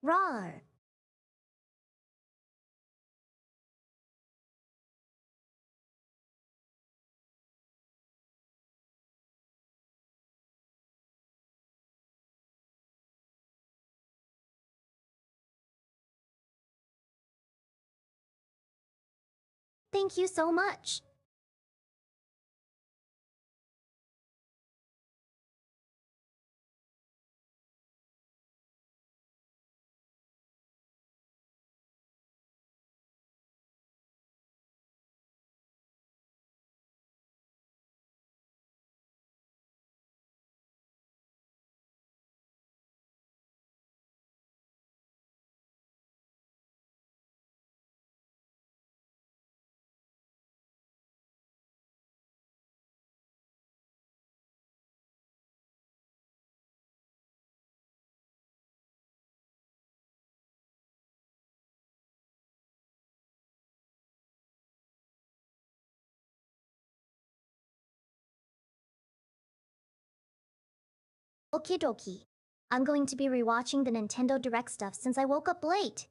Rawr. Thank you so much. Okie dokie. I'm going to be rewatching the Nintendo Direct stuff since I woke up late.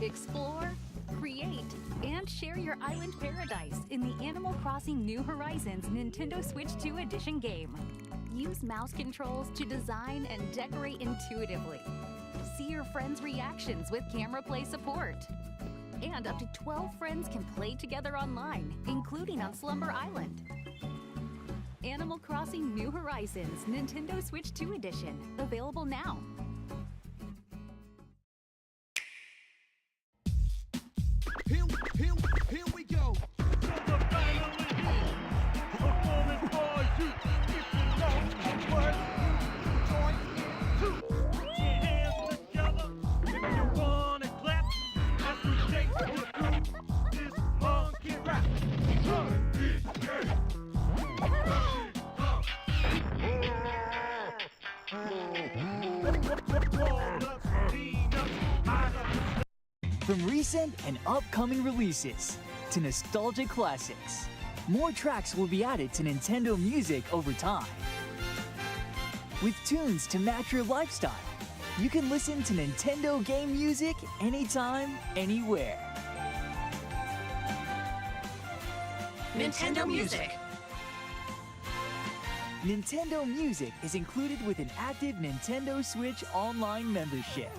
Explore, create, and share your island paradise in the Animal Crossing New Horizons Nintendo Switch 2 Edition game. Use mouse controls to design and decorate intuitively. See your friends' reactions with camera play support. And up to 12 friends can play together online, including on Slumber Island. Animal Crossing New Horizons Nintendo Switch 2 Edition, available now. Here we go. So the battle is here. Performing for you. If you know what you join in too. Put your hands together. If you wanna clap, as we take you through this monkey rap. Walnuts, peanuts, From recent and upcoming releases to nostalgic classics, more tracks will be added to Nintendo Music over time. With tunes to match your lifestyle, you can listen to Nintendo game music anytime, anywhere. Nintendo Music. Nintendo Music is included with an active Nintendo Switch Online membership.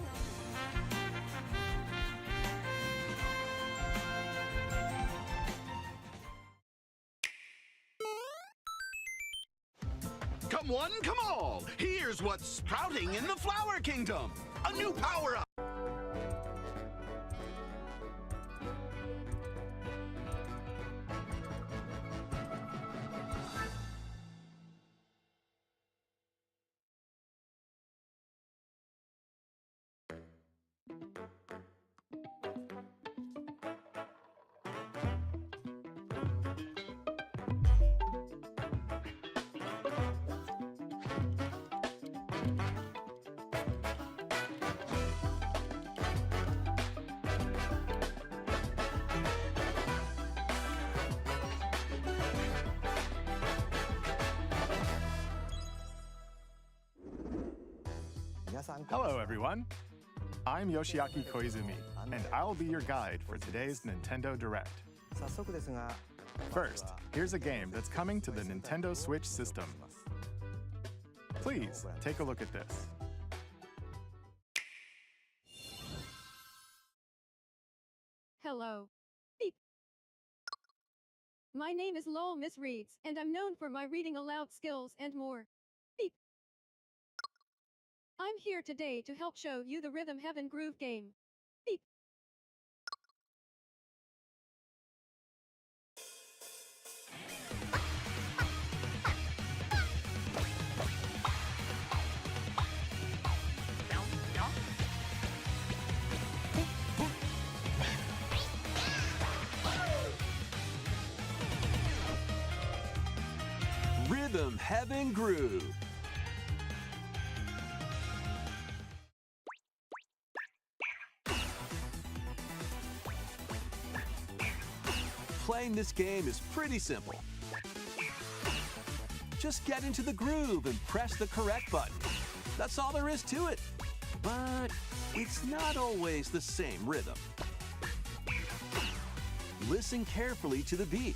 Come one, come all! Here's what's sprouting in the Flower Kingdom! A new power-up! Hello, everyone. I'm Yoshiaki Koizumi, and I'll be your guide for today's Nintendo Direct. First, here's a game that's coming to the Nintendo Switch system. Please, take a look at this. Hello. Beep. My name is Lowell Miss Reeds, and I'm known for my reading aloud skills and more. Beep. I'm here today to help show you the Rhythm Heaven Groove game. Beep. Rhythm Heaven Groove. Playing this game is pretty simple. Just get into the groove and press the correct button. That's all there is to it. But it's not always the same rhythm. Listen carefully to the beat.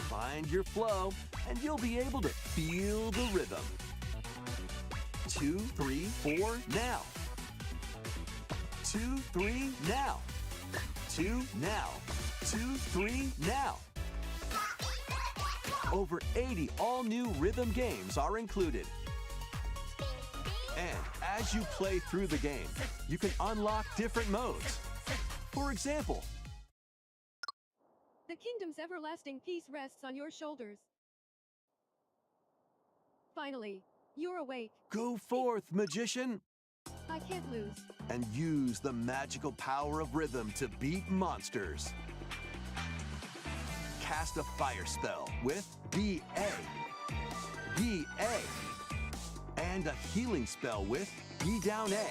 Find your flow, and you'll be able to feel the rhythm. 2, 3, 4, now. 2, 3, now. 2, now. 2, 3, now. Over 80 all-new rhythm games are included. And as you play through the game, you can unlock different modes. For example, The kingdom's everlasting peace rests on your shoulders. Finally, you're awake. go forth, magician, I can't lose. and use the magical power of rhythm to beat monsters. Cast a fire spell with BA, BA, and a healing spell with B down A,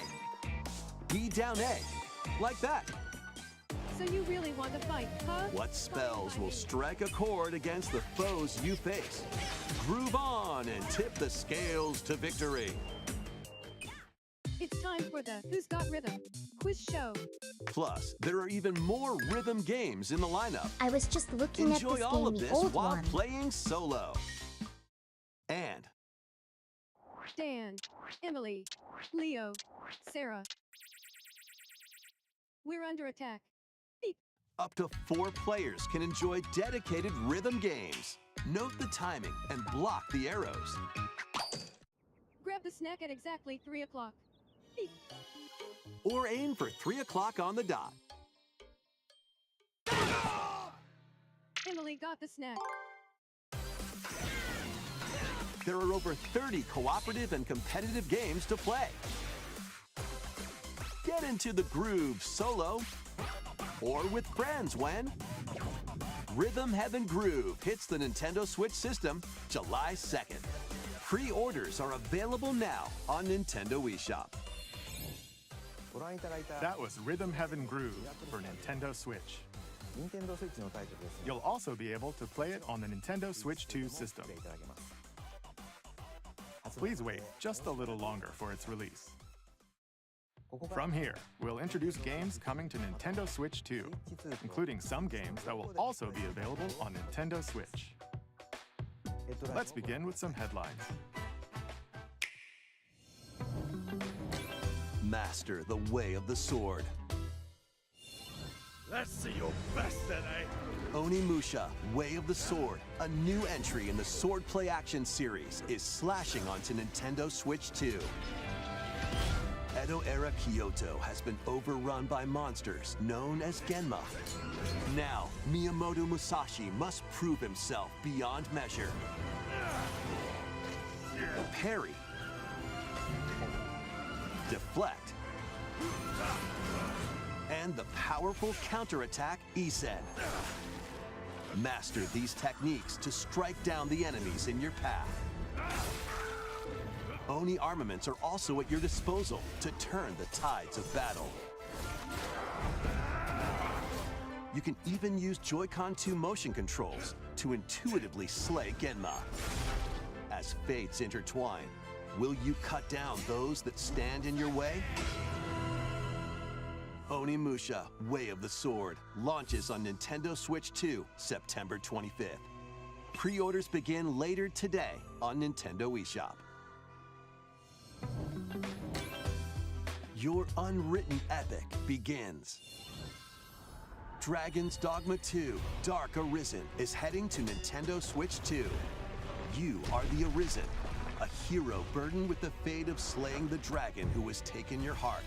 B down A, like that. So you really want to fight, huh? What spells will strike a chord against the foes you face? Groove on and tip the scales to victory. It's time for the Who's Got Rhythm quiz show. Plus, there are even more rhythm games in the lineup. I was just looking at Enjoy this all game, of the this old while one. playing solo. And Dan, Emily, Leo, Sarah. We're under attack. Beep. up to 4 players can enjoy dedicated rhythm games. Note the timing and block the arrows. Grab the snack at exactly 3 o'clock. Beep. Or aim for 3 o'clock on the dot. Emily got the snack. There are over 30 cooperative and competitive games to play. Get into the groove solo or with friends when Rhythm Heaven Groove hits the Nintendo Switch system July 2nd. Pre-orders are available now on Nintendo eShop. That was Rhythm Heaven Groove for Nintendo Switch. You'll also be able to play it on the Nintendo Switch 2 system. Please wait just a little longer for its release. From here, we'll introduce games coming to Nintendo Switch 2, including some games that will also be available on Nintendo Switch. Let's begin with some headlines. Master the way of the sword. Let's see your best today. Onimusha, Way of the Sword, a new entry in the Sword Play Action series, is slashing onto Nintendo Switch 2. Edo-era Kyoto has been overrun by monsters known as Genma. Now, Miyamoto Musashi must prove himself beyond measure. Parry. Deflect. And the powerful counterattack Isen. Master these techniques to strike down the enemies in your path. Oni armaments are also at your disposal to turn the tides of battle. You can even use Joy-Con 2 motion controls to intuitively slay Genma. As fates intertwine, Will you cut down those that stand in your way? Onimusha, Way of the Sword, launches on Nintendo Switch 2, September 25th. Pre-orders begin later today on Nintendo eShop. Your unwritten epic begins. Dragon's Dogma 2, Dark Arisen is heading to Nintendo Switch 2. You are the Arisen, a hero burdened with the fate of slaying the dragon who has taken your heart.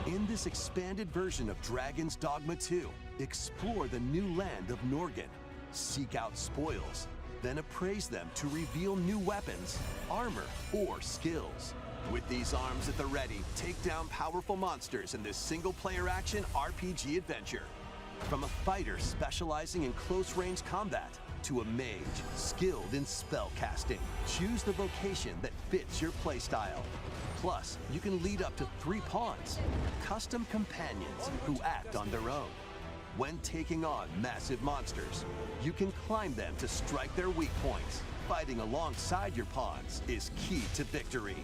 In this expanded version of Dragon's Dogma 2, explore the new land of Norgan, seek out spoils, then appraise them to reveal new weapons, armor, or skills. With these arms at the ready, take down powerful monsters in this single-player action RPG adventure. From a fighter specializing in close-range combat to a mage skilled in spell casting, choose the vocation that fits your playstyle. Plus, you can lead up to 3 pawns, custom companions who act on their own. When taking on massive monsters, you can climb them to strike their weak points. Fighting alongside your pawns is key to victory.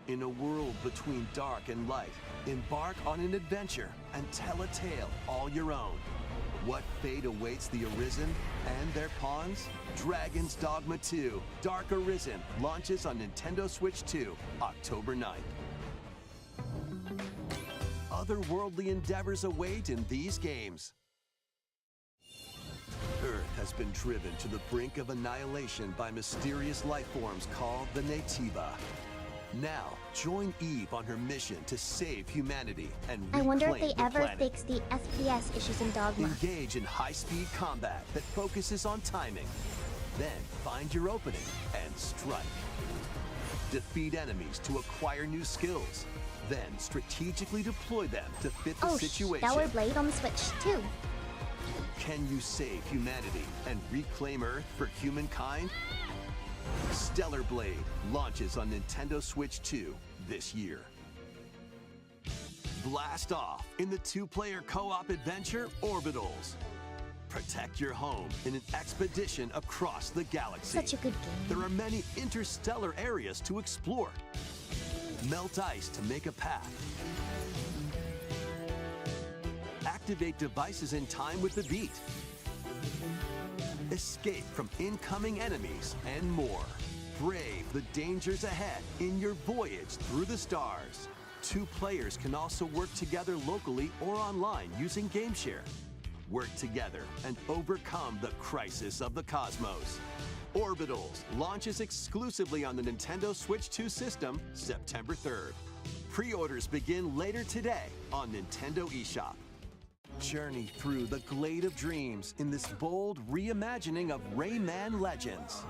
In a world between dark and light, embark on an adventure and tell a tale all your own. What fate awaits the Arisen and their pawns? Dragon's Dogma 2, Dark Arisen, launches on Nintendo Switch 2, October 9th. Otherworldly endeavors await in these games. Earth has been driven to the brink of annihilation by mysterious life forms called the Nativa. Now, join Eve on her mission to save humanity and I wonder if reclaim they the ever planet. fix the FPS issues in Dogma. Engage in high-speed combat that focuses on timing. Then find your opening and strike. Defeat enemies to acquire new skills. Then strategically deploy them to fit the situation. Stellar Blade on the Switch too. Can you save humanity and reclaim Earth for humankind? Stellar Blade launches on Nintendo Switch 2 this year. Blast off in the 2-player co-op adventure Orbitals. Protect your home in an expedition across the galaxy. Such a good game. There are many interstellar areas to explore. Melt ice to make a path. Activate devices in time with the beat. Escape from incoming enemies and more. Brave the dangers ahead in your voyage through the stars. 2 players can also work together locally or online using GameShare. Work together and overcome the crisis of the cosmos. Orbitals launches exclusively on the Nintendo Switch 2 system September 3rd. Pre-orders begin later today on Nintendo eShop. Journey through the Glade of Dreams in this bold reimagining of Rayman Legends.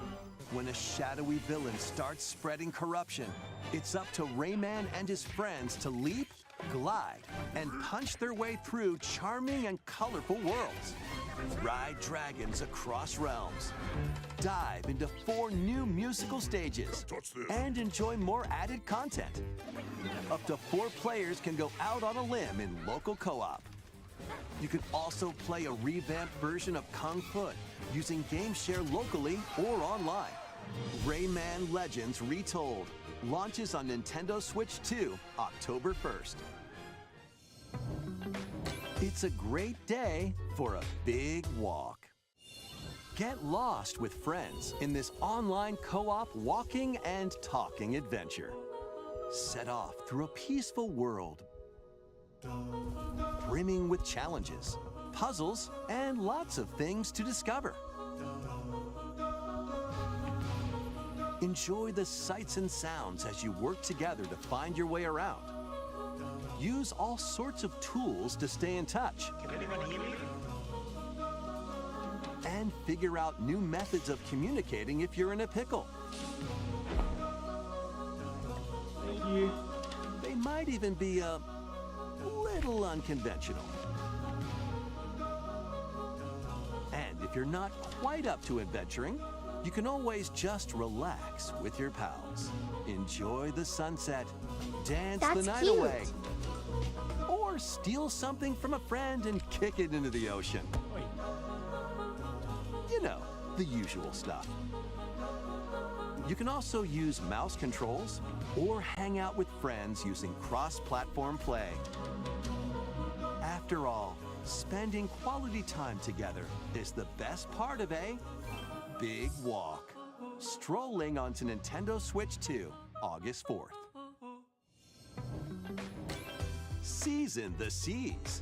When a shadowy villain starts spreading corruption, it's up to Rayman and his friends to leap, glide, and punch their way through charming and colorful worlds. Ride dragons across realms. Dive into 4 new musical stages. And enjoy more added content. Up to 4 players can go out on a limb in local co-op. You can also play a revamped version of Kung Fu using GameShare locally or online. Rayman Legends Retold launches on Nintendo Switch 2, October 1st. It's a great day for a big walk. Get lost with friends in this online co-op walking and talking adventure. Set off through a peaceful world brimming with challenges, puzzles, and lots of things to discover. Enjoy the sights and sounds as you work together to find your way around. Use all sorts of tools to stay in touch. Can anyone hear me? And figure out new methods of communicating if you're in a pickle. Thank you. They might even be a little unconventional. And if you're not quite up to adventuring, you can always just relax with your pals. Enjoy the sunset, dance the That's night cute. away, or steal something from a friend and kick it into the ocean. You know, the usual stuff. You can also use mouse controls or hang out with friends using cross-platform play. After all, spending quality time together is the best part of a big walk. Strolling onto Nintendo Switch 2, August 4th. Season the seas.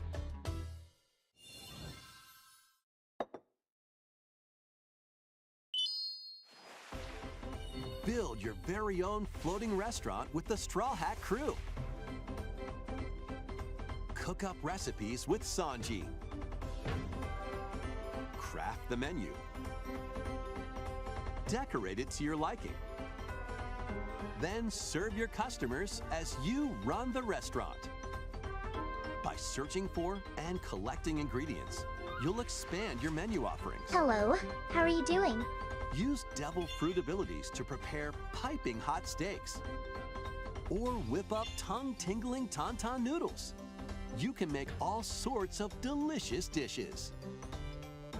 Build your very own floating restaurant with the Straw Hat Crew. Cook up recipes with Sanji. Craft the menu. Decorate it to your liking. Then serve your customers as you run the restaurant. By searching for and collecting ingredients, you'll expand your menu offerings. Hello, how are you doing? Use devil fruit abilities to prepare piping hot steaks. Or whip up tongue-tingling tauntaun noodles. You can make all sorts of delicious dishes.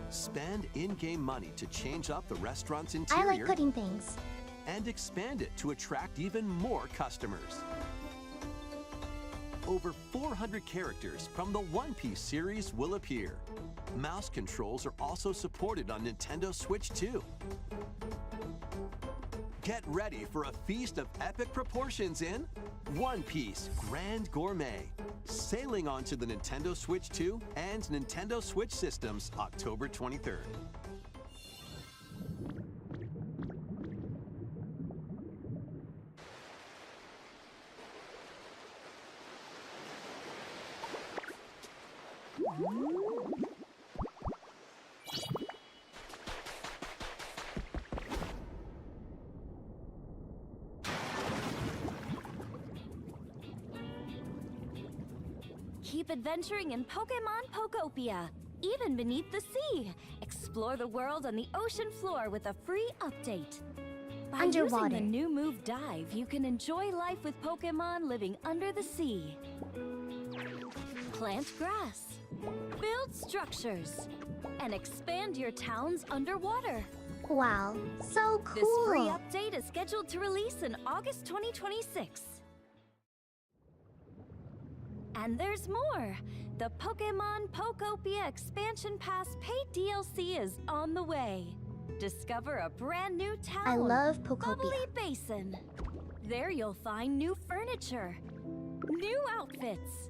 Spend in-game money to change up the restaurant's interior. I like cooking things. And expand it to attract even more customers. Over 400 characters from the One Piece series will appear. Mouse controls are also supported on Nintendo Switch 2. Get ready for a feast of epic proportions in One Piece Grand Gourmet, sailing onto the Nintendo Switch 2 and Nintendo Switch systems October 23rd. Keep adventuring in Pokémon Pokopia, even beneath the sea. Explore the world on the ocean floor with a free update. By Underwater. using the new move Dive, you can enjoy life with Pokémon living under the sea. Plant grass, build structures, and expand your towns underwater. Wow, so cool. This free update is scheduled to release in August 2026. And there's more! The Pokémon Pokopia Expansion Pass paid DLC is on the way. Discover a brand new town. I love Pokopia. Bubbly Basin. There you'll find new furniture, new outfits,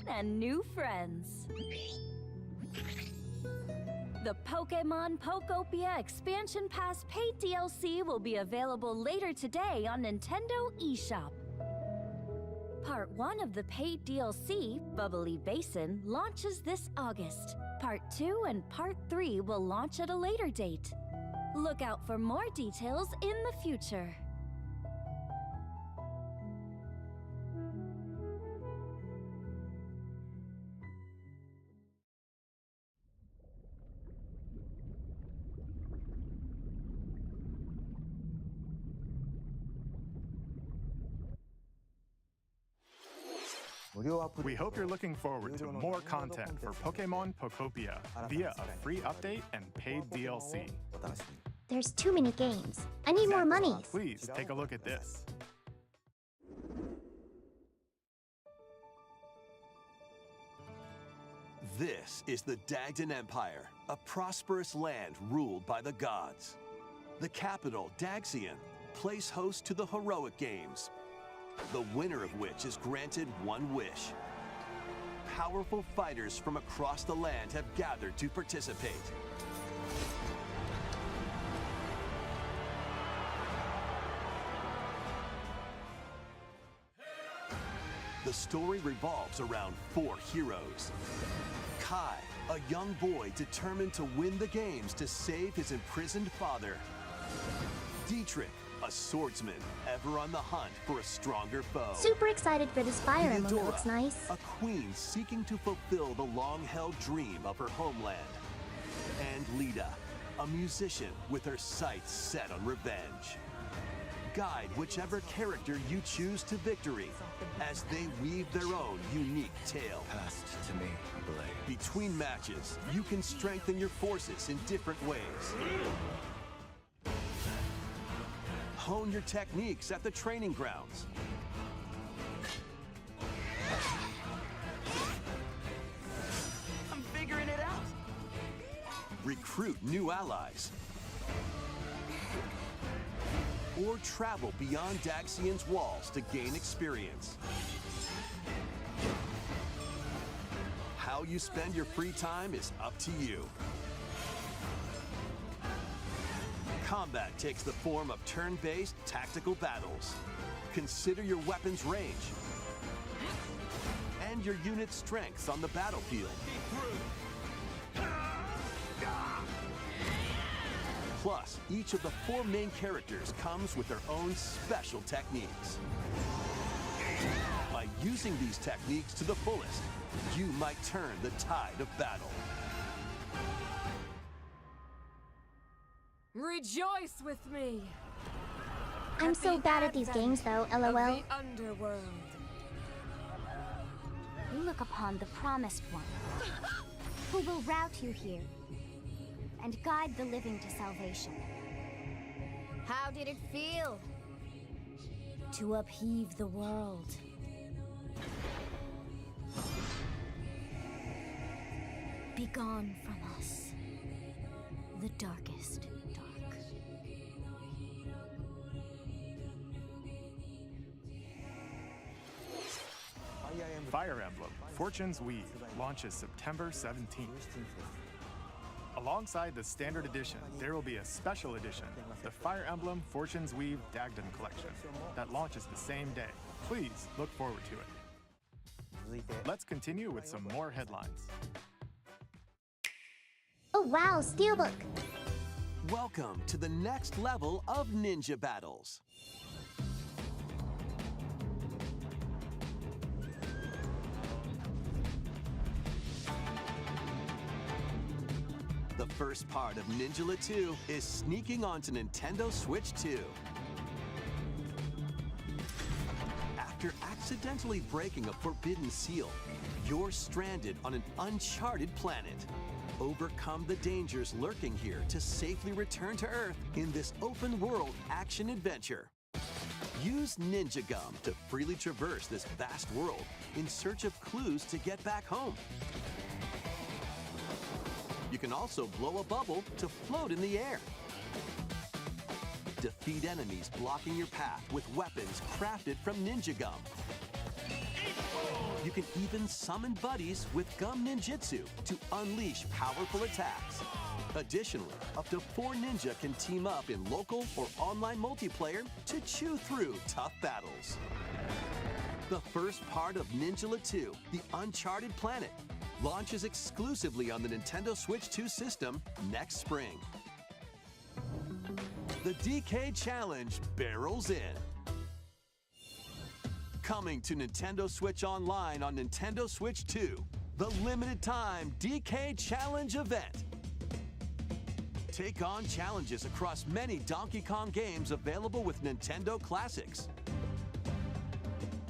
and new friends. The Pokémon Pokopia Expansion Pass paid DLC will be available later today on Nintendo eShop. Part 1 of the paid DLC, Bubbly Basin, launches this August. Part 2 and Part 3 will launch at a later date. Look out for more details in the future. We hope you're looking forward to more content for Pokémon Pokopia via a free update and paid DLC. There's too many games. I need more money. Please take a look at this. This is the Dagdan Empire, a prosperous land ruled by the gods. The capital, Daxian, plays host to the heroic games, the winner of which is granted one wish. Powerful fighters from across the land have gathered to participate. The story revolves around 4 heroes. Kai, a young boy determined to win the games to save his imprisoned father. Dietrich, a swordsman ever on the hunt for a stronger foe. Super excited for this fire emblem. It Theodora, looks nice. a queen seeking to fulfill the long-held dream of her homeland. And Lida, a musician with her sights set on revenge. Guide whichever character you choose to victory as they weave their own unique tale. Passed to me, blade. Between matches, you can strengthen your forces in different ways. hone your techniques at the training grounds. I'm figuring it out. Recruit new allies. Or travel beyond Daxian's walls to gain experience. How you spend your free time is up to you. Combat takes the form of turn-based tactical battles. Consider your weapon's range and your unit's strengths on the battlefield. Plus, each of the 4 main characters comes with their own special techniques. By using these techniques to the fullest, you might turn the tide of battle. Rejoice with me! I'm so bad at these games though, LOL. The underworld. You look upon the Promised One, who will route you here and guide the living to salvation. How did it feel? To upheave the world. Begone from us, the darkest dark. Fire Emblem Fortune's Weave launches September 17th. Alongside the standard edition, there will be a special edition, the Fire Emblem Fortune's Weave Dagden Collection, that launches the same day. Please look forward to it. Let's continue with some more headlines. Oh wow, Steelbook! Welcome to the next level of ninja battles. The first part of Ninja 2 is sneaking onto Nintendo Switch 2. After accidentally breaking a forbidden seal, you're stranded on an uncharted planet. Overcome the dangers lurking here to safely return to Earth in this open-world action-adventure. Use Ninja Gum to freely traverse this vast world in search of clues to get back home. You can also blow a bubble to float in the air. Defeat enemies blocking your path with weapons crafted from Ninja Gum. You can even summon buddies with Gum Ninjutsu to unleash powerful attacks. Additionally, up to 4 ninja can team up in local or online multiplayer to chew through tough battles. The first part of Ninja 2, The Uncharted Planet, launches exclusively on the Nintendo Switch 2 system next spring. The DK Challenge barrels in. Coming to Nintendo Switch Online on Nintendo Switch 2, the limited time DK Challenge event. Take on challenges across many Donkey Kong games available with Nintendo Classics.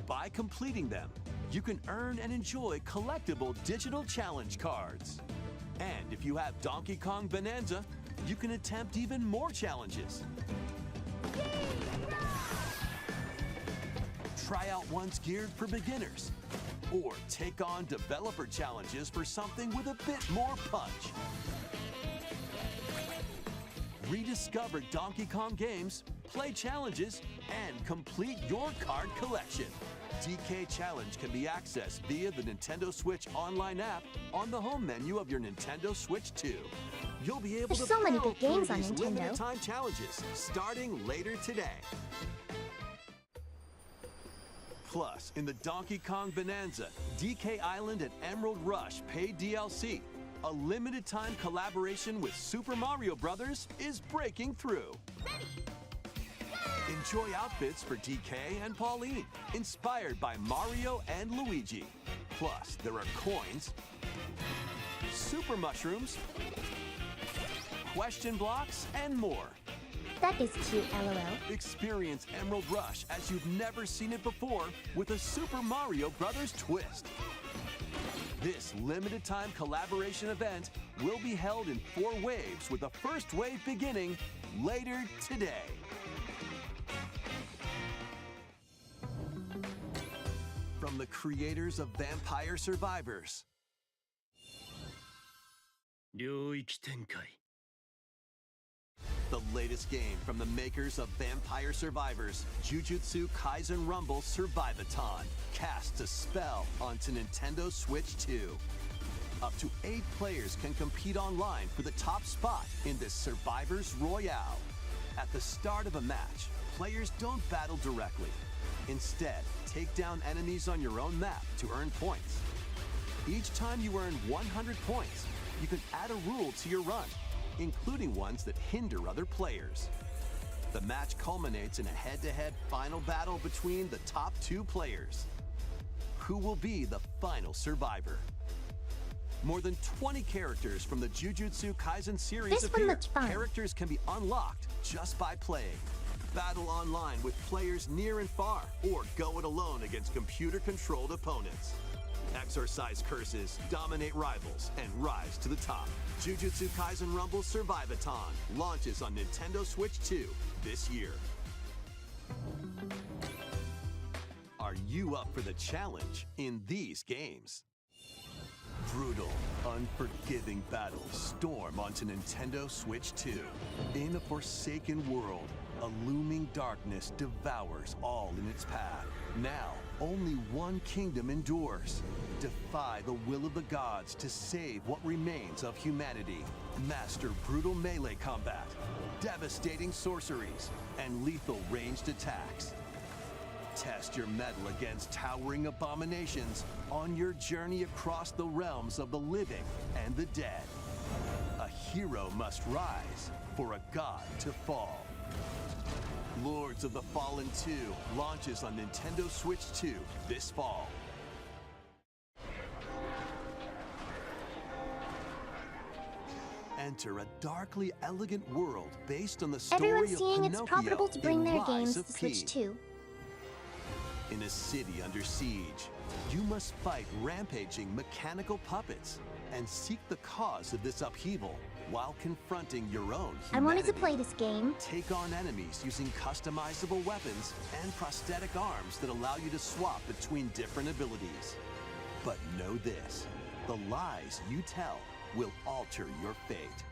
By completing them, you can earn and enjoy collectible digital challenge cards. And if you have Donkey Kong Bonanza, you can attempt even more challenges. Try out ones geared for beginners, or take on developer challenges for something with a bit more punch. Rediscover Donkey Kong games, play challenges, and complete your card collection. DK Challenge can be accessed via the Nintendo Switch Online app on the home menu of your Nintendo Switch 2. You'll be able There's to so many barrel good games through on these Nintendo. limited time challenges starting later today. Plus, in the Donkey Kong Bonanza, DK Island and Emerald Rush paid DLC, a limited time collaboration with Super Mario Bros. Is breaking through. Enjoy outfits for DK and Pauline, inspired by Mario and Luigi. Plus, there are coins, super mushrooms, question blocks, and more. That is cute, LOL. Experience Emerald Rush as you've never seen it before with a Super Mario Bros. Twist. This limited time collaboration event will be held in 4 waves with the first wave beginning later today. creators of Vampire Survivors. 領域展開 The latest game from the makers of Vampire Survivors, Jujutsu Kaisen Rumble Survivathon, casts a spell onto Nintendo Switch 2. Up to 8 players can compete online for the top spot in this Survivors Royale. At the start of a match, players don't battle directly. Instead, take down enemies on your own map to earn points. Each time you earn 100 points, you can add a rule to your run, including ones that hinder other players. The match culminates in a head-to-head final battle between the top 2 players. Who will be the final survivor? More than 20 characters from the Jujutsu Kaisen series This one appear. looks fun. Characters can be unlocked just by playing. Battle online with players near and far, or go it alone against computer-controlled opponents. Exorcise curses, dominate rivals, and rise to the top. Jujutsu Kaisen Rumble Survivathon launches on Nintendo Switch 2 this year. Are you up for the challenge in these games? Brutal, unforgiving battles storm onto Nintendo Switch 2. In a forsaken world, a looming darkness devours all in its path. Now, only one kingdom endures. Defy the will of the gods to save what remains of humanity. Master brutal melee combat, devastating sorceries, and lethal ranged attacks. Test your mettle against towering abominations on your journey across the realms of the living and the dead. A hero must rise for a god to fall. Lords of the Fallen 2 launches on Nintendo Switch 2 this fall. Enter a darkly elegant world based on the story Everyone's of seeing Pinocchio it's profitable to bring in their Rise games of to Switch P. 2. In a city under siege, you must fight rampaging mechanical puppets and seek the cause of this upheaval while confronting your own humanity. I wanted to play this game. Take on enemies using customizable weapons and prosthetic arms that allow you to swap between different abilities. But know this, the lies you tell will alter your fate.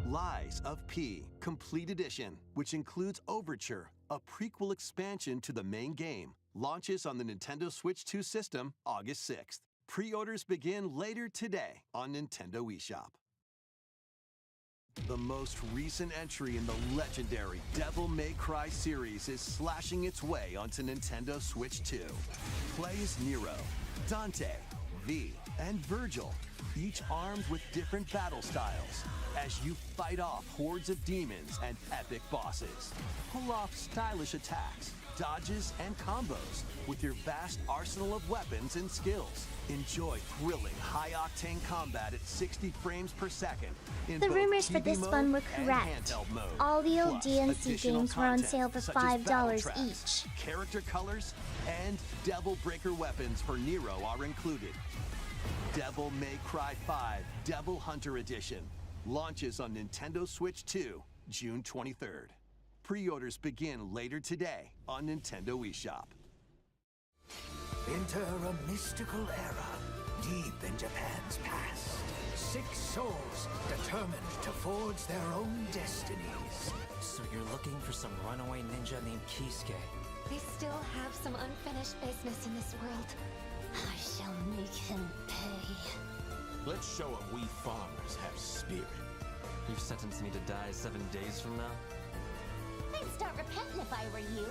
Lies of P Complete Edition, which includes Overture, a prequel expansion to the main game, launches on the Nintendo Switch 2 system August 6th. Pre-orders begin later today on Nintendo eShop. The most recent entry in the legendary Devil May Cry series is slashing its way onto Nintendo Switch 2. Play as Nero, Dante, V, and Virgil, each armed with different battle styles, as you fight off hordes of demons and epic bosses. Pull off stylish attacks, dodges, and combos with your vast arsenal of weapons and skills. Enjoy thrilling, high-octane combat at 60 frames per second in The both rumors for TV this mode one were and correct. handheld mode. All the old Plus, DNC additional games were on content sale for such as battle $5 tracks, each. character colors, and Devil Breaker weapons for Nero are included. Devil May Cry 5 Devil Hunter Edition launches on Nintendo Switch 2, June 23rd. Pre-orders begin later today on Nintendo eShop. Enter a mystical era deep in Japan's past. 6 souls determined to forge their own destinies. So you're looking for some runaway ninja named Kisuke? I still have some unfinished business in this world. I shall make him pay. Let's show him we farmers have spirit. You've sentenced me to die 7 days from now? I'd start repenting if I were you.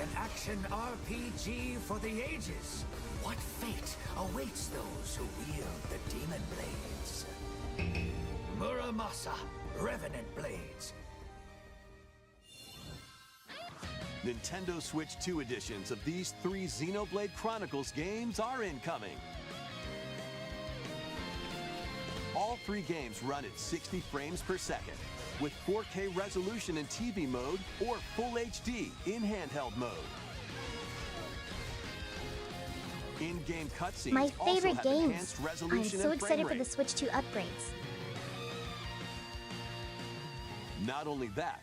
An action RPG for the ages. What fate awaits those who wield the demon blades? Muramasa, Revenant Blades. Nintendo Switch 2 editions of these 3 Xenoblade Chronicles games are incoming. All 3 games run at 60 frames per second, with 4K resolution in TV mode or Full HD in handheld mode. In-game cutscenes My also favorite have games. enhanced I'm resolution so and frame excited for rate. the Switch 2 upgrades. Not only that,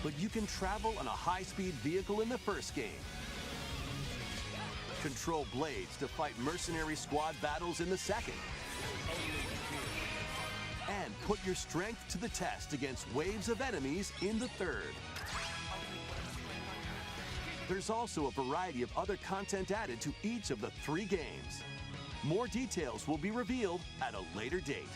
but you can travel on a high-speed vehicle in the first game. Control blades to fight mercenary squad battles in the second. And put your strength to the test against waves of enemies in the third. There's also a variety of other content added to each of the 3 games. More details will be revealed at a later date.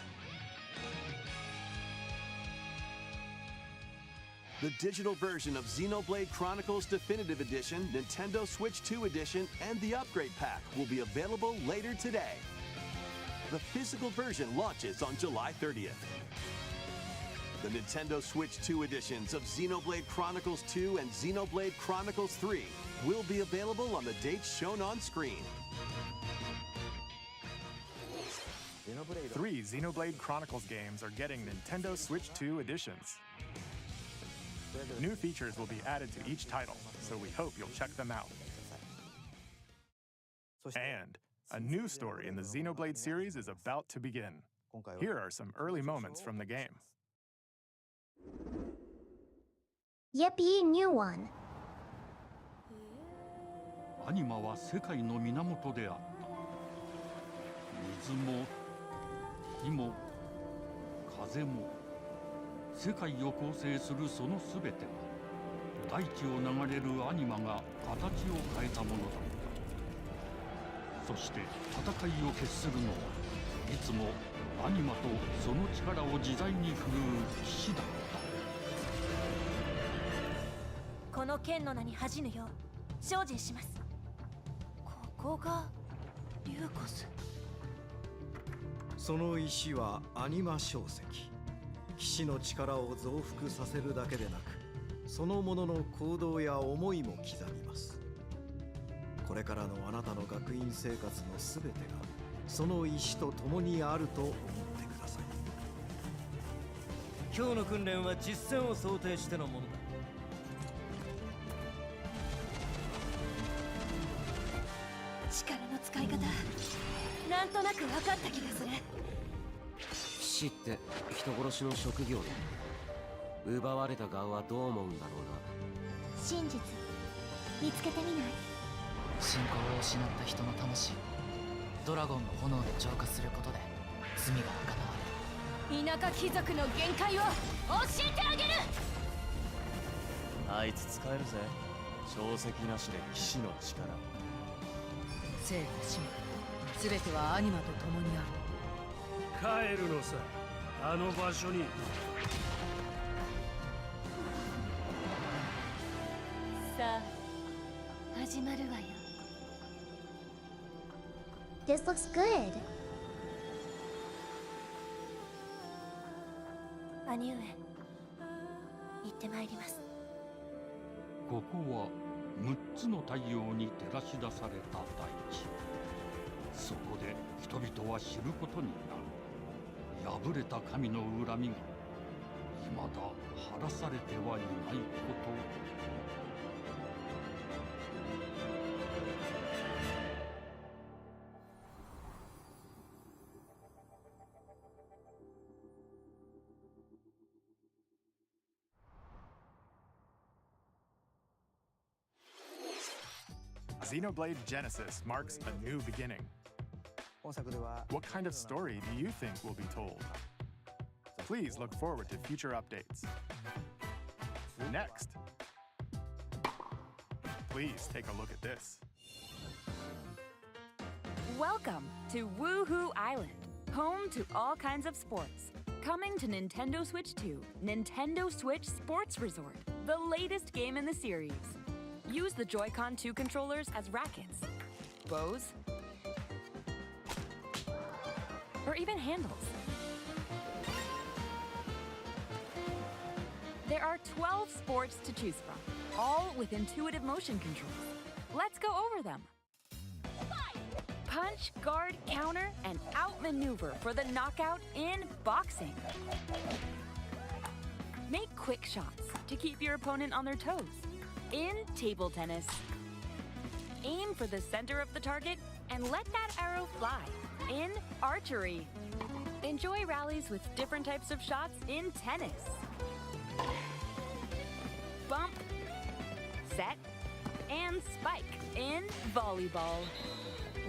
The digital version of Xenoblade Chronicles Definitive Edition, Nintendo Switch 2 Edition, and the Upgrade Pack will be available later today. The physical version launches on July 30th. The Nintendo Switch 2 editions of Xenoblade Chronicles 2 and Xenoblade Chronicles 3 will be available on the dates shown on screen. 3 Xenoblade Chronicles games are getting Nintendo Switch 2 editions. New features will be added to each title, so we hope you'll check them out. And a new story in the Xenoblade series is about to begin. Here are some early moments from the game. Yippee, new one. アニマは世界の源であった。水も火も風も世界を構成するそのすべては大地を流れるアニマが形を変えたものだった。そして戦いを決するのはいつもアニマとその力を自在に振るう騎士だった。この剣の名に恥じぬよう精進します。ここがリューコス。その石はアニマ小石。騎士の力を増幅させるだけでなく、そのものの行動や思いも刻みます。これからのあなたの学院生活のすべてがその石と共にあると思ってください。今日の訓練は実践を想定してのものだ。力の使い方、なんとなく分かった気がする。騎士って人殺しの職業だ。奪われた側はどう思うんだろうな。真実見つけてみない？信仰を失った人の魂をドラゴンの炎で浄化することで罪が贖われる。田舎貴族の限界を教えてあげる。あいつ使えるぜ。小石なしで騎士の力。生と死も全てはアニマと共にある。帰るのさ、あの場所に。さあ始まるわよ。This looks good. 兄上、行ってまいります。ここは6つの太陽に照らし出された大地。そこで人々は知ることになる。破れた神の恨みが未だ晴らされてはいないこと。Xenoblade Genesis marks a new beginning. What kind of story do you think will be told? Please look forward to future updates. Next, please take a look at this. Welcome to Woohoo Island, home to all kinds of sports. Coming to Nintendo Switch 2, Nintendo Switch Sports Resort, the latest game in the series. Use the Joy-Con 2 controllers as rackets, bows, or even handles. There are 12 sports to choose from, all with intuitive motion controls. Let's go over them. Punch, guard, counter, and outmaneuver for the knockout in boxing. Make quick shots to keep your opponent on their toes. In table tennis, aim for the center of the target and let that arrow fly. In archery, enjoy rallies with different types of shots in tennis. and spike in volleyball.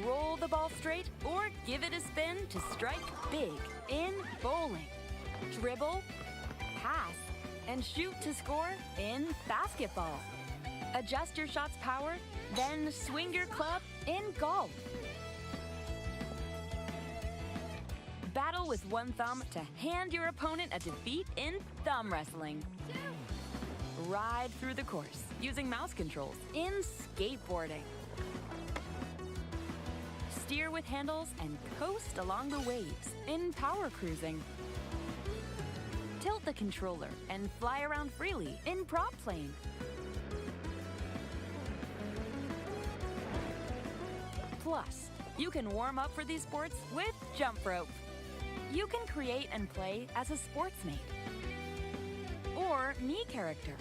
Roll the ball straight or give it a spin to strike big in bowling. Dribble, pass, and shoot to score in basketball. Adjust your shot's power, then swing your club in golf. Battle with one thumb to hand your opponent a defeat in thumb wrestling. Ride through the course using mouse controls in skateboarding. Steer with handles and coast along the waves in power cruising. Tilt the controller and fly around freely in prop plane. Plus, you can warm up for these sports with jump rope. You can create and play as a sportsmate or Mii character.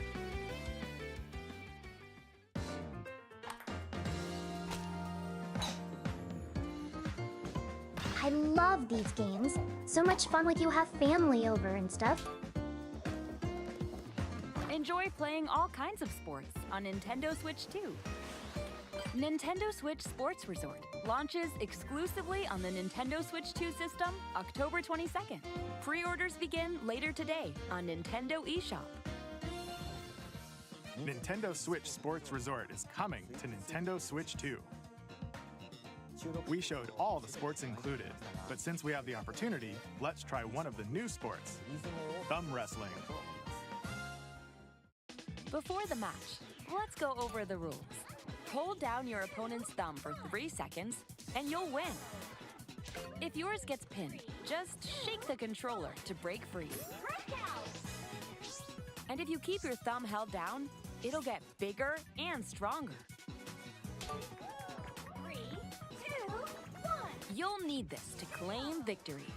I love these games. So much fun when you have family over and stuff. Enjoy playing all kinds of sports on Nintendo Switch 2. Nintendo Switch Sports Resort launches exclusively on the Nintendo Switch 2 system October 22nd. Pre-orders begin later today on Nintendo eShop. Nintendo Switch Sports Resort is coming to Nintendo Switch 2. We showed all the sports included, but since we have the opportunity, let's try one of the new sports, thumb wrestling. Before the match, let's go over the rules. Hold down your opponent's thumb for 3 seconds, and you'll win. If yours gets pinned, just shake the controller to break free. And if you keep your thumb held down, it'll get bigger and stronger. 3, 2, 1. You'll need this to claim victory.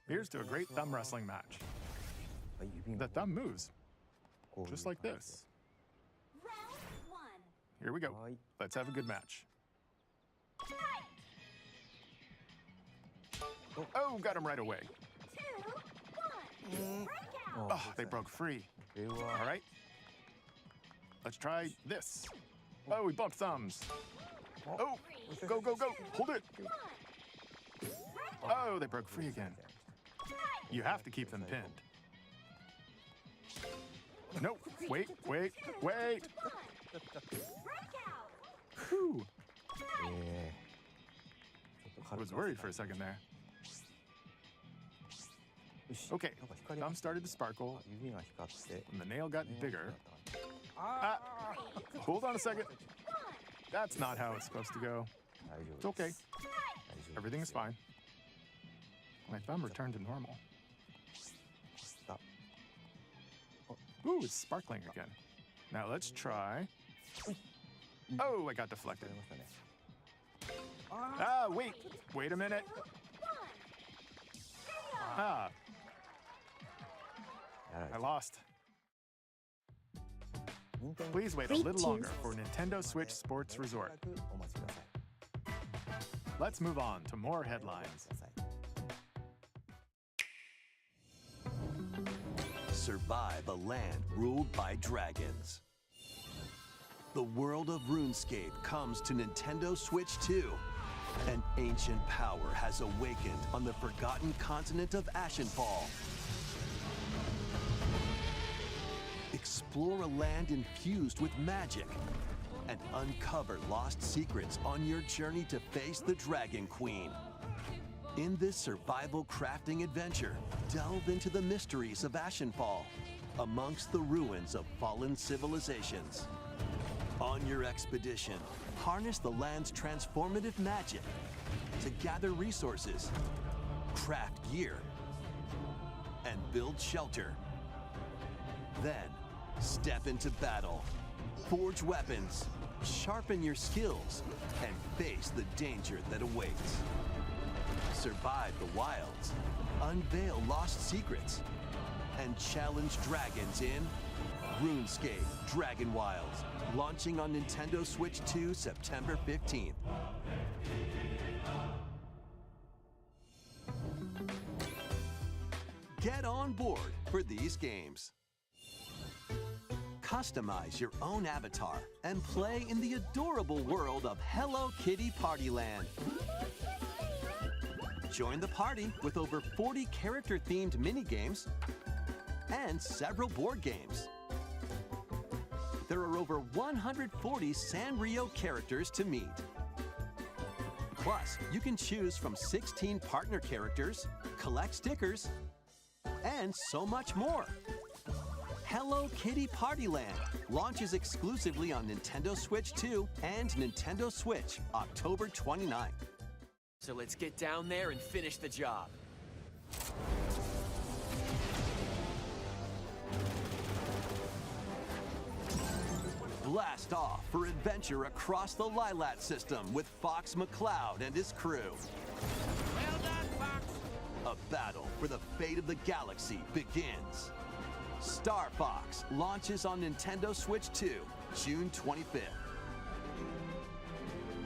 Here's to a great thumb wrestling match. The thumb moves, just like this. Round 1. Here we go. Let's have a good match. Oh, got him right away. 2, 1. Oh, they broke free. All right. Let's try this. Oh, we bumped thumbs. Oh, go, go, go. Hold it. Oh, they broke free again. You have to keep them pinned. No, wait, wait, wait. Whew. I was worried for a second there. Okay, thumb started to sparkle, and the nail got bigger. Ah, hold on a second. That's not how it's supposed to go. It's okay. Everything is fine. My thumb returned to normal. Ooh, it's sparkling again. Now let's try. Oh, I got deflected. Ah, wait a minute. Ah, I lost. Please wait a little longer for Nintendo Switch Sports Resort. Let's move on to more headlines. Survive a land ruled by dragons. The world of RuneScape comes to Nintendo Switch 2. An ancient power has awakened on the forgotten continent of Ashenfall. Explore a land infused with magic and uncover lost secrets on your journey to face the Dragon Queen. In this survival crafting adventure, delve into the mysteries of Ashenfall, amongst the ruins of fallen civilizations. On your expedition, harness the land's transformative magic to gather resources, craft gear, and build shelter. Then, step into battle, forge weapons, sharpen your skills, and face the danger that awaits. Survive the wilds, unveil lost secrets, and challenge dragons in RuneScape Dragon Wilds, launching on Nintendo Switch 2 September 15th. Get on board for these games. Customize your own avatar and play in the adorable world of Hello Kitty Partyland. Join the party with over 40 character-themed minigames and several board games. There are over 140 Sanrio characters to meet. Plus, you can choose from 16 partner characters, collect stickers, and so much more. Hello Kitty Partyland launches exclusively on Nintendo Switch 2 and Nintendo Switch October 29th. So let's get down there and finish the job. Blast off for adventure across the Lilat system with Fox McCloud and his crew. Well done, Fox! A battle for the fate of the galaxy begins. Star Fox launches on Nintendo Switch 2, June 25th.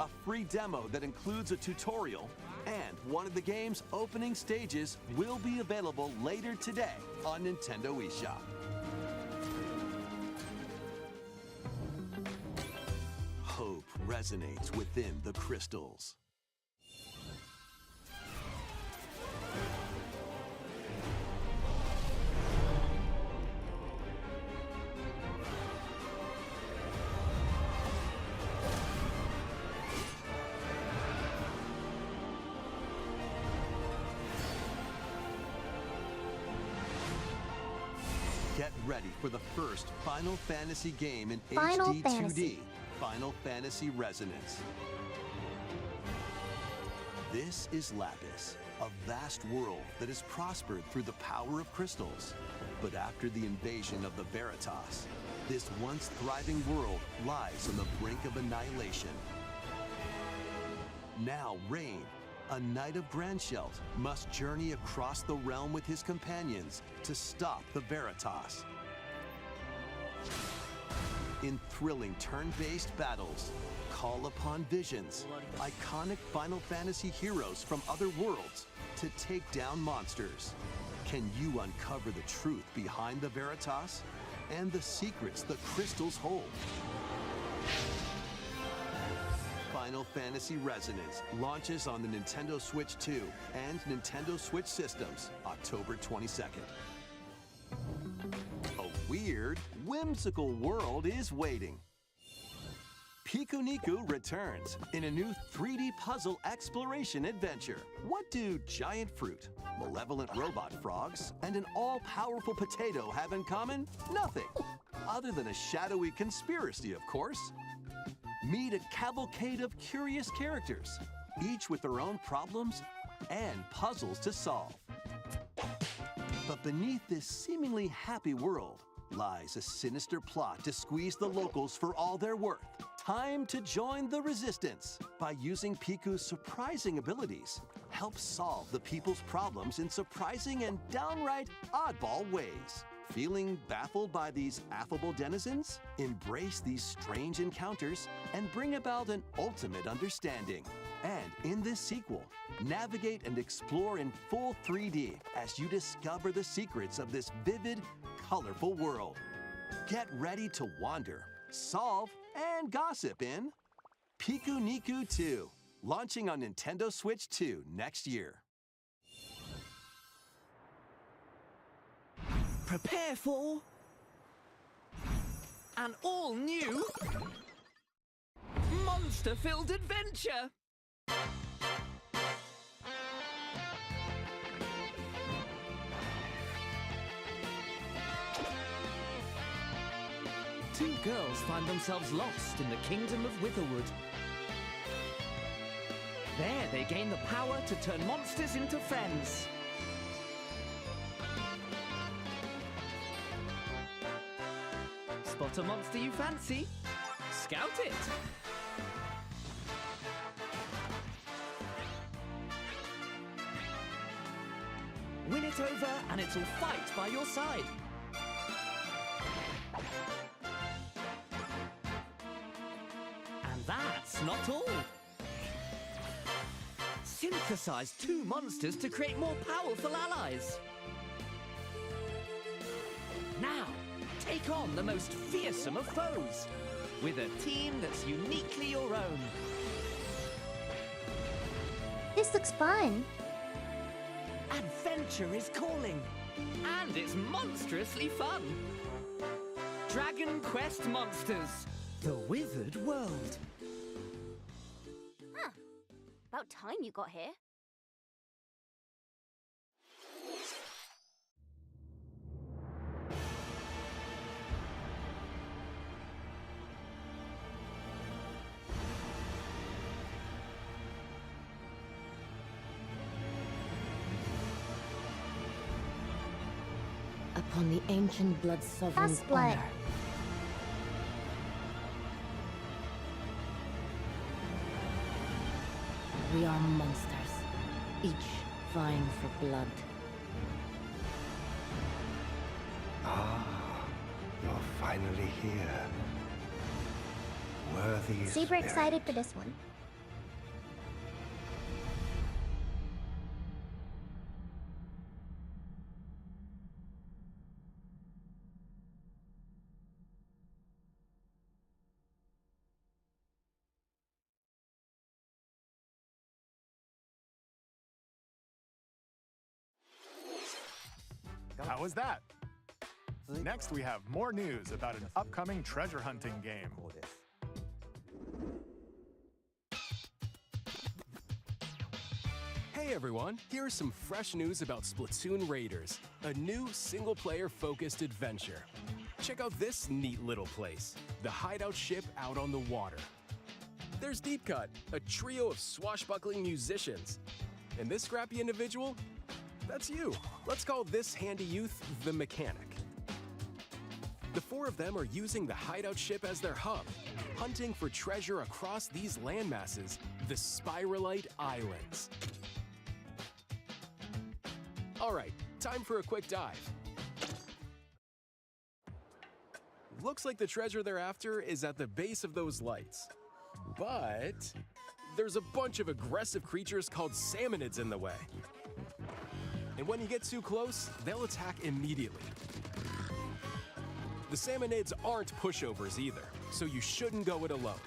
A free demo that includes a tutorial and one of the game's opening stages will be available later today on Nintendo eShop. Hope resonates within the crystals. Get ready for the first Final Fantasy game in Final HD Fantasy. 2D, Final Fantasy Resonance. This is Lapis, a vast world that has prospered through the power of crystals. But after the invasion of the Veritas, this once thriving world lies on the brink of annihilation. Now Rain, a knight of Grandshelt, must journey across the realm with his companions to stop the Veritas. In thrilling turn-based battles, call upon visions, iconic Final Fantasy heroes from other worlds to take down monsters. Can you uncover the truth behind the Veritas and the secrets the crystals hold? Final Fantasy Resonance launches on the Nintendo Switch 2 and Nintendo Switch systems October 22nd. A weird, whimsical world is waiting. Pikuniku returns in a new 3D puzzle exploration adventure. What do giant fruit, malevolent robot frogs, and an all-powerful potato have in common? Nothing, other than a shadowy conspiracy, of course. Meet a cavalcade of curious characters, each with their own problems and puzzles to solve. But beneath this seemingly happy world lies a sinister plot to squeeze the locals for all they're worth. Time to join the resistance by using Piku's surprising abilities. Help solve the people's problems in surprising and downright oddball ways. Feeling baffled by these affable denizens? Embrace these strange encounters and bring about an ultimate understanding. And in this sequel, navigate and explore in full 3D as you discover the secrets of this vivid, colorful world. Get ready to wander, solve, and gossip in Pikuniku 2, launching on Nintendo Switch 2 next year. Prepare for an all-new monster-filled adventure! Two girls find themselves lost in the kingdom of Witherwood. There they gain the power to turn monsters into friends. Spot a monster you fancy? Scout it! Win it over and it'll fight by your side. And that's not all. Synthesize two monsters to create more powerful allies. Now, take take on the most fearsome of foes with a team that's uniquely your own. This looks fun. Adventure is calling, and it's monstrously fun. Dragon Quest Monsters, the Wizard World. Huh. About time you got here. Upon the ancient blood sovereign's First blood. honor. We are monsters, each vying for blood. Ah, you're finally here. Worthy Super spirit. excited for this one. How was that? Next, we have more news about an upcoming treasure hunting game. Hey everyone, here's some fresh news about Splatoon Raiders, a new single-player focused adventure. Check out this neat little place, the hideout ship out on the water. There's Deep Cut, a trio of swashbuckling musicians. And this scrappy individual? That's you. Let's call this handy youth the Mechanic. The four of them are using the hideout ship as their hub, hunting for treasure across these landmasses, the Spiralite Islands. Alright, time for a quick dive. Looks like the treasure they're after is at the base of those lights. But there's a bunch of aggressive creatures called salmonids in the way. And when you get too close, they'll attack immediately. The salmonids aren't pushovers either, so you shouldn't go it alone.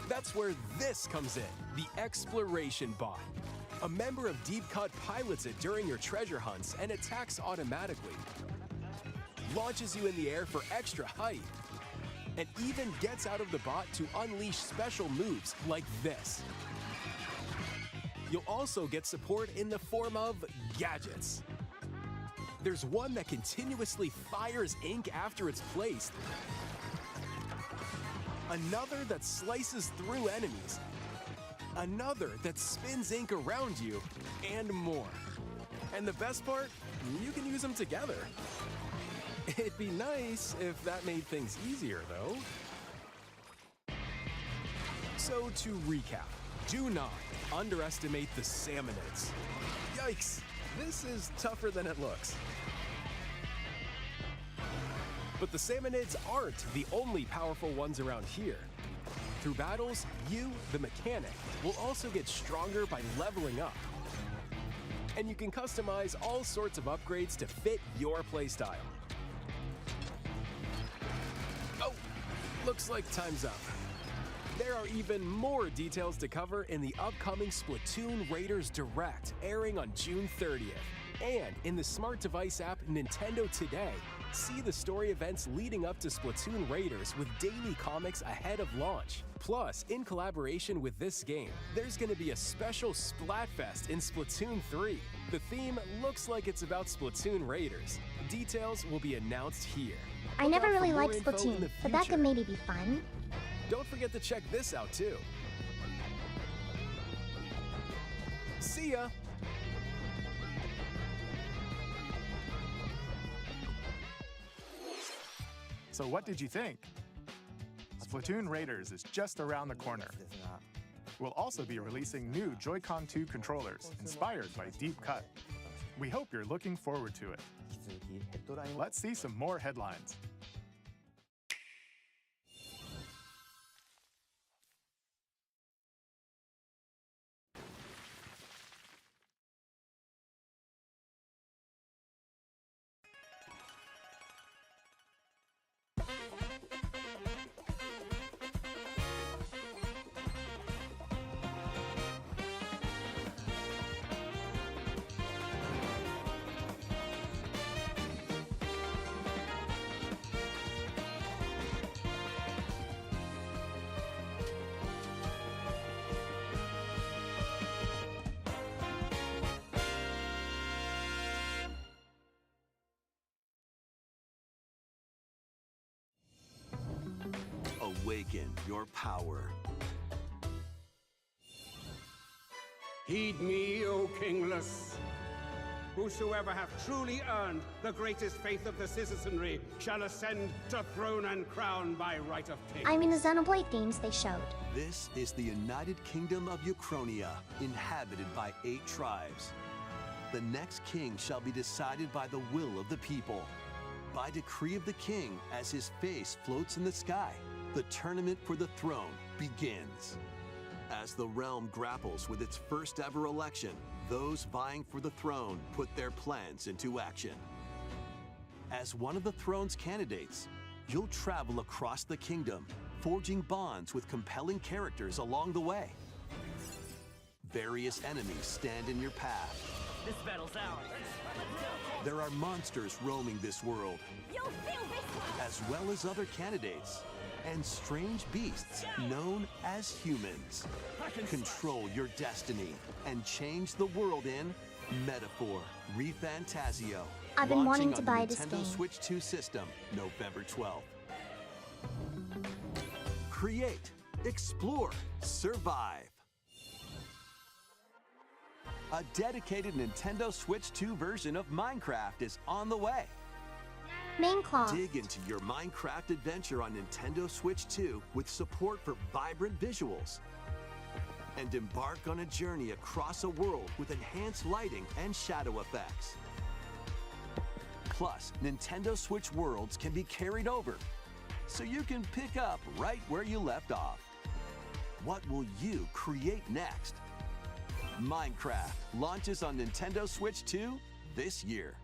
That's where this comes in, the Exploration Bot. A member of Deep Cut pilots it during your treasure hunts and attacks automatically. Launches you in the air for extra height. And even gets out of the bot to unleash special moves like this. You'll also get support in the form of gadgets. There's one that continuously fires ink after it's placed. Another that slices through enemies. Another that spins ink around you, and more. And the best part, you can use them together. It'd be nice if that made things easier, though. So to recap, do not underestimate the salmonids. Yikes, this is tougher than it looks. But the salmonids aren't the only powerful ones around here. Through battles, you, the Mechanic, will also get stronger by leveling up. And you can customize all sorts of upgrades to fit your playstyle. Oh, looks like time's up. There are even more details to cover in the upcoming Splatoon Raiders Direct, airing on June 30th. And in the smart device app Nintendo Today, see the story events leading up to Splatoon Raiders with daily comics ahead of launch. Plus, in collaboration with this game, there's going to be a special Splatfest in Splatoon 3. The theme looks like it's about Splatoon Raiders. Details will be announced here. I never really liked Splatoon, but that could maybe be fun. Don't forget to check this out too. See ya! So what did you think? Splatoon Raiders is just around the corner. We'll also be releasing new Joy-Con 2 controllers inspired by Deep Cut. We hope you're looking forward to it. Let's see some more headlines. awaken your power. Heed me, O kingless. Whosoever hath truly earned the greatest faith of the citizenry shall ascend to throne and crown by right of king. I'm in the Xenoblade games they showed. This is the United Kingdom of Uchronia, inhabited by 8 tribes. The next king shall be decided by the will of the people. By decree of the king, as his face floats in the sky, the tournament for the throne begins. As the realm grapples with its first ever election, those vying for the throne put their plans into action. As one of the throne's candidates, you'll travel across the kingdom, forging bonds with compelling characters along the way. Various enemies stand in your path. This battle's ours. There are monsters roaming this world, You'll feel this one. as well as other candidates, and strange beasts known as humans. Control your destiny and change the world in Metaphor ReFantasio. I've been wanting launching to on buy the this Nintendo game. Switch 2 system, November 12th. Create, explore, survive. A dedicated Nintendo Switch 2 version of Minecraft is on the way. Minecraft. Dig into your Minecraft adventure on Nintendo Switch 2 with support for vibrant visuals. And embark on a journey across a world with enhanced lighting and shadow effects. Plus, Nintendo Switch worlds can be carried over, so you can pick up right where you left off. What will you create next? Minecraft launches on Nintendo Switch 2 this year.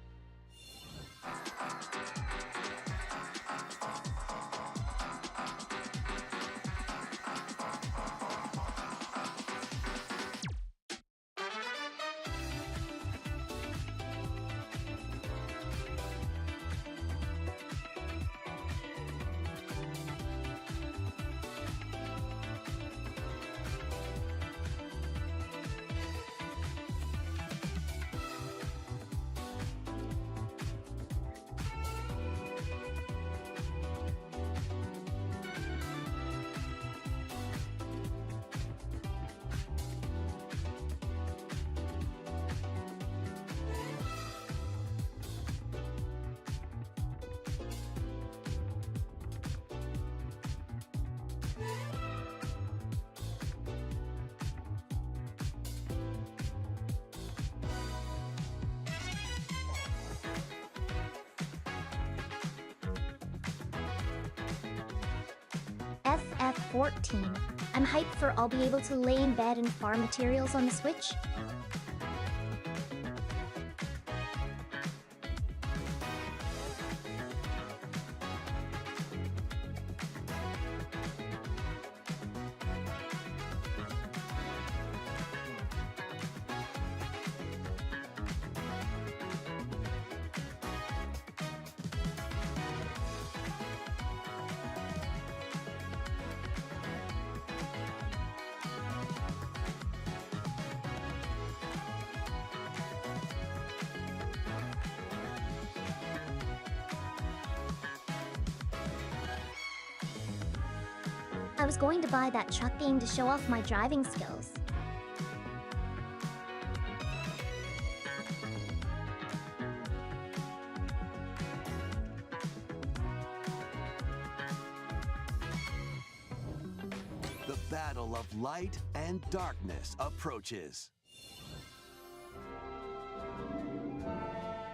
FF14. I'm hyped for I'll be able to lay in bed and farm materials on the Switch. I was going to buy that truck game to show off my driving skills. The battle of light and darkness approaches.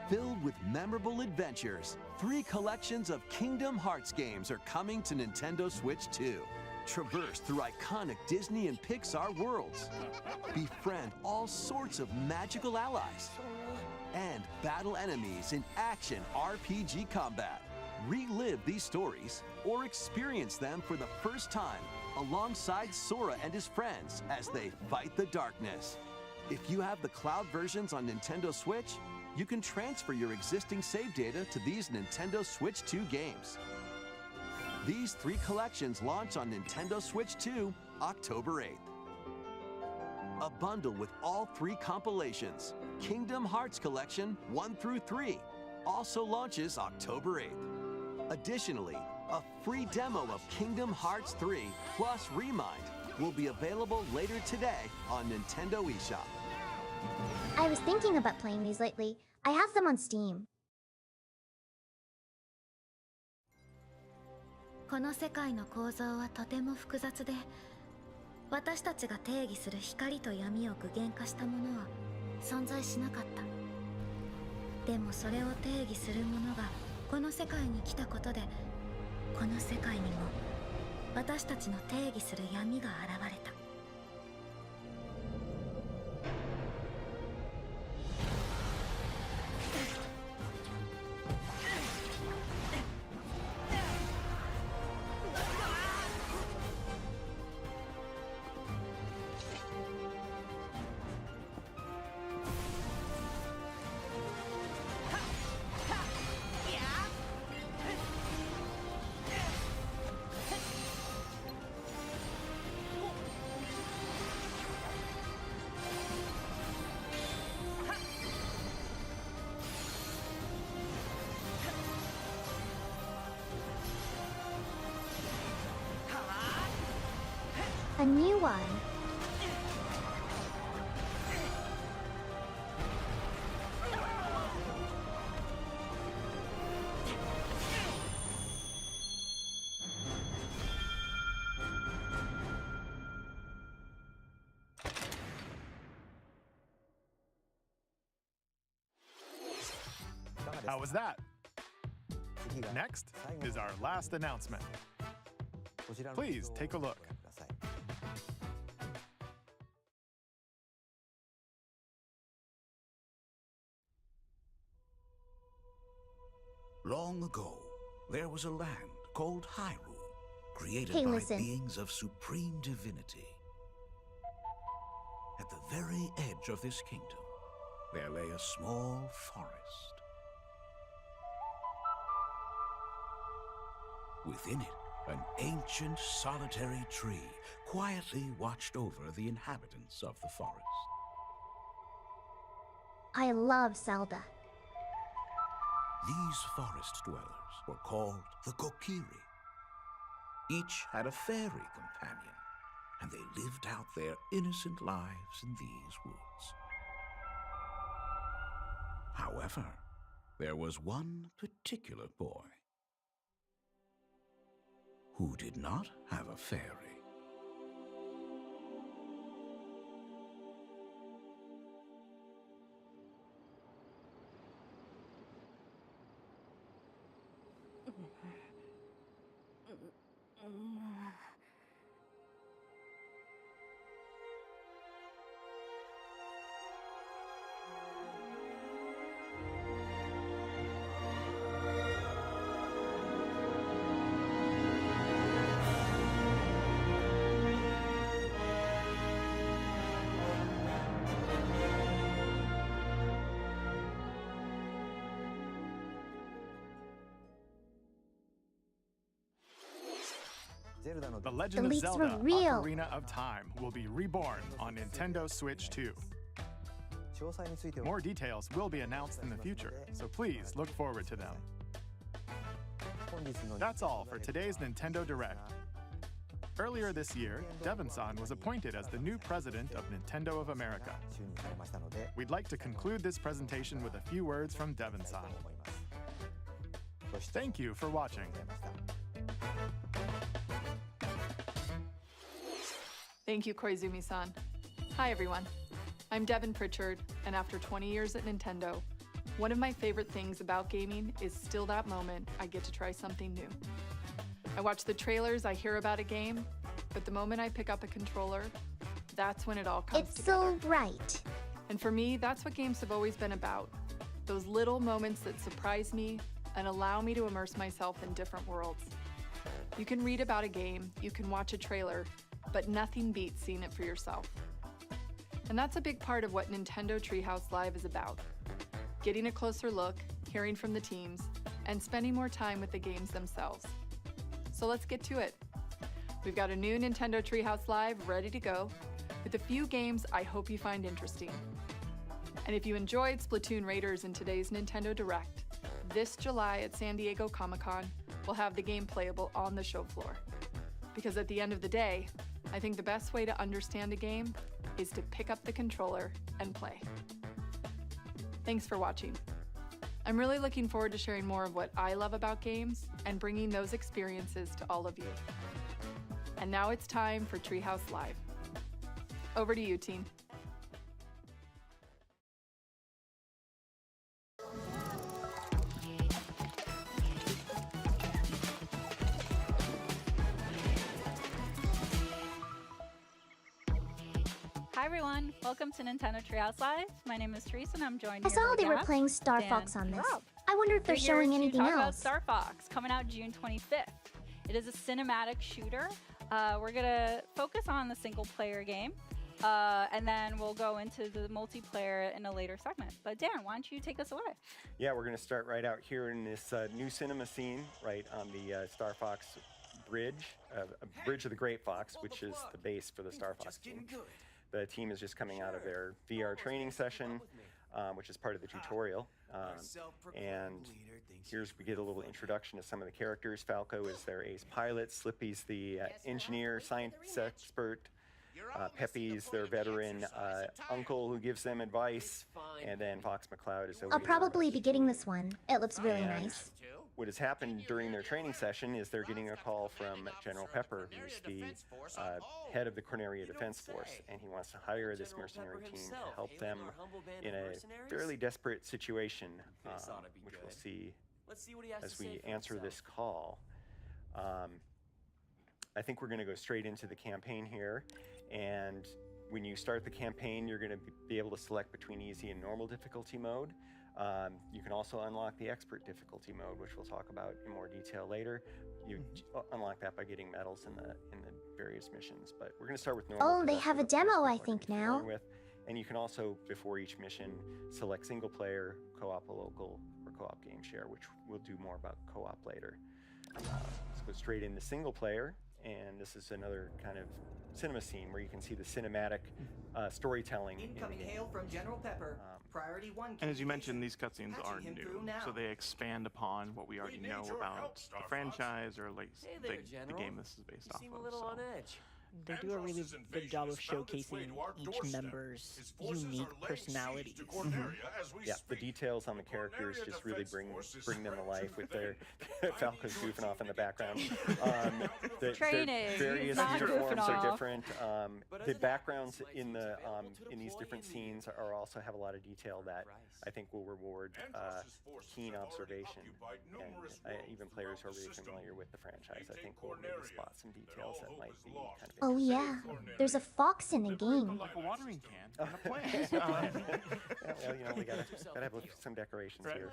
Filled with memorable adventures, 3 collections of Kingdom Hearts games are coming to Nintendo Switch 2. Traverse through iconic Disney and Pixar worlds. Befriend all sorts of magical allies. And battle enemies in action RPG combat. Relive these stories or experience them for the first time alongside Sora and his friends as they fight the darkness. If you have the cloud versions on Nintendo Switch, you can transfer your existing save data to these Nintendo Switch 2 games. These 3 collections launch on Nintendo Switch 2, October 8th. A bundle with all 3 compilations, Kingdom Hearts Collection 1 through 3, also launches October 8th. Additionally, A free demo of Kingdom Hearts 3 plus Remind will be available later today on Nintendo eShop. I was thinking about playing these lately. I have them on Steam. この世界の構造はとても複雑で、私たちが定義する光と闇を具現化したものは存在しなかった。でもそれを定義するものがこの世界に来たことで、この世界にも私たちの定義する闇が現れた。A new one. How was that? Next is our last announcement. Please take a look. Long ago, there was a land called Hyrule, created Hey, by listen. beings of supreme divinity. At the very edge of this kingdom, there lay a small forest. Within it, an ancient solitary tree quietly watched over the inhabitants of the forest. I love Zelda. These forest dwellers were called the Kokiri. Each had a fairy companion, and they lived out their innocent lives in these woods. However, there was one particular boy who did not have a fairy. The Legend of leaks were Zelda real. Ocarina of Time will be reborn on Nintendo Switch 2. More details will be announced in the future, so please look forward to them. That's all for today's Nintendo Direct. Earlier this year, Devon-san was appointed as the new president of Nintendo of America. We'd like to conclude this presentation with a few words from Devon-san. Thank you for watching. Thank you, Koizumi-san. Hi, everyone. I'm Devin Pritchard, and after 20 years at Nintendo, one of my favorite things about gaming is still that moment I get to try something new. I watch the trailers, I hear about a game, but the moment I pick up a controller, that's when it all comes together. It's so right. And for me, that's what games have always been about. Those little moments that surprise me and allow me to immerse myself in different worlds. You can read about a game, you can watch a trailer, but nothing beats seeing it for yourself. And that's a big part of what Nintendo Treehouse Live is about. Getting a closer look, hearing from the teams, and spending more time with the games themselves. So let's get to it. We've got a new Nintendo Treehouse Live ready to go, with a few games I hope you find interesting. And if you enjoyed Splatoon Raiders in today's Nintendo Direct, this July at San Diego Comic-Con, we'll have the game playable on the show floor. Because at the end of the day, I think the best way to understand a game is to pick up the controller and play. Thanks for watching. I'm really looking forward to sharing more of what I love about games and bringing those experiences to all of you. And now it's time for Treehouse Live. Over to you, team. Hi everyone, welcome to Nintendo Treehouse Live. My name is Teresa and I'm joined I here saw by they were Gab, playing Star Dan, Fox on this. Rob. I wonder if they're We're showing here to anything talk about else. Star Fox, coming out June 25th. It is a cinematic shooter. We're gonna focus on the single player game, and then we'll go into the multiplayer in a later segment. But Dan, why don't you take us away? Yeah, we're going to start right out here in this new cinema scene, right on the Star Fox bridge, Bridge of the Great Fox, which is the base for the Star Fox team. The team is just coming out of their VR training session, which is part of the tutorial. And here's we get a little introduction to some of the characters. Falco is their ace pilot, Slippy's the engineer, science expert, Peppy's their veteran uncle who gives them advice, and then Fox McCloud is the I'll leader. probably be getting this one. It looks really And nice. what has happened during their training session is they're getting a call from General Pepper, who's the head of the Corneria Defense Force, and he wants to hire this mercenary team to help them in a fairly desperate situation, which we'll see as we answer this call. I think we're going to go straight into the campaign here, and when you start the campaign, you're going to be able to select between easy and normal difficulty mode. You can also unlock the expert difficulty mode, which we'll talk about in more detail later. You unlock that by getting medals in the various missions. But we're going to start with normal. Oh, they have a demo, I think, now. And you can also, before each mission, select single player, co-op local, or co-op game share, which we'll do more about co-op later. Let's go straight into single player. And this is another kind of cinema scene where you can see the cinematic storytelling. Incoming hail from General Pepper. Priority 1. And as you mentioned, these cutscenes aren't new, so they expand upon what we already know about the franchise, or like the game this is based off of. So. They do a really good job of showcasing each member's unique personalities. Yeah, the details on the characters just really bring them to life with their Falco's goofing off in the background. The various uniforms are different. The backgrounds in these different scenes are also have a lot of detail that I think will reward keen observation, and even players who are really familiar with the franchise, I think will maybe spot some details that might be kind of. Oh yeah, there's a fox in the game. Like a watering can and a plant. Well, you know, we gotta have some decorations here.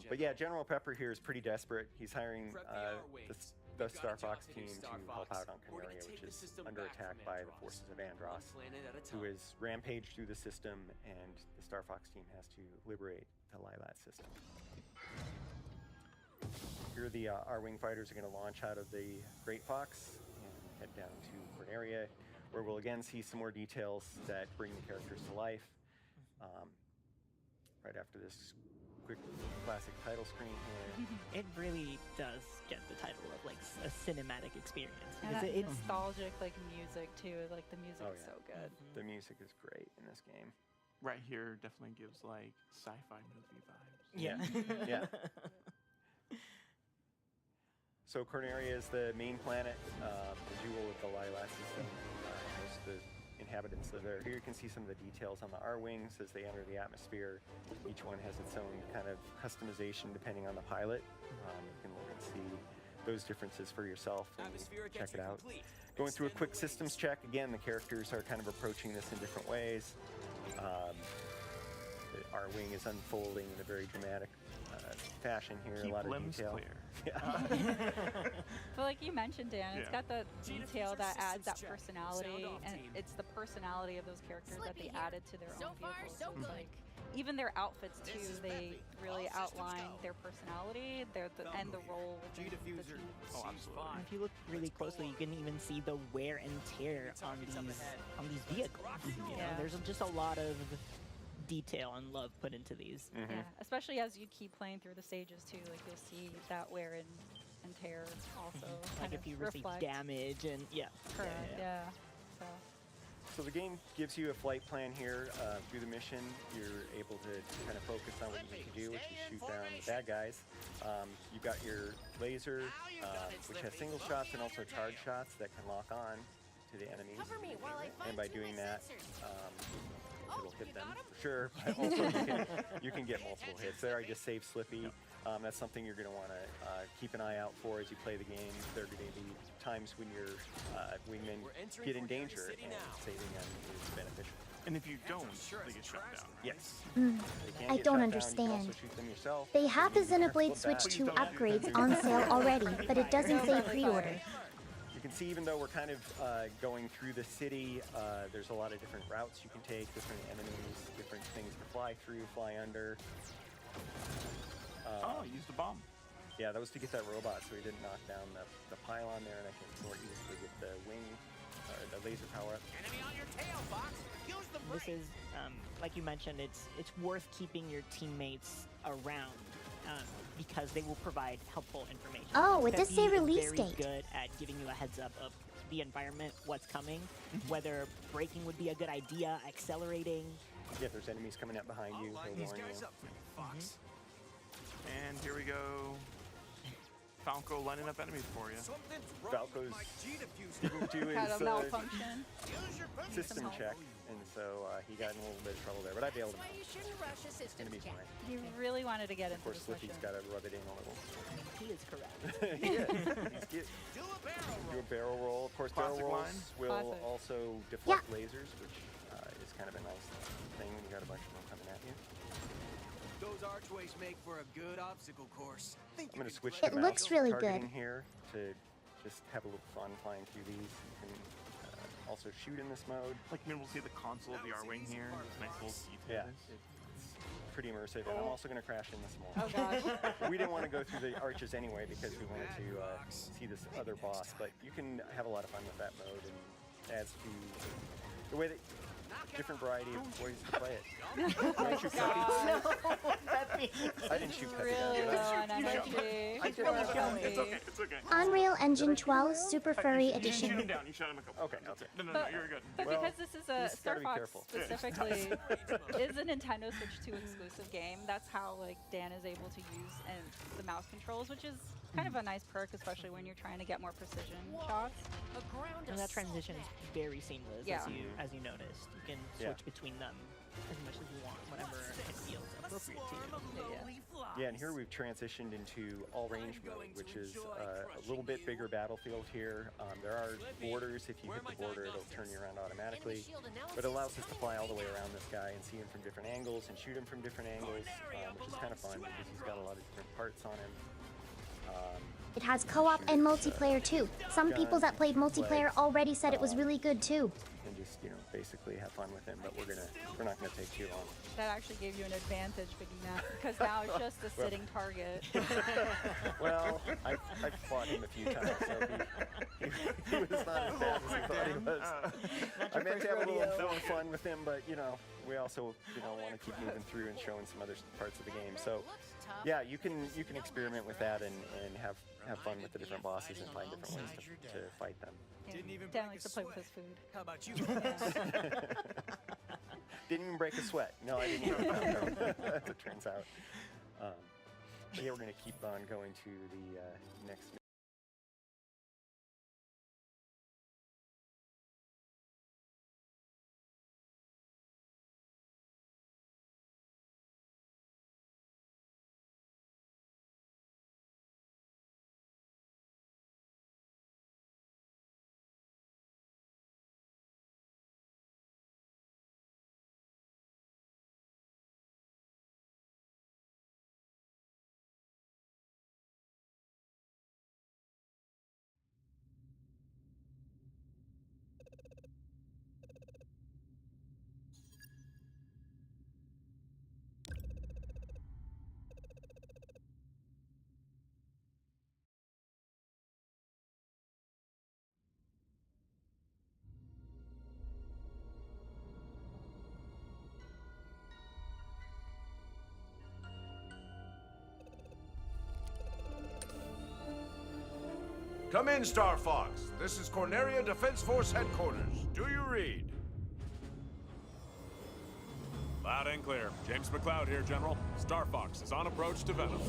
But yeah, General Pepper here is pretty desperate. He's hiring the Star Fox team to help out on Corneria, which is under attack by the forces of Andross, who has rampaged through the system, and the Star Fox team has to liberate the Lylat system. Here the R-Wing fighters are going to launch out of the Great Fox and head down to Corneria, where we'll again see some more details that bring the characters to life. Right after this quick classic title screen here. It really does get the title of like a cinematic experience. And that nostalgic like music too. Like the music is so good. The music is great in this game. Right here definitely gives like sci-fi movie vibes. Yeah. Yeah. So Corneria is the main planet, the jewel of the Lylat system. Most of the inhabitants live there. Here you can see some of the details on the R-Wings as they enter the atmosphere. Each one has its own kind of customization depending on the pilot. You can look and see those differences for yourself and check it out. Going through a quick systems check, again, the characters are kind of approaching this in different ways. The R-Wing is unfolding in a very dramatic fashion here, a lot of detail. Clear. Yeah. But like you mentioned, Dan, it's got the detail that adds that personality, and it's the personality of those characters that they added to their own vehicles. So it's like even their outfits too, they really outline their personality, and the role within the team. Oh, absolutely. And if you look really closely, you can even see the wear and tear on these vehicles. You know, there's just a lot of detail and love put into these. Yeah, especially as you keep playing through the stages too, like you'll see that wear and tear also. Like if you receive damage and Correct. Yeah. So the game gives you a flight plan here. Through the mission, you're able to kind of focus on what you need to do, which is shoot down the bad guys. You've got your laser, which has single shots and also charge shots that can lock on to the enemies. And by doing that, it'll hit them for sure. But also you can get multiple hits. There I just saved Slippy. That's something you're going to want to keep an eye out for as you play the game. There are going to be times when your wingmen get in danger, and saving them is beneficial. And if you don't, they get shut down. Yes. I don't understand. They have the Xenoblade Switch 2 upgrades on sale already, but it doesn't say pre-order. You can see even though we're kind of going through the city, there's a lot of different routes you can take, different enemies, different things to fly through, fly under. Use the bomb. Yeah, that was to get that robot so he didn't knock down the pylon there, and I can more easily get the wing, the laser power up. This is, like you mentioned, it's worth keeping your teammates around because they will provide helpful information. Oh, it does say release very date. Good at giving you a heads up of the environment, what's coming, whether braking would be a good idea, accelerating. Yeah, if there's enemies coming up behind you, he'll warn you. And here we go. Falco lining up enemies for you. Falco's didn't do Had a his malfunction. system check, and so he got in a little bit of trouble there. But I bailed him out. It's gonna be fine. He really wanted to get into Of course, this Slippy's mission. got to rub it in a little. He is correct. He is. Do a barrel roll. Of course, Classic barrel rolls line. will Classic. also deflect lasers, which is kind of a nice thing when you got a bunch of them coming at you. Those archways make for a good obstacle course. I'm going to switch It to mouse looks really targeting good. here to just have a little fun flying through these. You can also shoot in this mode. Like, maybe we'll see the console of the R-Wing here. It's nice little detail. Yeah, it's pretty immersive. And I'm also going to crash in this mall. Oh gosh. We didn't want to go through the arches anyway because we wanted to see this other boss. But you can have a lot of fun with that mode, and adds to the way that different variety of ways to play it. Don't shoot Peppy. I didn't shoot Peppy. Really down. low on energy. It's okay. It's okay. Unreal Engine 12 Super Furry You shoot Edition. him down. You shot him a couple. Okay. No, you're good. But Well, because this is a he's Star gotta be Fox careful. specifically is a Nintendo Switch 2 exclusive game, that's how like Dan is able to use the mouse controls, which is kind of a nice perk, especially when you're trying to get more precision shots. And that transition is very seamless, Yeah. as you noticed. You can switch between them as much as you want, whenever it feels appropriate to you. Yeah, and here we've transitioned into all-range mode, which is a little bit bigger battlefield here. There are borders. If you hit the border, it'll turn you around automatically. But it allows us to fly all the way around this guy and see him from different angles and shoot him from different angles, which is kind of fun because he's got a lot of different parts on him. It has co-op and multiplayer too. Some people that played multiplayer already said it was really good too. And just, basically have fun with him, but we're not gonna take too long. That actually gave you an advantage picking that, because now it's just a sitting target. Well, I've fought him a few times, so he was not as bad as he thought he was. I meant to have a little fun with him, but we also want to keep moving through and showing some other parts of the game. So yeah, you can experiment with that and have fun with the different bosses and find different ways to fight them. Dan likes to play with his food. How about you? Didn't even break a sweat. No, I didn't even as it turns out. But yeah, we're going to keep on going to the next Come in, Star Fox. This is Corneria Defense Force Headquarters. Do you read? Loud and clear. James McLeod here, General. Star Fox is on approach to Venom.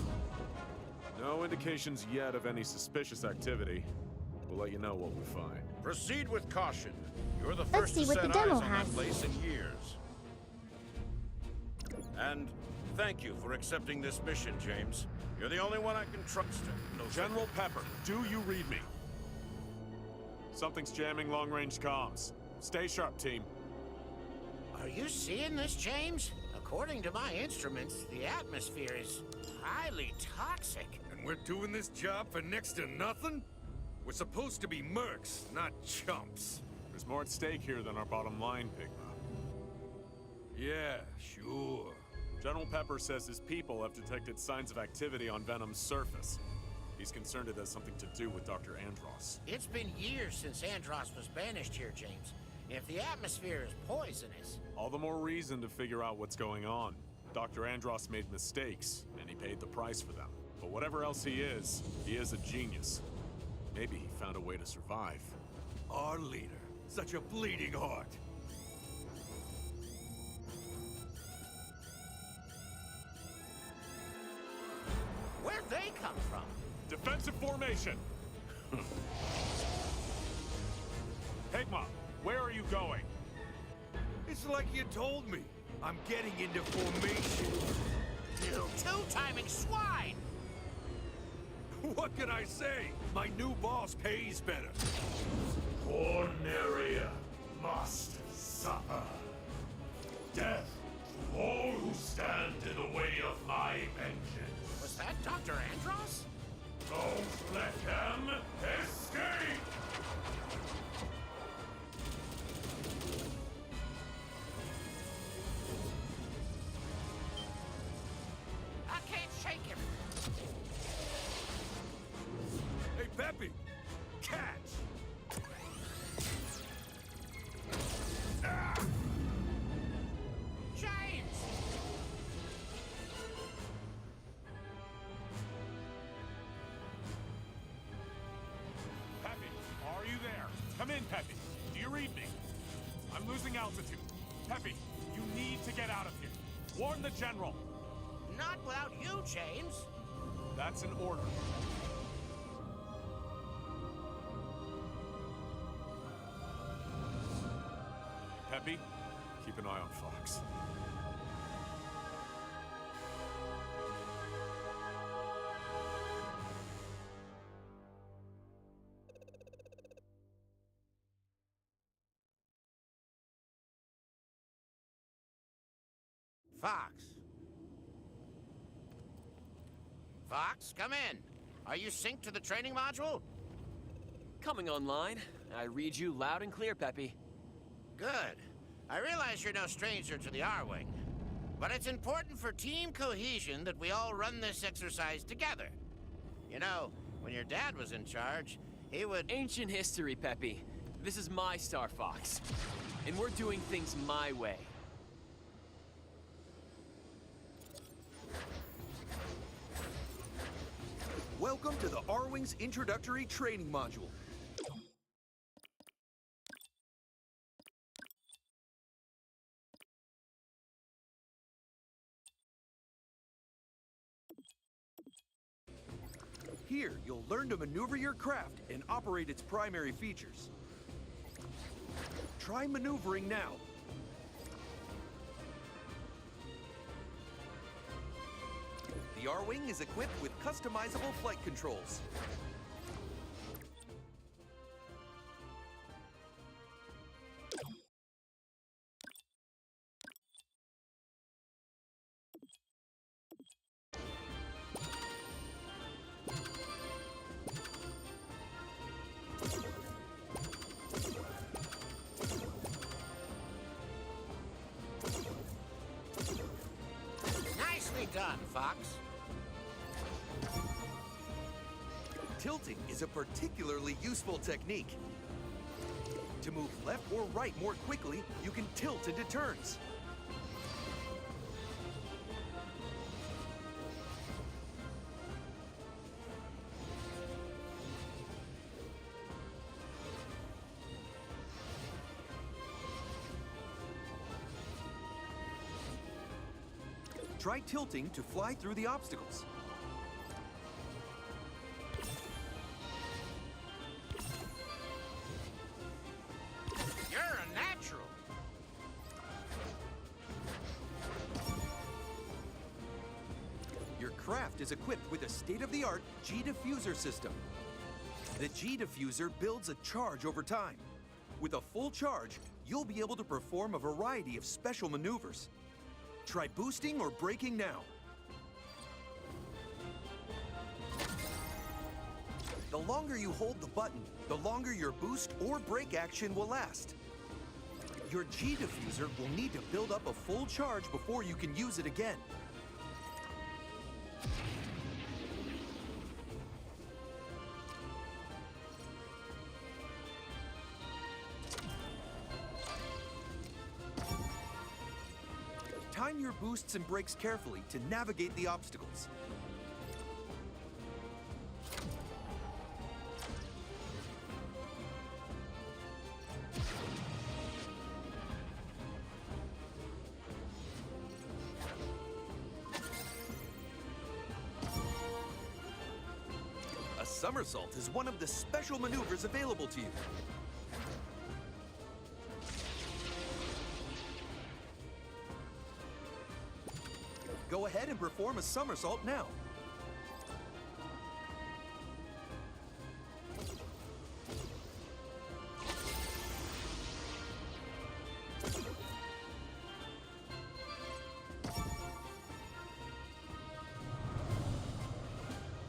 No indications yet of any suspicious activity. We'll let you know what we find. Proceed with caution. You're the Let's first see to what set the demo eyes on has. that place in years. And thank you for accepting this mission, James. You're the only one I can trust. No General Pepper, do you read me? Something's jamming long-range comms. Stay sharp, team. Are you seeing this, James? According to my instruments, the atmosphere is highly toxic. And we're doing this job for next to nothing? We're supposed to be mercs, not chumps. There's more at stake here than our bottom line, Pigma. Yeah, sure. General Pepper says his people have detected signs of activity on Venom's surface. He's concerned it has something to do with Dr. Andross. It's been years since Andross was banished here, James. If the atmosphere is poisonous... All the more reason to figure out what's going on. Dr. Andross made mistakes, and he paid the price for them. But whatever else he is a genius. Maybe he found a way to survive. Our leader. Such a bleeding heart. Where'd they come from? Defensive formation! Pigma, where are you going? It's like you told me. I'm getting into formation. You two-timing swine! What can I say? My new boss pays better. Corneria must suffer. Death to all who stand in the way of my vengeance. Was that Dr. Andross? Don't let them escape! I can't shake him. Hey, Peppy! Catch! James! Peppy, are you there? Come in, Peppy. Do you read me? I'm losing altitude. Peppy, you need to get out of here. Warn the General. Not without you, James. That's an order. Peppy, keep an eye on Fox. Fox. Fox, come in. Are you synced to the training module? Coming online. I read you loud and clear, Peppy. Good. I realize you're no stranger to the R-Wing. But it's important for team cohesion that we all run this exercise together. You know, when your dad was in charge, he would... Ancient history, Peppy. This is my Star Fox. And we're doing things my way. Welcome to the R-Wing's introductory training module. Here, you'll learn to maneuver your craft and operate its primary features. Try maneuvering now. The R-Wing is equipped with customizable flight controls. Nicely done, Fox. Tilting is a particularly useful technique. To move left or right more quickly, you can tilt into turns. Try tilting to fly through the obstacles. You're a natural. Your craft is equipped with a state-of-the-art G-diffuser system. The G-diffuser builds a charge over time. With a full charge, you'll be able to perform a variety of special maneuvers. Try boosting or braking now. The longer you hold the button, the longer your boost or brake action will last. Your G-diffuser will need to build up a full charge before you can use it again. Time your boosts and brakes carefully to navigate the obstacles. A somersault is one of the special maneuvers available to you. Go ahead and perform a somersault now.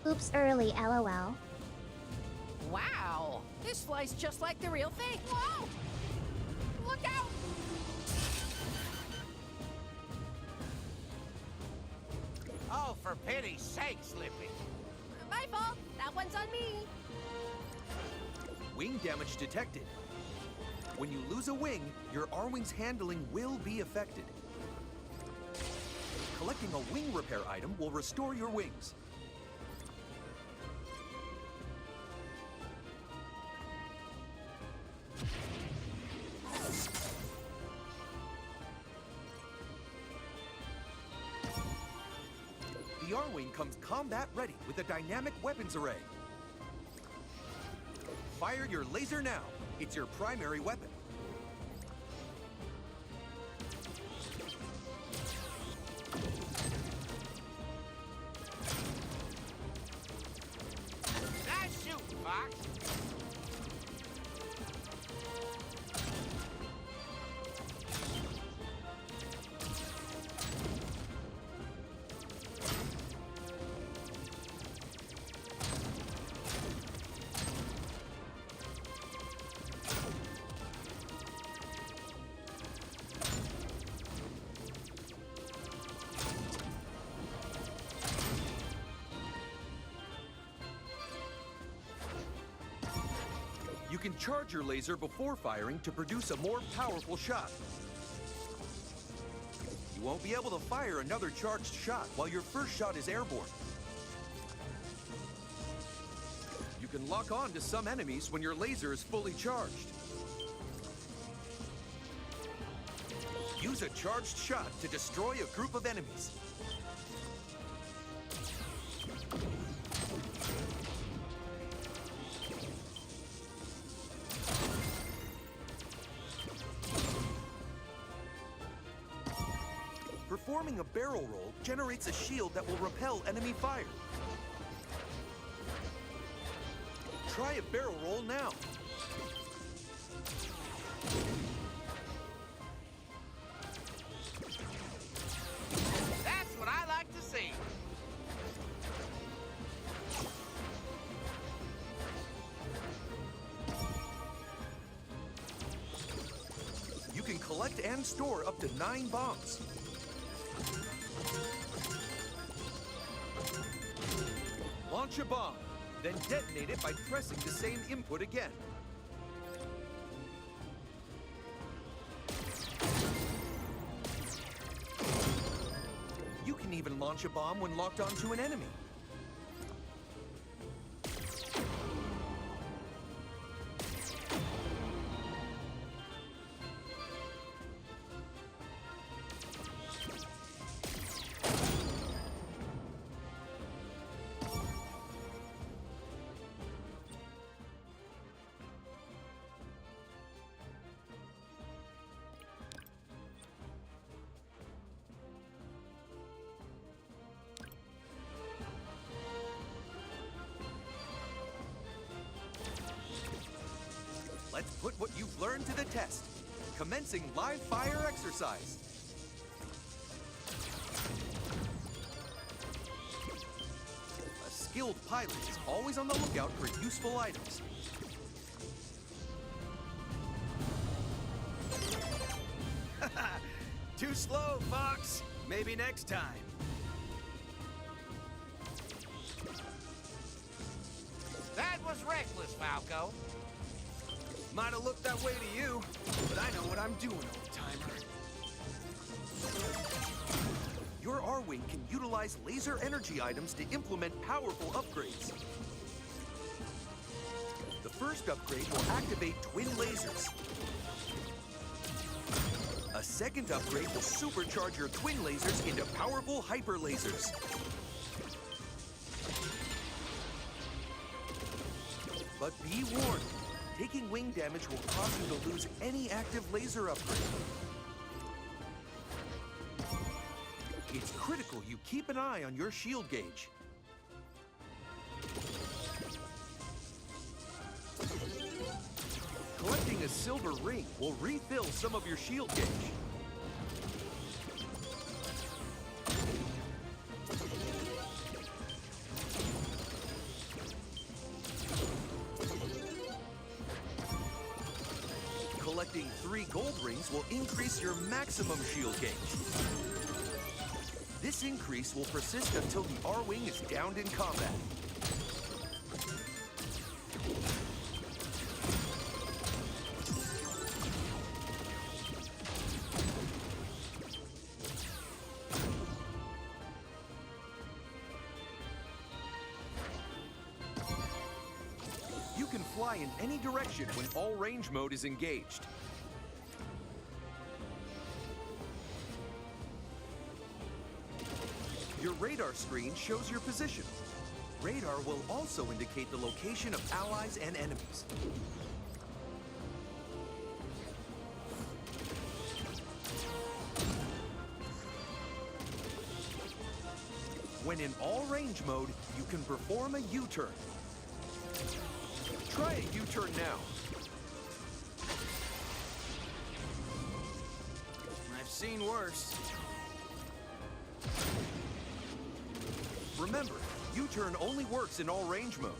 Oops, early, LOL. Wow, this flies just like the real thing. Whoa! Look out! Oh, for pity's sake, Slippy. My fault. That one's on me. Wing damage detected. When you lose a wing, your R-Wing's handling will be affected. Collecting a wing repair item will restore your wings. The R-Wing comes combat ready with a dynamic weapons array. Fire your laser now. It's your primary weapon. Nice shooting, Fox. You can charge your laser before firing to produce a more powerful shot. You won't be able to fire another charged shot while your first shot is airborne. You can lock on to some enemies when your laser is fully charged. Use a charged shot to destroy a group of enemies. Performing a barrel roll generates a shield that will repel enemy fire. Try a barrel roll now. That's what I like to see. You can collect and store up to 9 bombs. Launch a bomb, then detonate it by pressing the same input again. You can even launch a bomb when locked onto an enemy. Let's put what you've learned to the test. Commencing live fire exercise. A skilled pilot is always on the lookout for useful items. Too slow, Fox. Maybe next time. That was reckless, Falco. Might have looked that way to you, but I know what I'm doing, old-timer. Your R-Wing can utilize laser energy items to implement powerful upgrades. The first upgrade will activate twin lasers. A second upgrade will supercharge your twin lasers into powerful hyper lasers. But be warned, taking wing damage will cause you to lose any active laser upgrade. It's critical you keep an eye on your shield gauge. Collecting a silver ring will refill some of your shield gauge. Collecting 3 gold rings will increase your maximum shield gauge. This increase will persist until the R-Wing is downed in combat. You can fly in any direction when all range mode is engaged. Your radar screen shows your position. Radar will also indicate the location of allies and enemies. When in all range mode, you can perform a U-turn. Try a U-turn now. I've seen worse. Remember, U-turn only works in all range mode.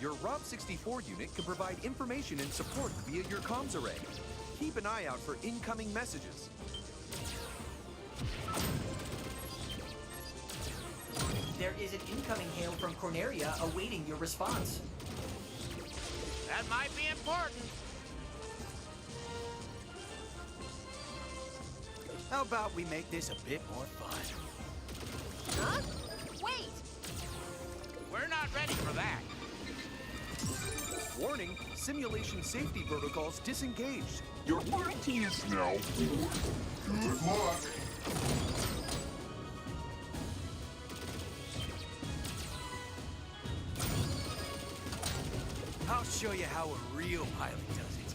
Your Rob 64 unit can provide information and support via your comms array. Keep an eye out for incoming messages. There is an incoming hail from Corneria awaiting your response. That might be important. How about we make this a bit more fun? Huh? Wait! We're not ready for that. Warning, simulation safety protocols disengaged. Your warranty is now over. Good luck. I'll show you how a real pilot does it.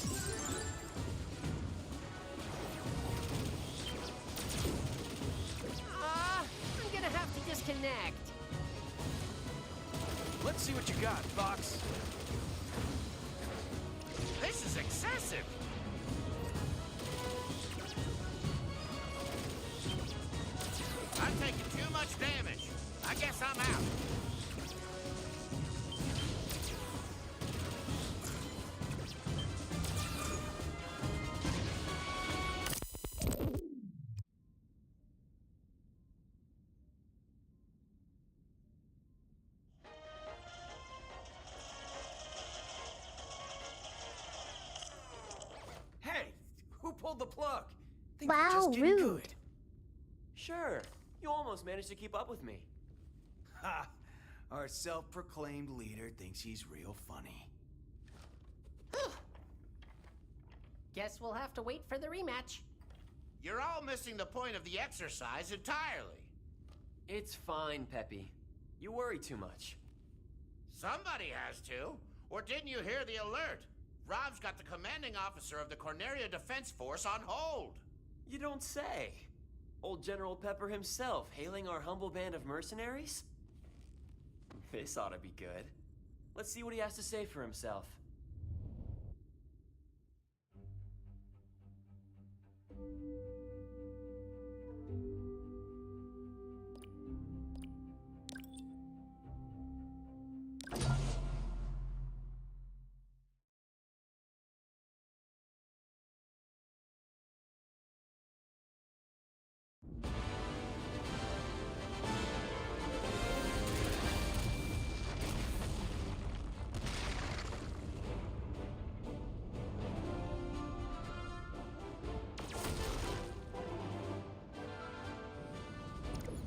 I'm gonna have to disconnect. Let's see what you got, Fox. This is excessive. I'm taking too much damage. I guess I'm out. Hey, who pulled the plug? Things are just getting rude. Good. Sure, you almost managed to keep up with me. Ha! Our self-proclaimed leader thinks he's real funny. Guess we'll have to wait for the rematch. You're all missing the point of the exercise entirely. It's fine, Peppy. You worry too much. Somebody has to. Or didn't you hear the alert? Rob's got the commanding officer of the Corneria Defense Force on hold. You don't say. Old General Pepper himself hailing our humble band of mercenaries? This ought to be good. Let's see what he has to say for himself.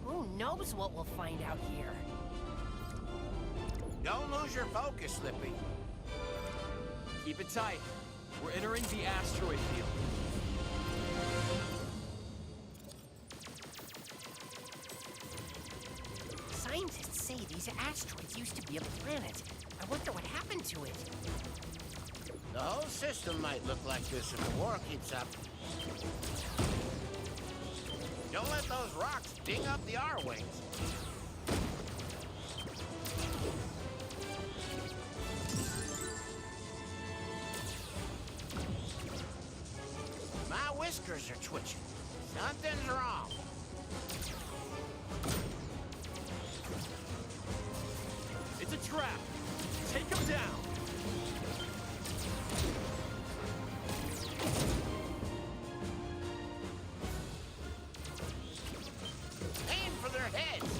Who knows what we'll find out here? Don't lose your focus, Slippy. Keep it tight. We're entering the asteroid field. Scientists say these asteroids used to be a planet. I wonder what happened to it. The whole system might look like this if the war keeps up. Don't let those rocks ding up the R-wings. My whiskers are twitching. Something's wrong. It's a trap. Take him down. Aim for their heads.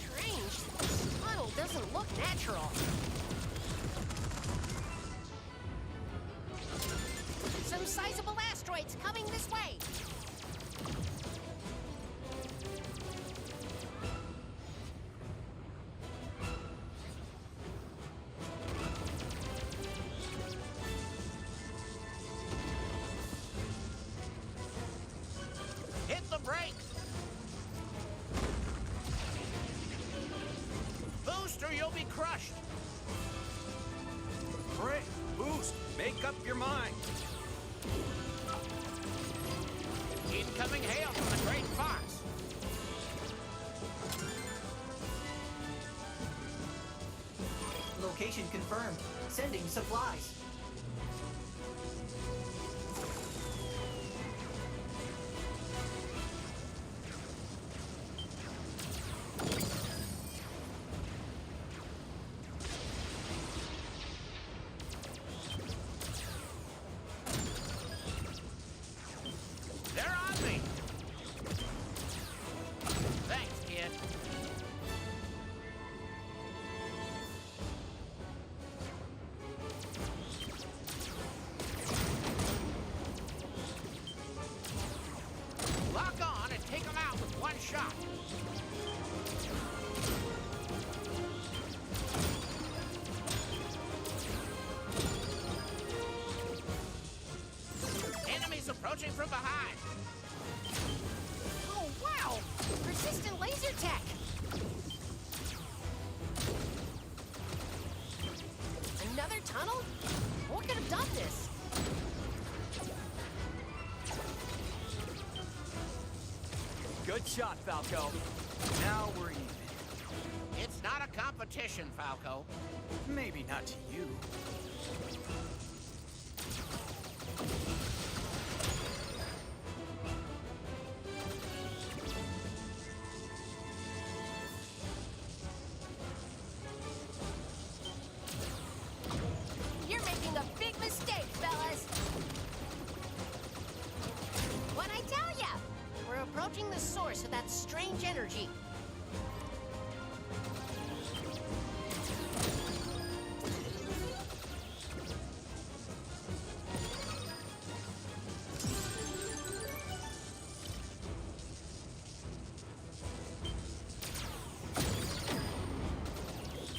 Strange. This tunnel doesn't look natural. Some sizable asteroids coming this way. Hit the brakes. Boost or you'll be crushed. Brake, boost, make up your mind. Incoming hail from the Great Fox. Location confirmed. Sending supplies. They're on me. Thanks, kid. Lock on and take them out with one shot. Enemies approaching from behind. Oh, wow! Persistent laser tech! Another tunnel? What could have done this? Good shot, Falco. Now we're even. It's not a competition, Falco. Maybe not to you. You're making a big mistake, fellas! What'd I tell ya? We're approaching the source of that strange energy.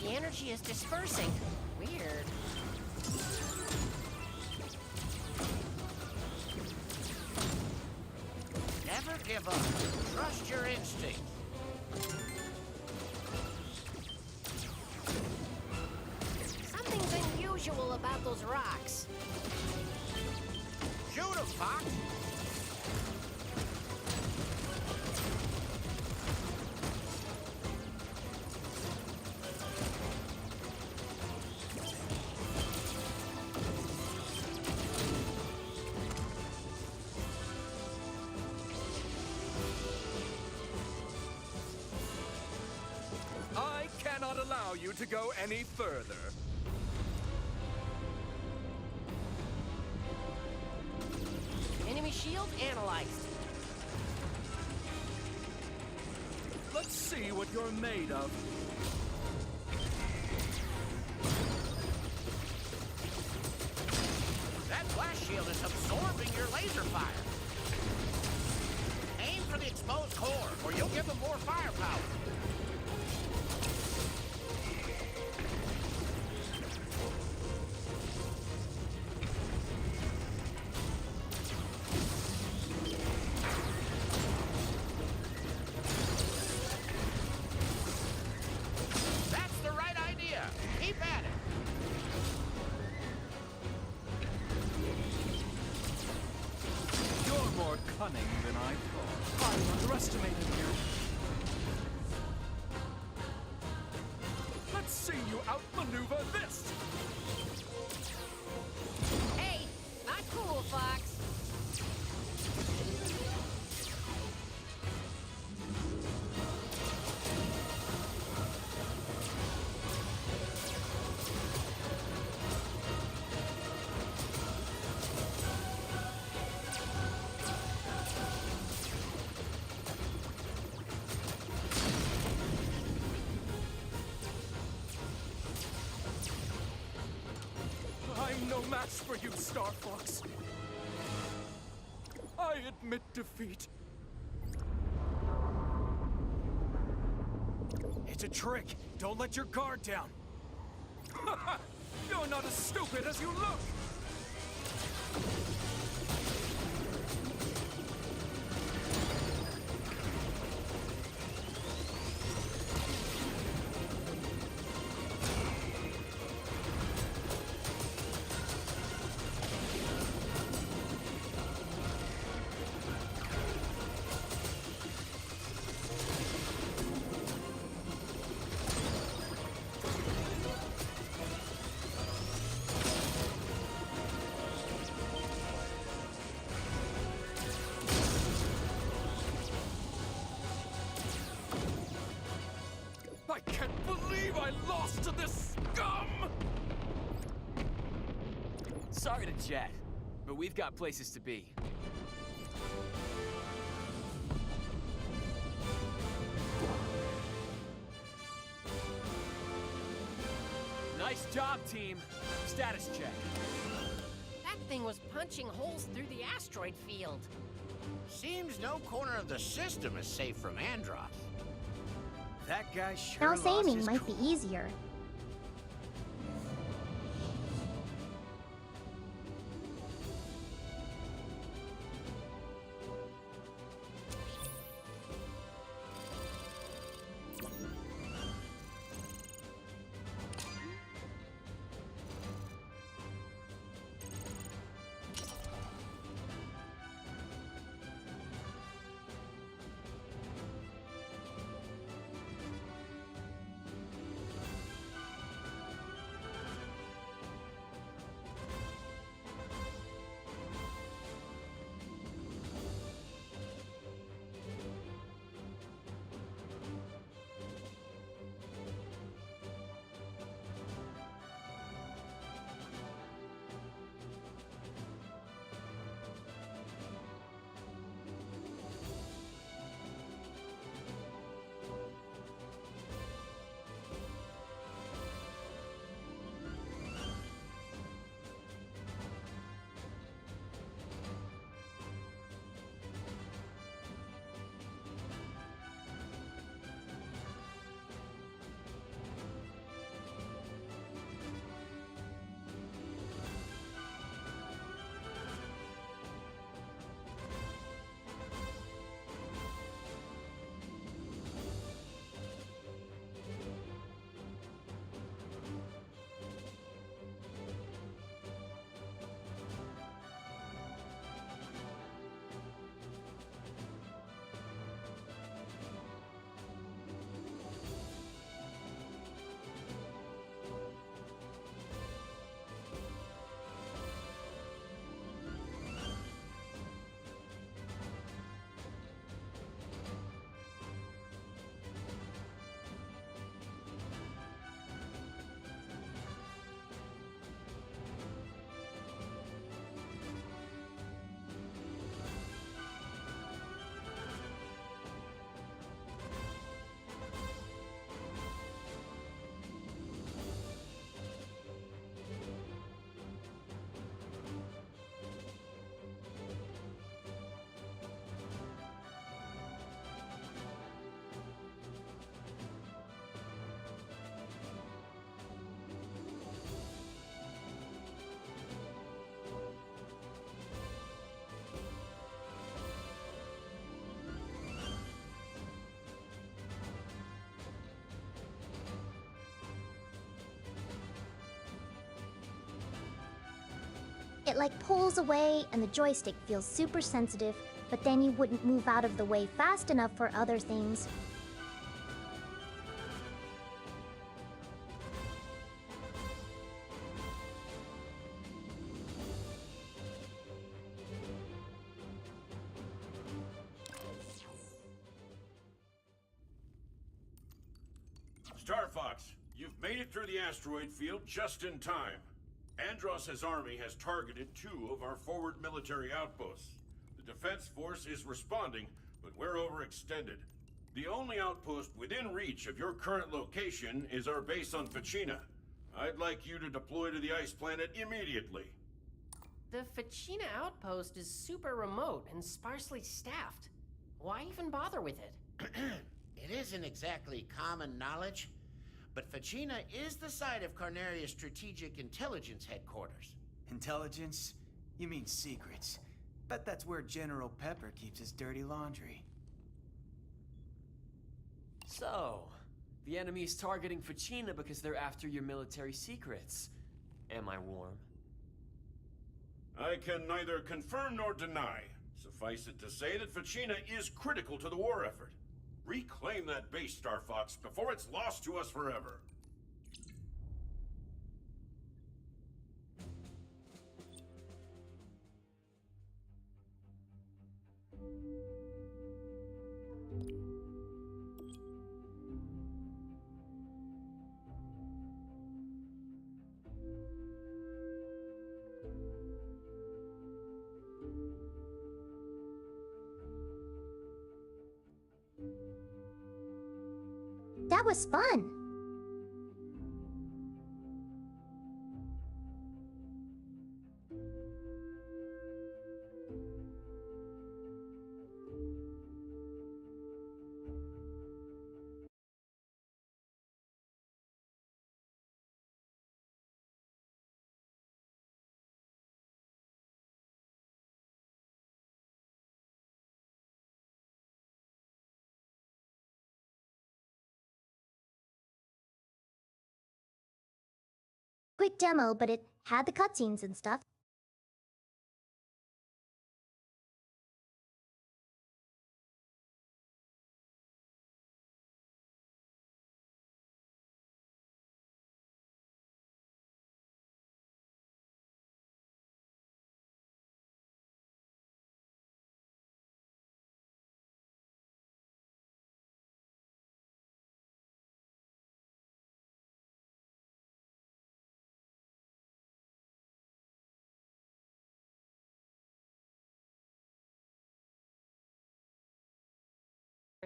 The energy is dispersing. Weird. Never give up. Trust your instinct. Something's unusual about those rocks. Shoot him, Fox! I cannot allow you to go any further. Enemy shield analyzed. Let's see what you're made of. That blast shield is absorbing your laser fire. Aim for the exposed core, or you'll give them more firepower. That's the right idea. Keep at it. You're more cunning than I thought. I underestimated you. Let's see you outmaneuver this. Hey, not cool, Fox. I'm no match for you, Star Fox. I admit defeat. It's a trick. Don't let your guard down. You're not as stupid as you look. I can't believe I lost to this scum! Sorry to chat, but we've got places to be. Nice job, team. Status check. That thing was punching holes through the asteroid field. Seems no corner of the system is safe from Andross. That guy sure Mouse lost aiming his might be cool. easier. It like pulls away and the joystick feels super sensitive, but then you wouldn't move out of the way fast enough for other things. Star Fox, you've made it through the asteroid field just in time. Andross's army has targeted 2 of our forward military outposts. The defense force is responding, but we're overextended. The only outpost within reach of your current location is our base on Facina. I'd like you to deploy to the ice planet immediately. The Facina outpost is super remote and sparsely staffed. Why even bother with it? It isn't exactly common knowledge, but Facina is the site of Corneria's strategic intelligence headquarters. Intelligence? You mean secrets. Bet that's where General Pepper keeps his dirty laundry. So, the enemy's targeting Facina because they're after your military secrets. Am I warm? I can neither confirm nor deny. Suffice it to say that Facina is critical to the war effort. Reclaim that base, Star Fox, before it's lost to us forever. That was fun. Quick demo, but it had the cutscenes and stuff.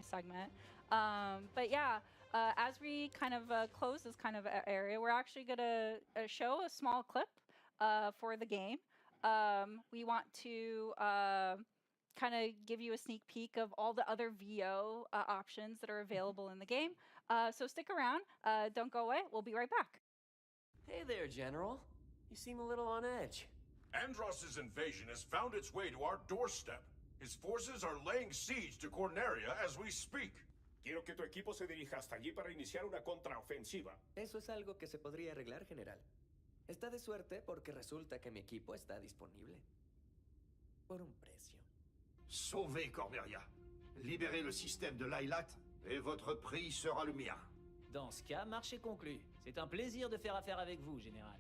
Segment. But yeah, as we kind of close this kind of area, we're actually going to show a small clip for the game. We want to kind of give you a sneak peek of all the other VO options that are available in the game. So stick around. Don't go away. We'll be right back. Hey there, General. You seem a little on edge. Andross's invasion has found its way to our doorstep. His forces are laying siege to Corneria as we speak. Quiero que tu equipo se dirija hasta allí para iniciar una contraofensiva. Eso es algo que se podría arreglar, general. Está de suerte porque resulta que mi equipo está disponible. Por un precio. Sauvez Corneria. Libérez le système de l'Ailat et votre prix sera le mien. Dans ce cas, marché conclu. C'est un plaisir de faire affaire avec vous, général.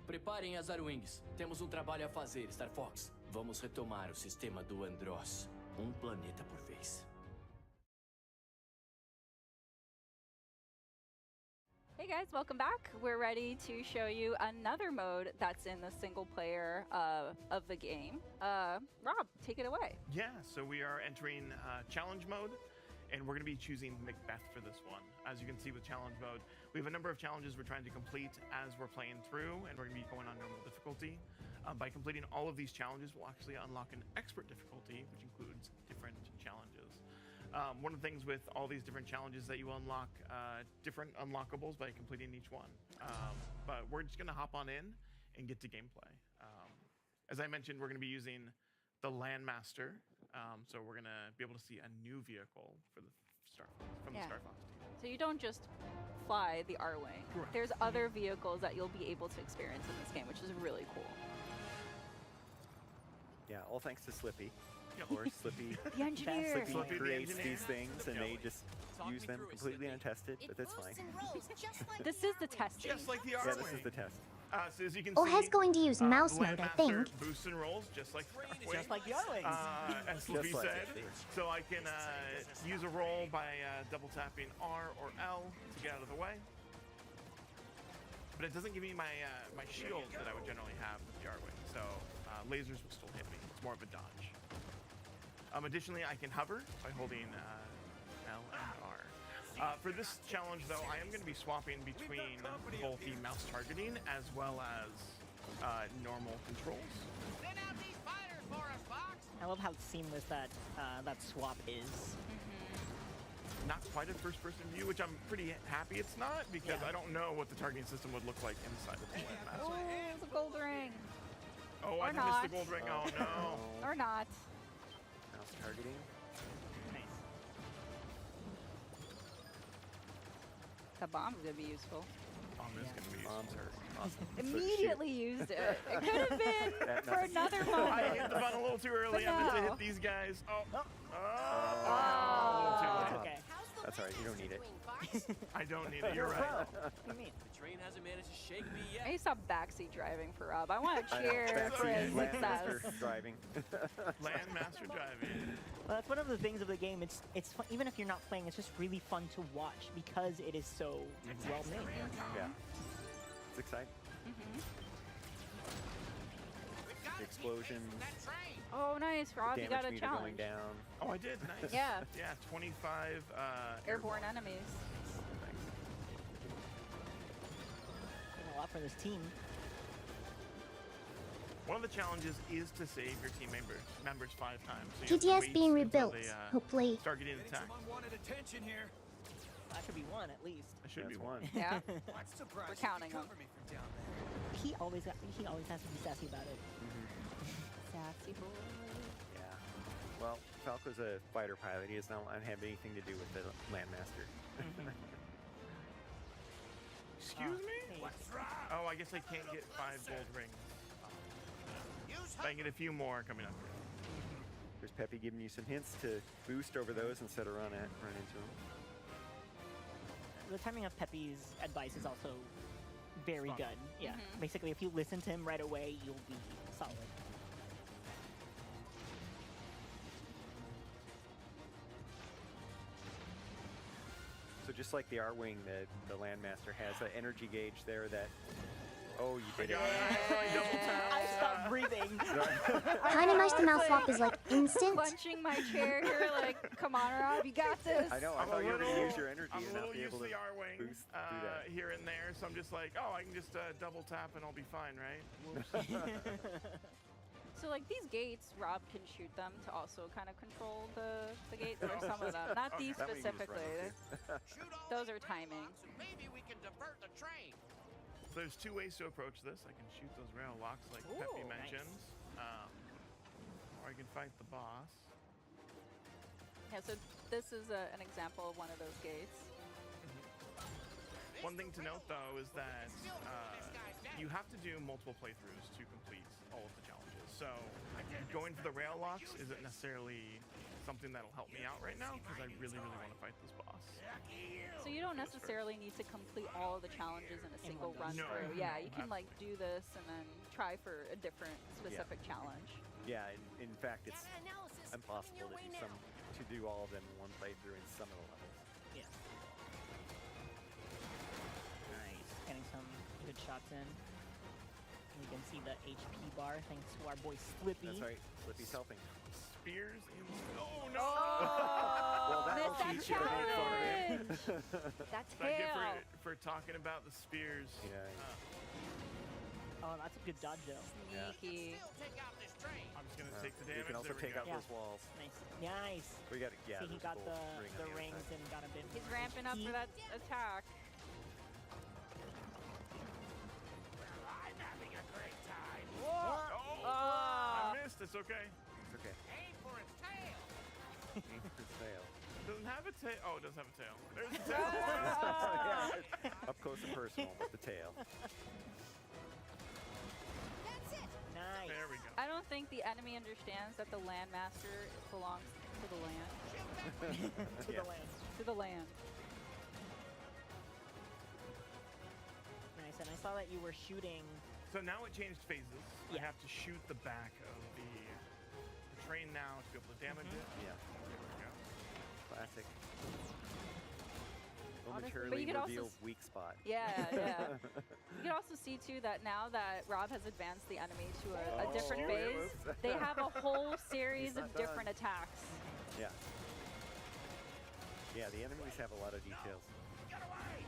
Preparem as Arwings. Temos trabalho a fazer, Star Fox. Vamos retomar o sistema do Andross. Planeta por vez. Hey guys, welcome back. We're ready to show you another mode that's in the single player of the game. Rob, take it away. Yeah, so we are entering challenge mode, and we're going to be choosing Macbeth for this one. As you can see with challenge mode, we have a number of challenges we're trying to complete as we're playing through, and we're going to be going on normal difficulty. By completing all of these challenges, we'll actually unlock an expert difficulty, which includes different challenges. One of the things with all these different challenges that you unlock different unlockables by completing each one. But we're just going to hop on in and get to gameplay. As I mentioned, we're going to be using the Landmaster, so we're going to be able to see a new vehicle for the from Yeah. the Star Fox team. So you don't just fly the R-Wing. Correct. There's other vehicles that you'll be able to experience in this game, which is really cool. Yeah, all thanks to Slippy. Yep. Of course, Slippy, The engineer. Slippy the creates engineer. these things, and they just use them completely untested, but that's fine. This is the testing. Just like the Yeah, R-Wing. this is the test. So as you can Oh, see, He's going to use mouse the mode, I Landmaster think. boosts and rolls just like the R-Wing. Just like the R-Wings. As Slippy Just like said. it. So I can use a roll by double tapping R or L to get out of the way. But it doesn't give me my my shield that I would generally have with the R-Wing. So lasers will still hit me. It's more of a dodge. Additionally, I can hover by holding L and R. For this challenge, though, I am going to be swapping between both the mouse targeting as well as normal controls. I love how seamless that that swap is. Not quite a first-person view, which I'm pretty happy it's not, because Yeah. I don't know what the targeting system would look like inside of the Oh, Landmaster. it's a gold ring. Oh, Or I missed not. the gold ring. Oh, no. Or not. Mouse targeting. Nice. The bomb's gonna be useful. Bomb is going to be useful. Bombs are awesome. Immediately used it. It could have been That for nothing. another I moment. hit the button a little too early. But I meant to no. hit these guys. Oh. Oh. A little too It's late. okay. That's all right. You don't need it. I don't need it. You're right. What do you mean? The train hasn't managed to shake me I yet. need to stop backseat driving for Rob. I want to I know. cheer for his Backseat success. Landmaster driving. Landmaster driving. Well, that's one of the things of the game. It's fun, even if you're not playing, it's just really fun to watch because it is so well made. Yeah. It's exciting. The explosions. Oh, nice, Rob. You got Damage a meter going challenge. down. Oh, I did. Nice. Yeah. Yeah, 25 Airborne enemies. Doing a lot for this team. One of the challenges is to save your team members 5 times. So you have to TTS wait being until rebuilt. they, Hopefully. start getting attacked. Unwanted attention here. That should be one at least. It should be That's one. Yeah. I'm surprised We're you counting could them. cover me from down there. He always has to be sassy about it. Sassy boy. Yeah. Well, Falco's a fighter pilot. He does not have anything to do with the Landmaster. Excuse me? Hey. Oh, I guess I can't get 5 gold rings. But I can get a few more coming up here. There's Peppy giving you some hints to boost over those instead of run into them. The timing of Pepe's advice is also very good. Yeah. Basically, if you listen to him right away, you'll be solid. So just like the R-Wing, the Landmaster has an energy gauge there that... Oh, you did it. I stopped breathing. Kind of nice the mouse swap is like instant. Clenching my chair here, like, come on, Rob, you got this. I know. I thought you were going to use your energy I'm a and little not be used able to to the R-Wing boost through that. here and there, so I'm just like, oh, I can just double tap and I'll be fine, right? Whoops. So, like, these gates, Rob can shoot them to also kind of control the gates, or some of them. Not these That way you can just run specifically. into. Those are timing. Maybe we can divert the train. So there's 2 ways to approach this. I can shoot those rail locks like Peppy mentions, or I can fight the boss. Yeah, so this is an example of one of those gates. One thing to note, though, is that you have to do multiple playthroughs to complete all of the challenges. So going for the rail locks isn't necessarily something that'll help me out right now, because I really, really want to fight this boss. So you don't necessarily need to complete all of the challenges in a single run through. Yeah, you can like do this and then try for a different specific challenge. Yeah, in fact, it's impossible to do all of them in one playthrough in some of the levels. Yeah. Nice. Getting some good shots in. You can see the HP bar thanks to our boy Slippy. That's right. Slippy's helping. Spears in... Oh, no! Well, that'll Missed that teach you to make fun of him. That's I get tail. for talking about the spears. Yeah. Oh, that's a good dodge though. Sneaky. I'm just going to take the You damage. can also There we take go. out those walls. Nice. Nice. We got See, he those got bolts the ring on other rings side. and got a bit. He's ramping up for that attack. I'm having a great time. Oh, I missed. It's okay. It's okay. Aim for its tail. Aim for its tail. Doesn't have a tail. Oh, it does have a tail. There's a tail. Yeah, up close and personal with the tail. That's it. Nice. There we go. I don't think the enemy understands that the landmaster belongs to the land. To the land. To the land. Nice, and I saw that you were shooting. So now it changed phases. Yeah. I have to shoot the back of the train now to be able to damage it. Yeah. There we go. Classic. Honestly, but Momentarily you could also reveal weak spot. Yeah, yeah. You can also see too that now that Rob has advanced the enemy to a different phase, they have a whole series of different attacks. Yeah. Yeah, the enemies have a lot of details. Get away!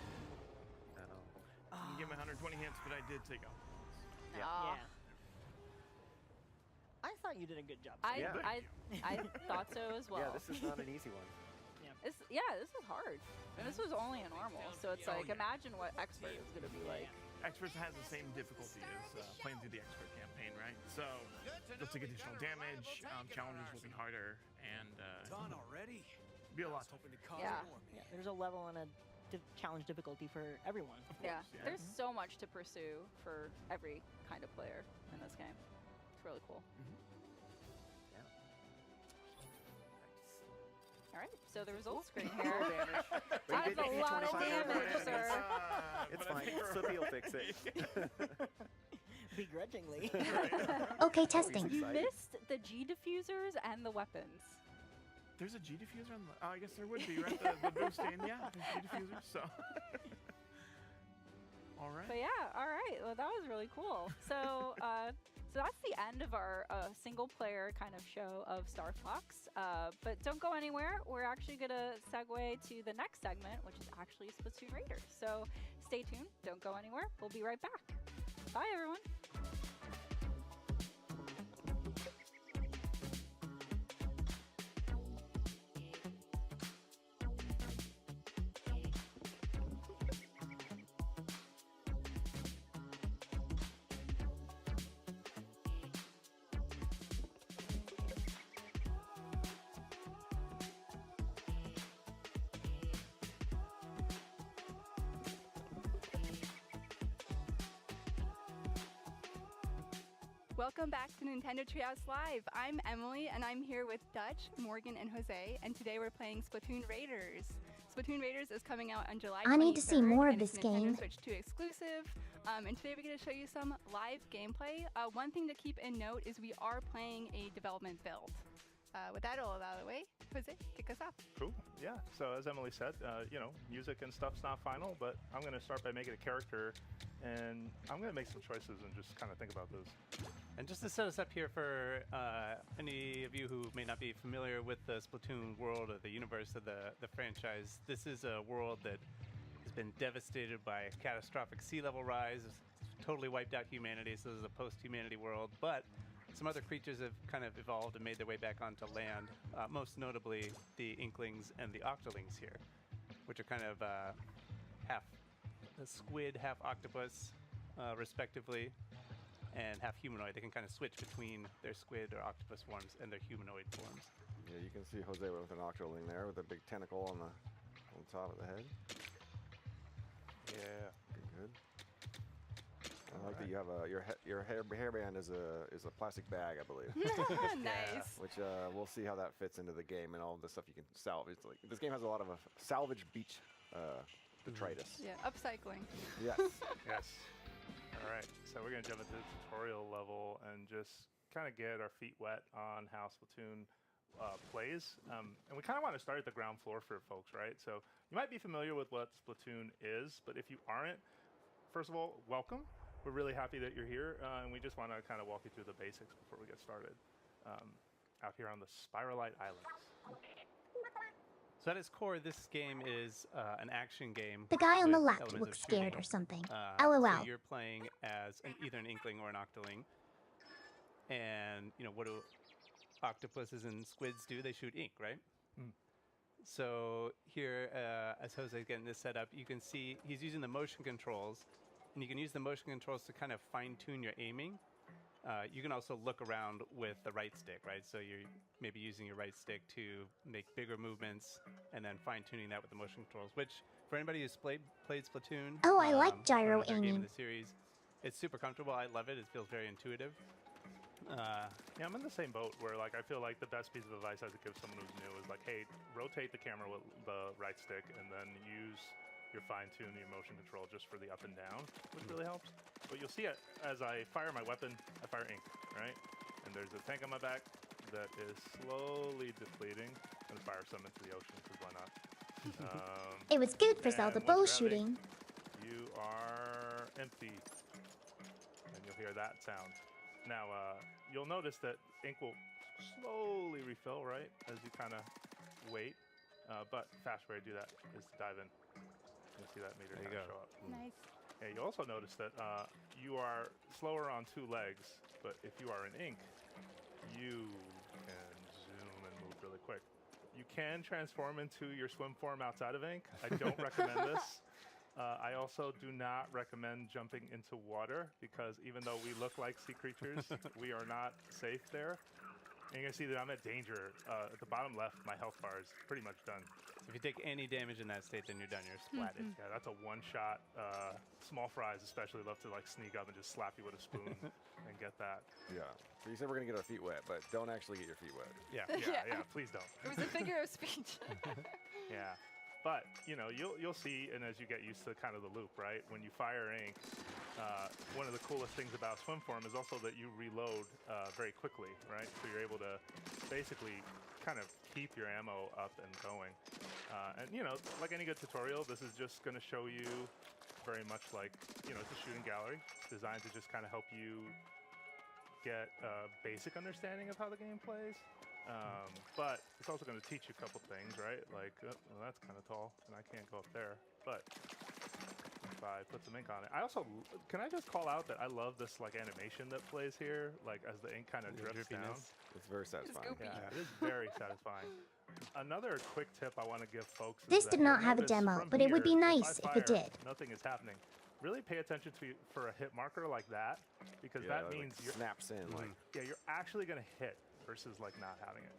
You give me 120 hits, but I did take off. Yeah. Yeah. I thought you did a good job. I Yeah. thought so as well. Yeah, this is not an easy one. This is hard. And this was only a normal, so it's like, imagine what expert is going to be like. Experts has the same difficulty as playing through the expert campaign, right? So you'll take additional damage, challenges will be harder, and Done already? Be a lot tougher. Yeah. Yeah, there's a level and a challenge difficulty for everyone. Yeah, there's so much to pursue for every kind of player in this game. It's really cool. All right, so the results screen here. That is a lot of damage, sir. It's fine. Slippy will fix it. Begrudgingly. Okay, testing. You missed the G diffusers and the weapons. There's a G diffuser on the. Oh, I guess there would be, right? The boosting, yeah. There's G diffusers, so. All right. But yeah, all right. Well, that was really cool. So, so that's the end of our single-player kind of show of Star Fox. But don't go anywhere. We're actually gonna segue to the next segment, which is actually Splatoon Raiders. So stay tuned. Don't go anywhere. We'll be right back. Bye, everyone. Welcome back to Nintendo Treehouse Live. I'm Emily, and I'm here with Dutch, Morgan, and Jose, and today we're playing Splatoon Raiders. Splatoon Raiders is coming out on July 23rd. I need to see more of and this it's Nintendo game. Switch 2 exclusive. And today we're going to show you some live gameplay. One thing to keep in note is we are playing a development build. With that all out of the way, Jose, kick us off. Cool. Yeah. So as Emily said, music and stuff's not final, but I'm going to start by making a character, and I'm going to make some choices and just kind of think about those. And just to set us up here for any of you who may not be familiar with the Splatoon world or the universe of the franchise, this is a world that has been devastated by a catastrophic sea level rise. It's totally wiped out humanity, so this is a post-humanity world. But some other creatures have kind of evolved and made their way back onto land, most notably the Inklings and the Octolings here, which are kind of half a squid, half octopus, respectively, and half humanoid. They can kind of switch between their squid or octopus forms and their humanoid forms. Yeah, you can see Jose with an Octoling there with a big tentacle on the top of the head. Yeah. Good. I like that you have your hairband is a plastic bag, I believe. Nice. Which we'll see how that fits into the game and all the stuff you can salvage. Like, this game has a lot of salvage beach detritus. Yeah, upcycling. Yes. Yes. All right, so we're going to jump into the tutorial level and just kind of get our feet wet on how Splatoon plays. And we kind of want to start at the ground floor for folks, right? So you might be familiar with what Splatoon is, but if you aren't, first of all, welcome. We're really happy that you're here, and we just want to kind of walk you through the basics before we get started out here on the Spiralite Islands. So at its core, this game is an action game. The guy on the with left elements looks of shooting. scared or something. So LOL. you're playing as either an Inkling or an Octoling. And, what do octopuses and squids do? They shoot ink, right? So here, as Jose's getting this set up, you can see he's using the motion controls. And you can use the motion controls to kind of fine-tune your aiming. You can also look around with the right stick, right? So you're maybe using your right stick to make bigger movements and then fine-tuning that with the motion controls, which for anybody who's played Splatoon... Oh, I like gyro another game in aiming. the series, it's super comfortable. I love it. It feels very intuitive. Yeah, I'm in the same boat where like I feel like the best piece of advice I would give someone who's new is like, hey, rotate the camera with the right stick and then use your fine-tune, your motion control just for the up and down, which really helps. But you'll see it as I fire my weapon, I fire ink, right? And there's a tank on my back that is slowly depleting. I'm gonna fire some into the ocean because why not? It was good for Zelda bow shooting. You are empty, and you'll hear that sound. Now, you'll notice that ink will slowly refill, right, as you kind of wait. But fast way to do that is to dive in. You'll see that meter kind of show up. Nice. Yeah, you'll also notice that you are slower on 2 legs, but if you are in ink, you can zoom and move really quick. You can transform into your swim form outside of ink. I don't recommend this. I also do not recommend jumping into water because even though we look like sea creatures, we are not safe there. And you're gonna see that I'm at danger. At the bottom left, my health bar is pretty much done. If you take any damage in that state, then you're done. You're splatted. Yeah, that's a one-shot. Small fries especially love to like sneak up and just slap you with a spoon and get that. Yeah. So you said we're gonna get our feet wet, but don't actually get your feet wet. Yeah, please don't. It was a figure of speech. Yeah. But you know, you'll see, and as you get used to kind of the loop, right? When you fire ink, one of the coolest things about swim form is also that you reload very quickly, right? So you're able to basically kind of keep your ammo up and going. And you know, like any good tutorial, this is just going to show you very much like, you know, it's a shooting gallery designed to just kind of help you get a basic understanding of how the game plays. But it's also going to teach you a couple things, right? Like, well, that's kind of tall, and I can't go up there. But if I put some ink on it, I also can I just call out that I love this like animation that plays here, like as the ink kind of drips down. It's very satisfying. Yeah, it is very satisfying. Another quick tip I want to give folks. This is did that not you'll have a notice demo, from but it would be here, nice I if it fire, did. Nothing is happening. Really pay attention for a hit marker like that, because Yeah, that like means you're snaps in like. yeah, you're actually gonna hit versus like not having it.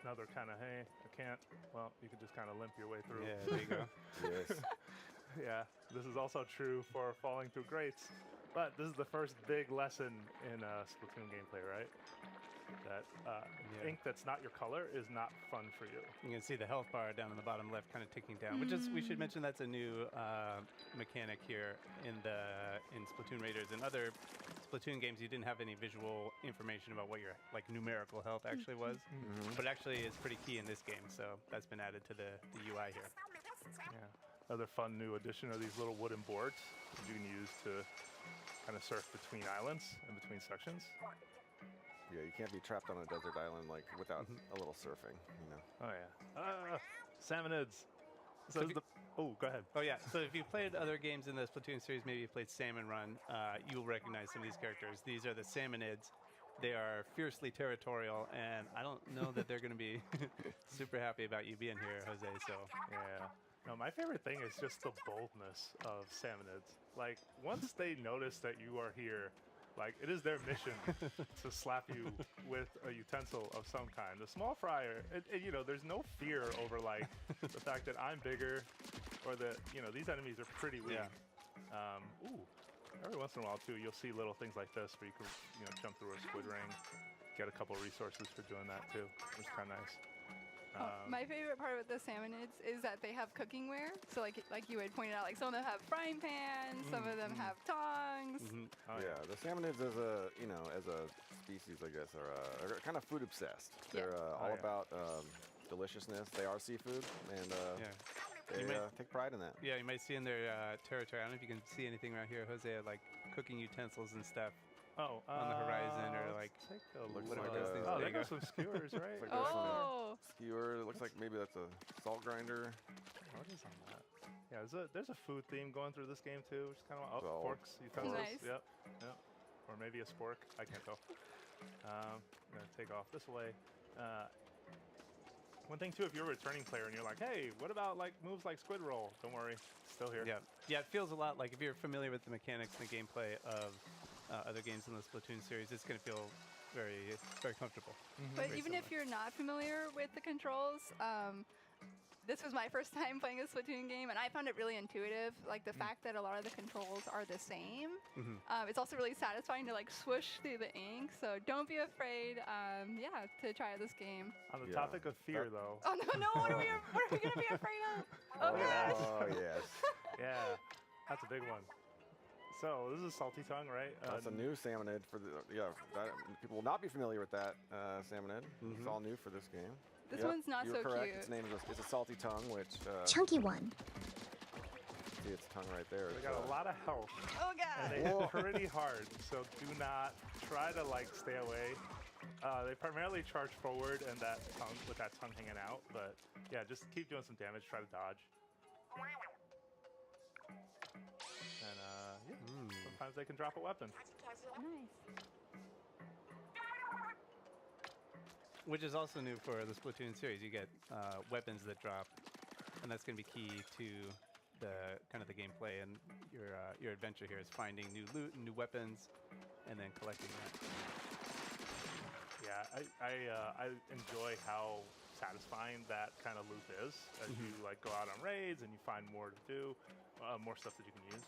Another kind of, hey, I can't. Well, you can just kind of limp your way through. Yeah, there you go. Yes. Yeah, this is also true for falling through grates. But this is the first big lesson in Splatoon gameplay, right? That ink that's not your color is not fun for you. You can see the health bar down in the bottom left kind of ticking down, which is, we should mention that's a new mechanic here in Splatoon Raiders. In other Splatoon games, you didn't have any visual information about what your like numerical health actually was, but actually is pretty key in this game, so that's been added to the UI here. Yeah. Another fun new addition are these little wooden boards that you can use to kind of surf between islands and between sections. Yeah, you can't be trapped on a desert island like without a little surfing, you know. Oh yeah. Salmonids. So oh, go ahead. Oh yeah. So if you've played other games in the Splatoon series, maybe you've played Salmon Run, you'll recognize some of these characters. These are the Salmonids. They are fiercely territorial, and I don't know that they're going to be super happy about you being here, Jose. So yeah. No, my favorite thing is just the boldness of Salmonids. Like, once they notice that you are here, like, it is their mission to slap you with a utensil of some kind. The small fryer, you know, there's no fear over, like, the fact that I'm bigger or that, you know, these enemies are pretty weak. Yeah. Every once in a while, too, you'll see little things like this where you can, you know, jump through a squid ring, get a couple resources for doing that, too, which is kind of nice. My favorite part about the Salmonids is that they have cooking ware. So like you had pointed out, like some of them have frying pans, some of them have tongs. Oh, yeah, the Salmonids as a species, I guess, are kind of food obsessed. They're all about deliciousness. They are seafood, and they take pride in that. Yeah, you might see in their territory. I don't know if you can see anything around here, Jose, like cooking utensils and stuff. On the horizon, or like whatever those things. Oh, There they you got go. some skewers, right? Like some skewer. It looks like maybe that's a salt grinder. What is on that? Yeah, there's a food theme going through this game too, which is kind of forks, utensils. Nice. Yep. Or maybe a spork. I can't tell. I'm gonna take off this way. One thing too, if you're a returning player and you're like, hey, what about like moves like squid roll? Don't worry, it's still here. Yeah, it feels a lot like if you're familiar with the mechanics and the gameplay of other games in the Splatoon series, it's going to feel very, very comfortable. But Very even similar. if you're not familiar with the controls, this was my first time playing a Splatoon game, and I found it really intuitive. Like the fact that a lot of the controls are the same. It's also really satisfying to like swoosh through the ink. So don't be afraid, yeah, to try this game. On the topic of fear, though. Oh no! What are we gonna be afraid of? Oh gosh! Oh yes. Yeah, that's a big one. So this is Salty Tongue, right? That's a new salmonid for the people will not be familiar with that salmonid. It's all new for this game. This one's not You're so correct. cute. Its name is a Salty Tongue, which Chunky one. see its tongue right there. They got a lot of health. Oh god! And they hit pretty hard, so do not try to like stay away. They primarily charge forward and that tongue with that tongue hanging out, but yeah, just keep doing some damage. Try to dodge. And yeah, sometimes they can drop a weapon. Nice. Which is also new for the Splatoon series. You get weapons that drop, and that's going to be key to the kind of the gameplay and your adventure here is finding new loot and new weapons, and then collecting that. Yeah, I enjoy how satisfying that kind of loop is as you like go out on raids and you find more to do, more stuff that you can use.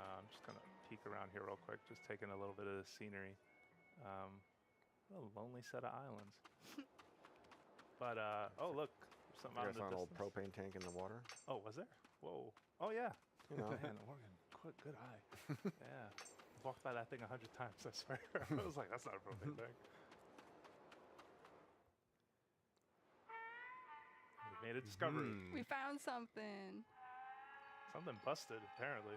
I'm just gonna peek around here real quick, just taking a little bit of the scenery. What a lonely set of islands. But oh look, there's something out in the an old distance. propane tank in the water. Oh, was there? Whoa. Oh yeah. You know. Man, Morgan, good eye. Yeah. I've walked by that thing 100 times, I swear. I was like, that's not a propane tank. We made a discovery. We found something. Something busted, apparently.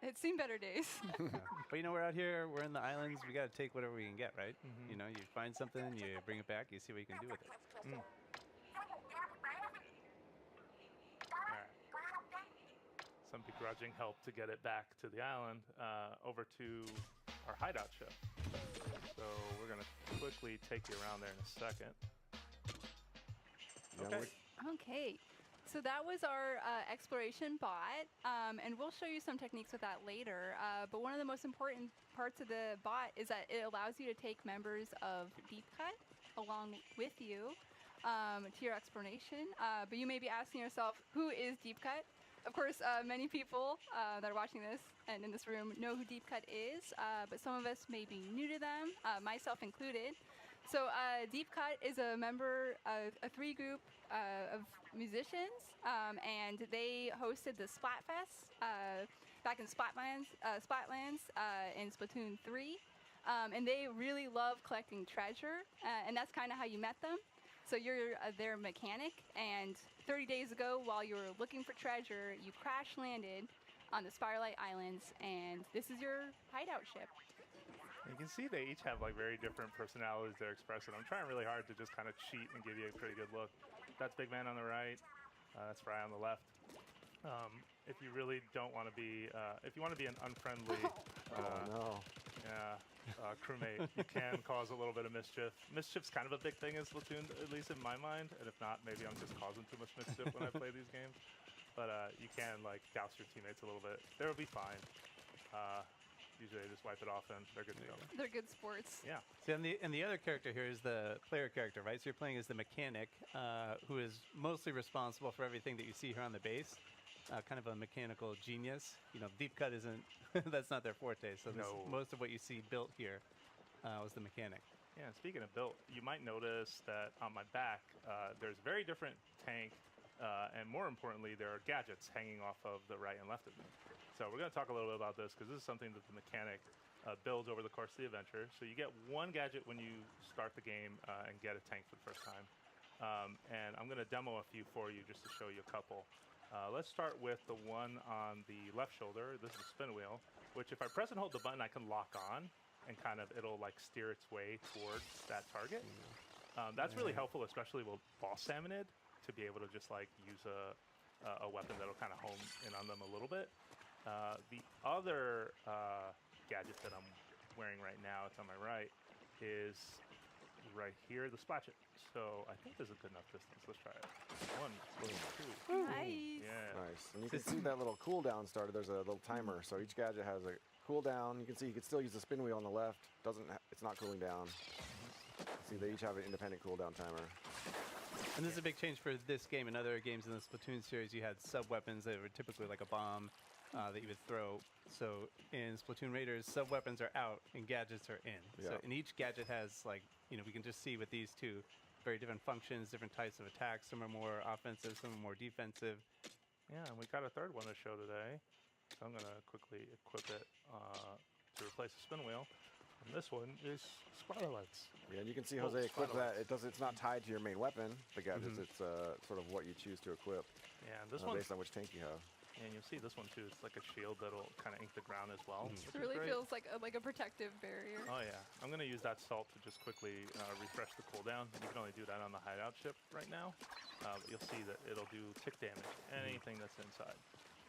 It's seen better days. But you know, we're out here, we're in the islands, we got to take whatever we can get, right? You know, you find something, you bring it back, you see what you can do with it. Alright. Some begrudging help to get it back to the island, over to our hideout ship. So we're going to quickly take you around there in a second. Okay. Okay. So that was our exploration bot, and we'll show you some techniques with that later. But one of the most important parts of the bot is that it allows you to take members of Deep Cut along with you to your exploration. But you may be asking yourself, who is Deep Cut? Of course, many people that are watching this and in this room know who Deep Cut is, but some of us may be new to them, myself included. So Deep Cut is a member of a three-group of musicians, and they hosted the Splatfest back in Splatlands in Splatoon 3. And they really love collecting treasure, and that's kind of how you met them. So you're their mechanic, and 30 days ago, while you were looking for treasure, you crash landed on the Spirelight Islands, and this is your hideout ship. You can see they each have like very different personalities they're expressing. I'm trying really hard to just kind of cheat and give you a pretty good look. That's Big Man on the right. That's Fry on the left. If you really don't want to be, if you want to be an unfriendly, crewmate, you can cause a little bit of mischief. Mischief's kind of a big thing in Splatoon, at least in my mind. And if not, maybe I'm just causing too much mischief when I play these games. But you can like douse your teammates a little bit. They'll be fine. Usually they just wipe it off and they're good to go. They're good sports. Yeah. See, and the other character here is the player character, right? So you're playing as the mechanic, who is mostly responsible for everything that you see here on the base. Kind of a mechanical genius. You know, Deep Cut isn't, that's not their forte. So most of what you see built here was the mechanic. Yeah, speaking of built, you might notice that on my back, there's very different tank, and more importantly, there are gadgets hanging off of the right and left of me. So we're going to talk a little bit about this because this is something that the mechanic builds over the course of the adventure. So you get one gadget when you start the game and get a tank for the first time. And I'm going to demo a few for you just to show you a couple. Let's start with the one on the left shoulder. This is a spin wheel, which if I press and hold the button, I can lock on and kind of it'll like steer its way towards that target. That's really helpful, especially with boss salmonid, to be able to just like use a weapon that'll kind of home in on them a little bit. The other gadget that I'm wearing right now, it's on my right, is right here, the Splatchet. So I think there's a good enough distance. Let's try it. 1, 2. Nice. Yeah. Nice. And you can see that little cooldown starter. There's a little timer. So each gadget has a cooldown. You can see you can still use the spin wheel on the left. It's not cooling down. See, they each have an independent cooldown timer. And this is a big change for this game. In other games in the Splatoon series, you had sub-weapons that were typically like a bomb that you would throw. So in Splatoon Raiders, sub-weapons are out and gadgets are in. Yeah. So and each gadget has, like, you know, we can just see with these two, very different functions, different types of attacks. Some are more offensive, some are more defensive. Yeah, and we got a third one to show today. So I'm going to quickly equip it to replace the spin wheel. And this one is Spotlights. Yeah, and you can see Jose equip that. It's not tied to your main weapon, the gadgets. It's sort of what you choose to equip. Yeah, and this one based on which tank you have. And you'll see this one too. It's like a shield that'll kind of ink the ground as well. It really feels like a protective barrier. Oh yeah, I'm gonna use that salt to just quickly refresh the cooldown. You can only do that on the hideout ship right now. But you'll see that it'll do tick damage, anything that's inside.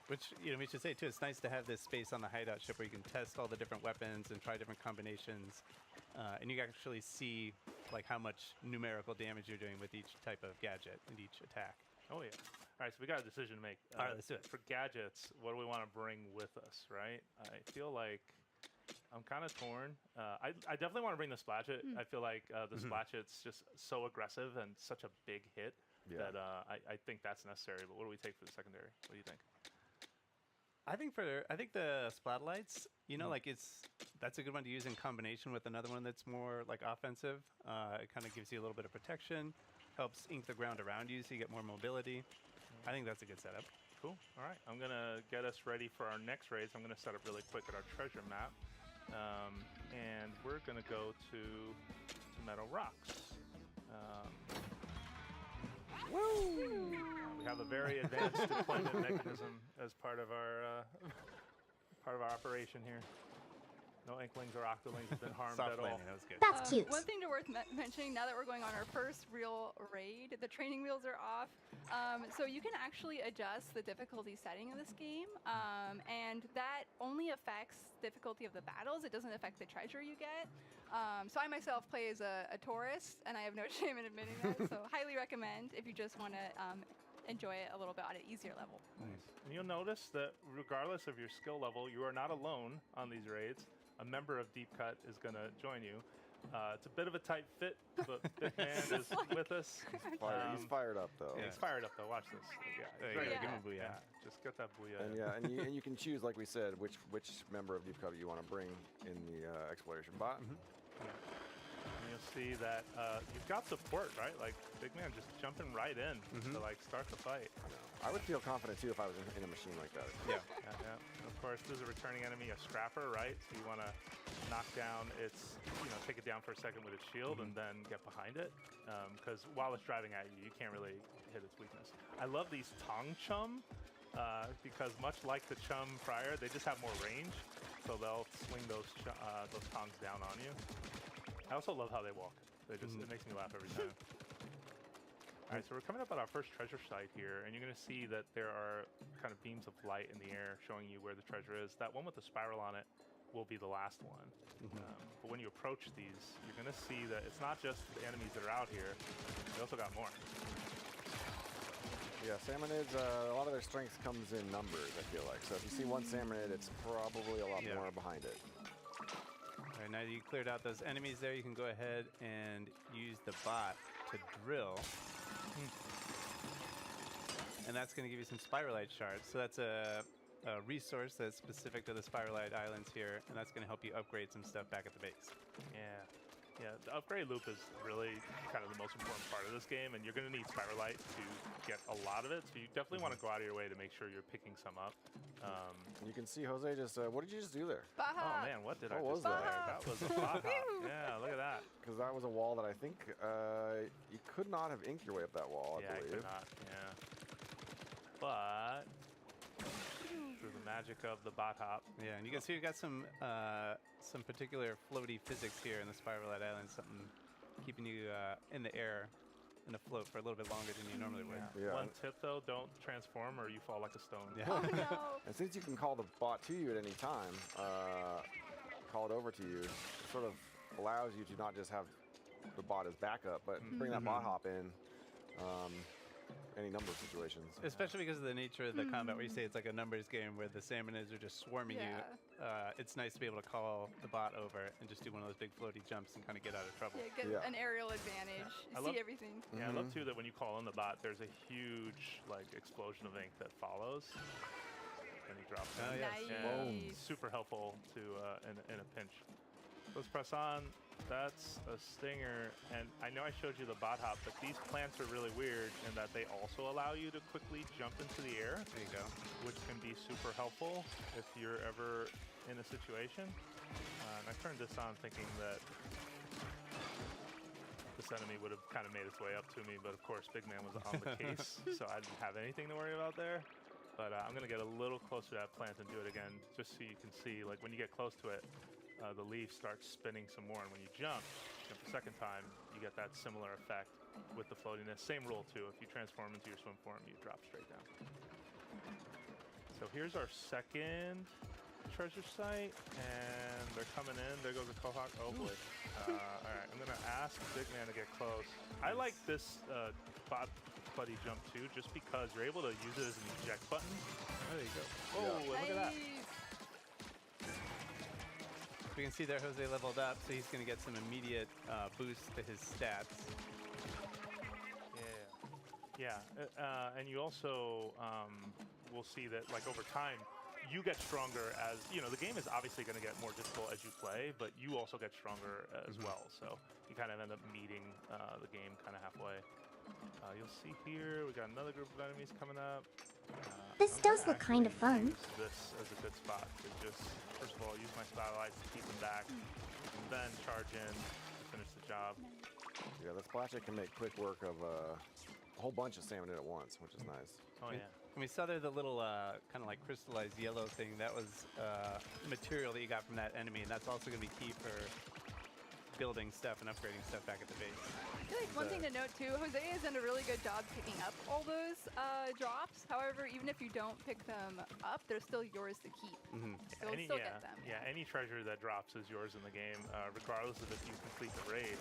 Which, you know, we should say too, it's nice to have this space on the hideout ship where you can test all the different weapons and try different combinations. And you can actually see like how much numerical damage you're doing with each type of gadget and each attack. Oh yeah. All right, so we got a decision to make. All right, let's do it. For gadgets, what do we want to bring with us, right? I feel like I'm kind of torn. I definitely want to bring the Splatchet. I feel like the Splatchet's just so aggressive and such a big hit that I think that's necessary. But what do we take for the secondary? What do you think? I think the Splatlights, you know, like that's a good one to use in combination with another one that's more like offensive. It kind of gives you a little bit of protection, helps ink the ground around you so you get more mobility. I think that's a good setup. Cool. All right. I'm going to get us ready for our next raids. I'm going to set up really quick at our treasure map. And we're going to go to Meadow Rocks. Woo! We have a very advanced deployment mechanism as part of our operation here. No Inklings or Octolings have been harmed at all. That was good. That's cute. One thing worth mentioning now that we're going on our first real raid, the training wheels are off. So you can actually adjust the difficulty setting of this game. And that only affects difficulty of the battles. It doesn't affect the treasure you get. So I myself play as a tourist, and I have no shame in admitting that. So highly recommend if you just want to enjoy it a little bit at an easier level. Nice. And you'll notice that regardless of your skill level, you are not alone on these raids. A member of Deep Cut is going to join you. It's a bit of a tight fit, but Big Man is with us. He's fired up, though. Yeah, he's fired up, though. Watch this. Yeah, give him a booyah. Just get that booyah. And you can choose, like we said, which member of Deep Cut you want to bring in the exploration bot. And you'll see that you've got support, right? Like, Big Man just jumping right in to, like, start the fight. I would feel confident, too, if I was in a machine like that. Yeah. Of course, there's a returning enemy, a Scrapper, right? So you want to knock down its, take it down for a second with its shield and then get behind it. Because while it's driving at you, you can't really hit its weakness. I love these Tong Chum because much like the Chum prior, they just have more range. So they'll swing those tongs down on you. I also love how they walk. They just it makes me laugh every time. All right, so we're coming up on our first treasure site here, and you're going to see that there are kind of beams of light in the air showing you where the treasure is. That one with the spiral on it will be the last one. But when you approach these, you're going to see that it's not just the enemies that are out here. We also got more. Yeah, Salmonids, a lot of their strength comes in numbers, I feel like. So if you see one Salmonid, it's probably a lot more behind it. All right, now that you cleared out those enemies there, you can go ahead and use the bot to drill. And that's going to give you some Spiralite shards. So that's a resource that's specific to the Spiralite Islands here, and that's going to help you upgrade some stuff back at the base. Yeah, the upgrade loop is really kind of the most important part of this game, and you're going to need Spiralite to get a lot of it, so you definitely want to go out of your way to make sure you're picking some up. You can see Jose just, what did you just do there? Oh man, what did I just do there? That was a bot hop. Yeah, look at that. Because that was a wall that I think you could not have inked your way up that wall, I believe. I could not, But through the magic of the bot hop. Yeah, and you can see we've got some particular floaty physics here in the Spiralite Islands, something keeping you in the air, in the float for a little bit longer than you normally would. Yeah. One tip though, don't transform or you fall like a stone. Yeah. Oh no! And since you can call the bot to you at any time, call it over to you, it sort of allows you to not just have the bot as backup, but bring that bot hop in. any number of situations. Especially because of the nature of the combat, where you say it's like a numbers game where the salmonids are just swarming you. It's nice to be able to call the bot over and just do one of those big floaty jumps and kind of get out of trouble. Yeah, get an aerial advantage. You see everything. Yeah, I love too that when you call in the bot, there's a huge like explosion of ink that follows, and he drops it. Nice. Yeah, super helpful to in a pinch. Let's press on. That's a stinger, and I know I showed you the bot hop, but these plants are really weird in that they also allow you to quickly jump into the air. There you go. Which can be super helpful if you're ever in a situation. And I turned this on thinking that this enemy would have kind of made its way up to me, but of course Big Man was on the case, so I didn't have anything to worry about there. But I'm going to get a little closer to that plant and do it again, just so you can see, like when you get close to it, the leaf starts spinning some more, and when you jump the second time, you get that similar effect with the floatiness. Same rule too, if you transform into your swim form, you drop straight down. So here's our second treasure site, and they're coming in. There goes the Quahog. Oh boy. All right, I'm gonna ask Big Man to get close. I like this bot buddy jump too, just because you're able to use it as an eject button. There you go. Oh, and look at that. We can see there Jose leveled up, so he's going to get some immediate boost to his stats. Yeah, and you also will see that like over time, you get stronger as, you know, the game is obviously going to get more difficult as you play, but you also get stronger as well. So you kind of end up meeting the game kind of halfway. You'll see here, we got another group of enemies coming up. This does look kind of fun. This is a good spot to just, first of all, use my spotlights to keep them back, and then charge in to finish the job. Yeah, the splatchet can make quick work of a whole bunch of salmon at once, which is nice. Oh yeah. And we saw there the little kind of like crystallized yellow thing. That was material that you got from that enemy, and that's also going to be key for building stuff and upgrading stuff back at the base. I feel like one thing to note too, Jose has done a really good job picking up all those drops. However, even if you don't pick them up, they're still yours to keep. So you'll still get them. Yeah, any treasure that drops is yours in the game, regardless of if you complete the raid,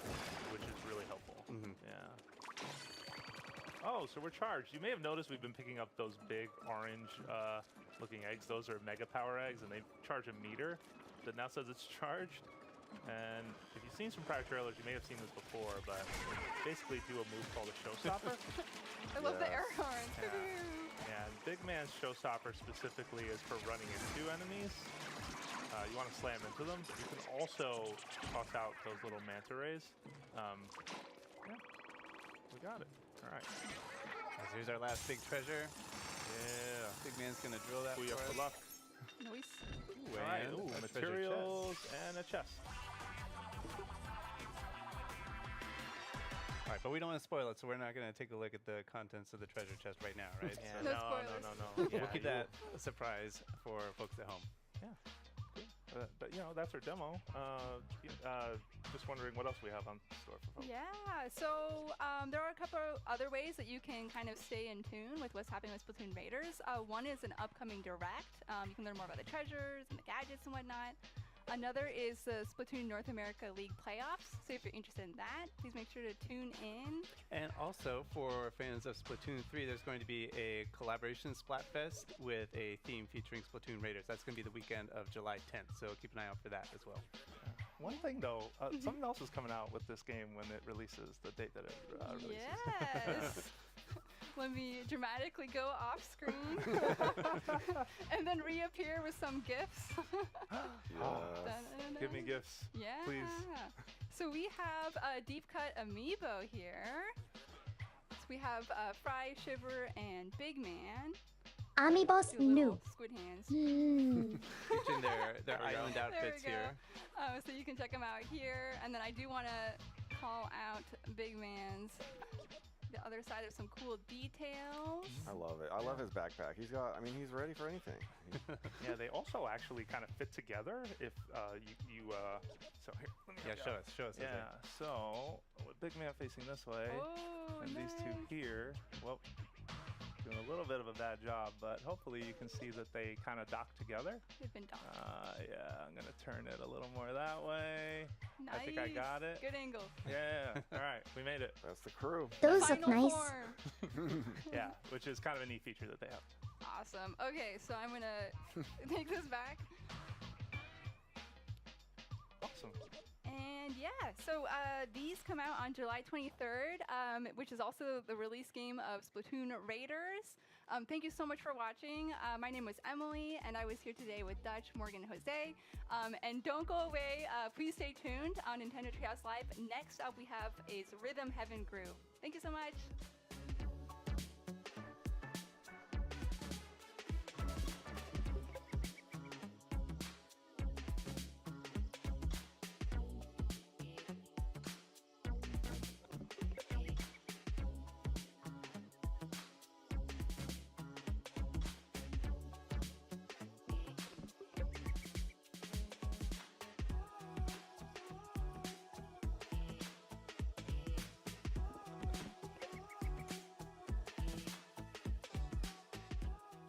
which is really helpful. Yeah. Oh, so we're charged. You may have noticed we've been picking up those big orange looking eggs. Those are mega power eggs, and they charge a meter that now says it's charged. And if you've seen some prior trailers, you may have seen this before, but basically do a move called a showstopper. I love the air horns. Yeah, and Big Man's showstopper specifically is for running into enemies. You want to slam into them. You can also toss out those little manta rays. Yeah, we got it. All right. So here's our last big treasure. Yeah. Big Man's gonna drill that for us. Luck. Nice. All right, materials and a chest. All right, but we don't want to spoil it, so we're not going to take a look at the contents of the treasure chest right now, right? Yeah, no spoilers. No. Yeah, we'll keep that a surprise for folks at home. Yeah. But you know, that's our demo. Just wondering what else we have on store for folks. Yeah, so there are a couple other ways that you can kind of stay in tune with what's happening with Splatoon Raiders. One is an upcoming direct. You can learn more about the treasures and the gadgets and whatnot. Another is the Splatoon North America League playoffs. So if you're interested in that, please make sure to tune in. And also for fans of Splatoon 3, there's going to be a collaboration Splatfest with a theme featuring Splatoon Raiders. That's going to be the weekend of July 10th, so keep an eye out for that as well. One thing though, something else is coming out with this game when it releases, the date that it releases. Yes. Let me dramatically go off screen and then reappear with some gifts. Give me gifts, please. So we have a deep cut amiibo here. So we have Fry, Shiver, and Big Man. Amiibos new. Squid hands. Featuring their island outfits here. So you can check them out here. And then I do want to call out Big Man's the other side of some cool details. I love it. I love his backpack. He's got, I mean, he's ready for anything. Yeah, they also actually kind of fit together if you so here, let me show us. Yeah, so with Big Man facing this way, and these two here, well, doing a little bit of a bad job, but hopefully you can see that they kind of dock together. They've been docked. Yeah, I'm gonna turn it a little more that way. Nice. I think I got it. Good angle. Yeah. All right, we made it. That's the crew. Those look Final nice. form. Yeah, which is kind of a neat feature that they have. Awesome. Okay, so I'm gonna take this back. Awesome. And yeah, so these come out on July 23rd, which is also the release game of Splatoon Raiders. Thank you so much for watching. My name was Emily, and I was here today with Dutch, Morgan, and Jose. And don't go away. Please stay tuned on Nintendo Treehouse Live. Next up, we have is Rhythm Heaven Groove. Thank you so much.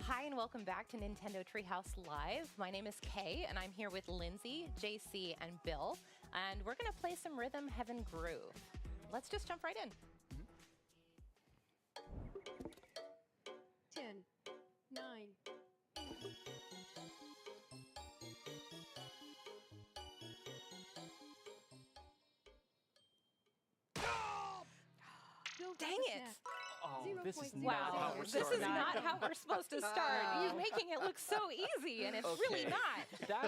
Hi and welcome back to Nintendo Treehouse Live. My name is Kay and I'm here with Lindsay, JC, and Bill. And we're going to play some Rhythm Heaven Groove. Let's just jump right in. 10, 9, Dang it! Oh, this is not how we're This is not how we're supposed to start. You're making it look so easy, and it's really not.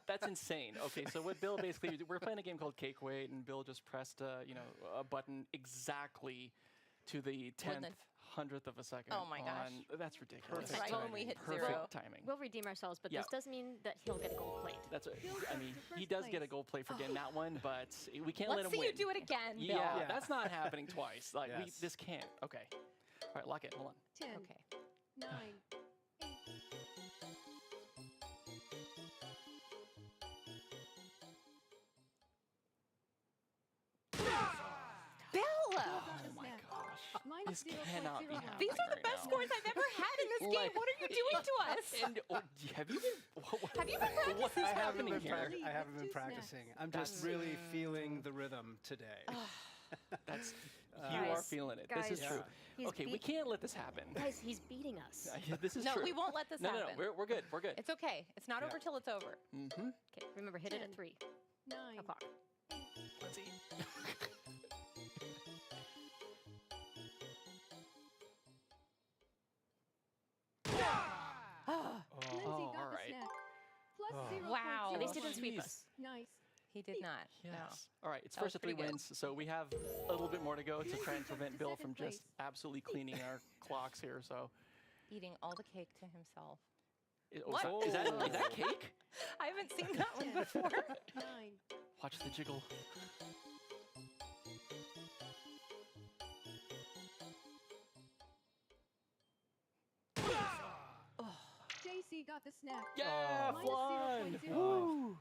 That's insane. Okay, so what Bill basically, we're playing a game called Cake Weight, and Bill just pressed a button exactly to the 10th, 100th of a second. Oh my gosh. That's ridiculous. Right when we hit Perfect zero. timing. We'll redeem ourselves, but Yeah. this does mean that he'll get a gold plate. That's I mean, he does get a gold plate for getting that one, but we can't let him Let's see win. you do it again, Bill. Yeah, that's not happening twice. Like Yes. this can't. Okay. All right, lock it. Hold on. 10, Okay. 9, 8. Bill! Oh my gosh. This cannot be happening. These are the right best now. scores I've ever had in this game. Like- What are you doing to us? And have you been? Have you been practicing? What is happening here? I haven't been practicing. I'm just really feeling the rhythm today. That's Guys, you are feeling it. This is guys, true. he's Okay, we can't let this happen. Guys, he's beating us. This is No, true. we won't let this no, happen. No, we're good. We're good. It's okay. It's not over till it's over. Mm-hmm. Okay, remember, hit it at 3 o'clock. Let's see. Lindsay all got the right. snack. Plus Oh. 0. Wow. At least he didn't sweep Jeez. us. Nice. He did not. Yes. All right, it's That was first of 3 pretty good. wins, so we have a little bit more to go to try and prevent Bill from just absolutely cleaning our clocks here. So, No. Eating all the cake to himself. What? Is that cake? I haven't seen that one before. 9. Watch the jiggle. JC got the snack. Yeah, Minus fun. 0.01. Woo.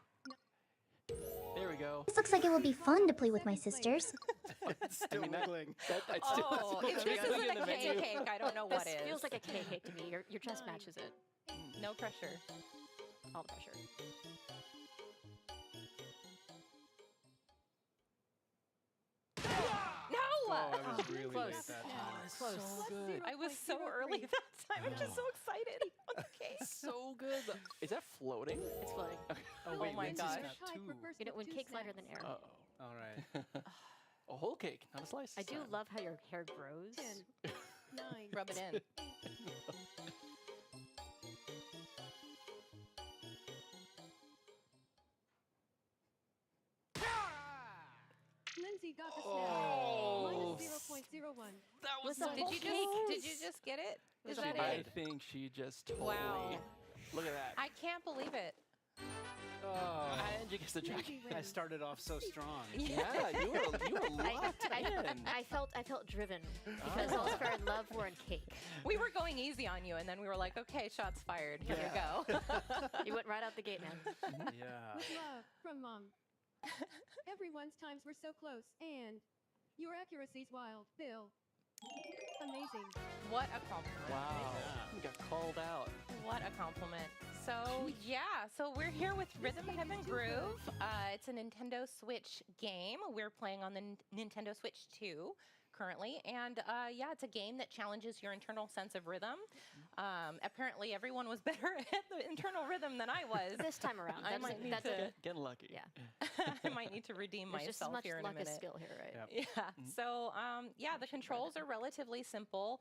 There we go. This looks like it will be fun to play with my sisters. I mean, that, it's Oh, if this still isn't a cake, I don't know what This is. feels like a cake to me. Your chest matches it. No pressure. All the pressure. No! Oh, I was really Close. late that time. Close. So good. I was so early that time. I'm just so excited. Okay. So good. Is that floating? It's floating. Oh, wait, my Lindsay's gosh. got 2. You know, when cake's lighter than air. Uh-oh. All right. A whole cake, not a slice. I do love how your hair grows. 10, 9. Rub it in. Lindsay got the snack. Oh. Minus 0.01. That was Listen, Did you just get it? Is that I it? think she just totally. Wow. Look at that. I can't believe it. Oh, And you get the jacket. I started off so strong. Yeah, you were locked in. I felt driven because all's fair in love were in cake. We were going easy on you, and then we were like, okay, shots fired. Here you go. You went right out the gate, man. Yeah. With love from Mom. Everyone's times were so close, and your accuracy's wild, Bill. Amazing. What a compliment. Wow. You got called out. What a compliment. So So yeah, so we're here with Rhythm Heaven Groove. It's a Nintendo Switch game. We're playing on the Nintendo Switch 2 currently, and yeah, it's a game that challenges your internal sense of rhythm. Apparently, everyone was better at the internal rhythm than I was this time around. I might need to getting lucky. Yeah, I might need to redeem There's just as myself much here in a luck minute. as skill here, right? Yeah. So yeah, the controls are relatively simple.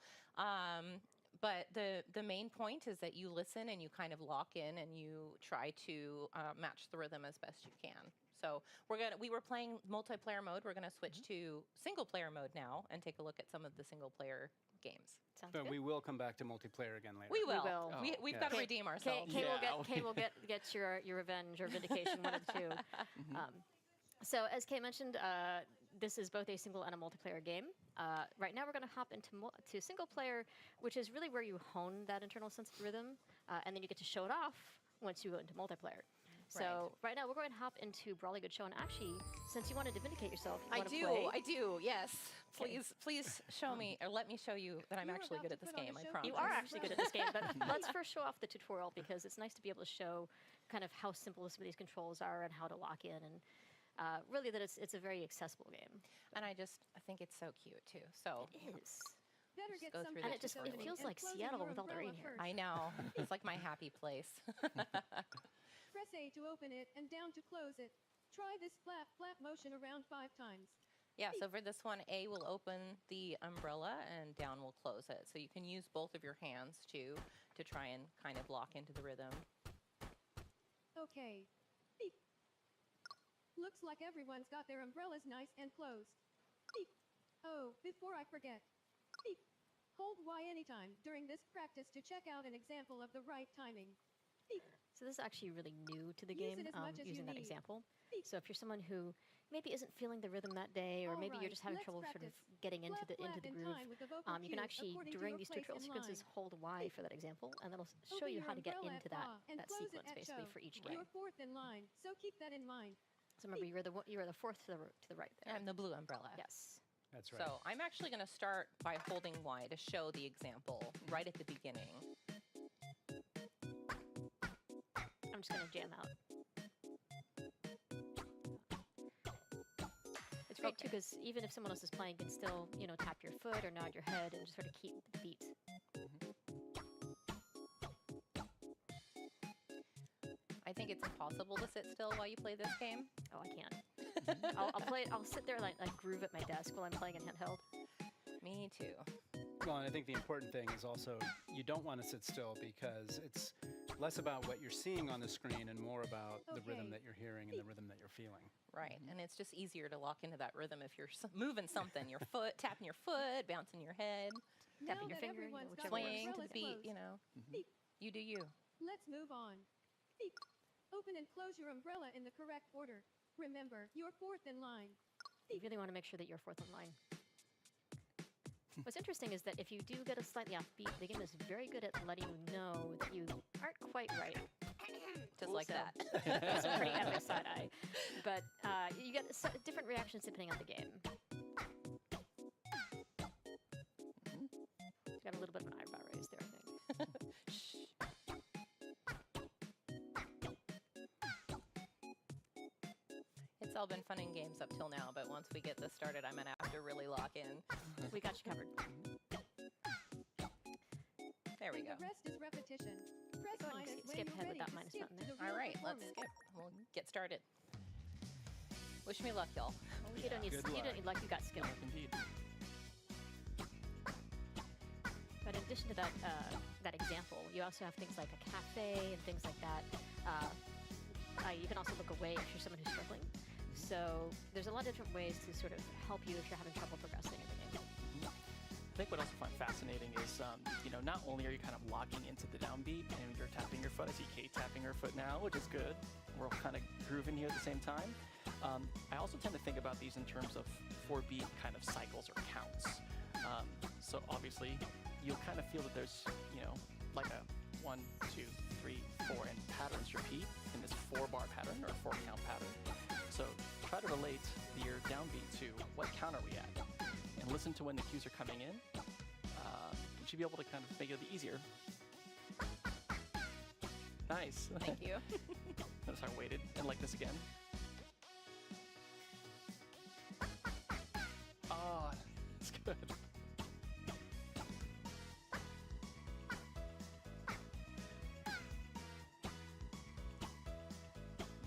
But the main point is that you listen and you kind of lock in and you try to match the rhythm as best you can. So we were playing multiplayer mode. We're gonna switch to single player mode now and take a look at some of the single player games. Sounds good. We will come back to multiplayer again later. We will. We've got to redeem ourselves. Kay will get your revenge or vindication, one of the two. So as Kay mentioned, this is both a single and a multiplayer game. Right now we're going to hop into single player, which is really where you hone that internal sense of rhythm, and then you get to show it off once you go into multiplayer. So right now we're going to hop into Brawly Good Show, and actually, since you wanted to vindicate yourself, you I do, yes. Please show me, or let me show you that I'm actually good at this game, I promise. You are actually good at this game, but let's first show off the tutorial, because it's nice to be able to show kind of how simple some of these controls are and how to lock in, and really that it's a very accessible game. And I think it's so cute too. So it is. And it feels like Seattle with all the rain here. I know. It's like my happy place. Press A to open it and down to close it. Try this flap motion around 5 times. Yeah, so for this one, A will open the umbrella and down will close it. So you can use both of your hands too to try and kind of lock into the rhythm. Okay. Beep. Looks like everyone's got their umbrellas nice and closed. Beep. Oh, before I forget. Beep. Hold Y anytime during this practice to check out an example of the right timing. Beep. So this is actually really new to the game, using that example. So if you're someone who maybe isn't feeling the rhythm that day, or maybe you're just having trouble sort of getting into the groove, you can actually, during these tutorial sequences, hold Y for that example, and that'll show you how to get into that sequence, basically, for each game. You're fourth in line, so keep that in mind. So remember, you're the fourth to the right there. I'm the blue umbrella. Yes. That's right. So I'm actually going to start by holding Y to show the example right at the beginning. I'm just going to jam out. It's great too, because even if someone else is playing, you can still, tap your foot or nod your head and just sort of keep the beat. I think it's impossible to sit still while you play this game. Oh, I can't. I'll play. I'll sit there like groove at my desk while I'm playing in handheld. Me too. Well, and I think the important thing is also you don't want to sit still, because it's less about what you're seeing on the screen and more about the rhythm that you're hearing and the rhythm that you're feeling. Right, and it's just easier to lock into that rhythm if you're moving something, your foot, tapping your foot, bouncing your head, tapping your finger, swaying to the beat, You do you. Let's move on. Beep. Open and close your umbrella in the correct order. Remember, you're fourth in line. You really want to make sure that you're fourth in line. What's interesting is that if you do get a slightly off beat, the game is very good at letting you know that you aren't quite right. Just like that. That's a pretty epic side eye. But you get different reactions depending on the game. Got a little bit of an eyebrow raise there, I think. It's all been fun and games up till now, but once we get this started, I'm gonna have to really lock in. We got you covered. There we go. The rest is repetition. Press Go ahead and skip ahead with that minus button there. All right, let's skip. We'll get started. Wish me luck, y'all. You don't need luck. You got skill. Indeed. But in addition to that example, you also have things like a cafe and things like that. You can also look away if you're someone who's struggling. So there's a lot of different ways to sort of help you if you're having trouble progressing in the game. I think what I also find fascinating is, not only are you kind of locking into the downbeat and you're tapping your foot. I see Kate tapping her foot now, which is good. We're all kind of grooving here at the same time. I also tend to think about these in terms of 4-beat kind of cycles or counts. So obviously, you'll kind of feel that there's, like a 1, 2, 3, 4, and patterns repeat in this 4-bar pattern or 4-count pattern. So try to relate your downbeat to what count are we at, and listen to when the cues are coming in. You should be able to kind of make it easier. Nice. Thank you. Notice I waited and like this again. Oh, it's good.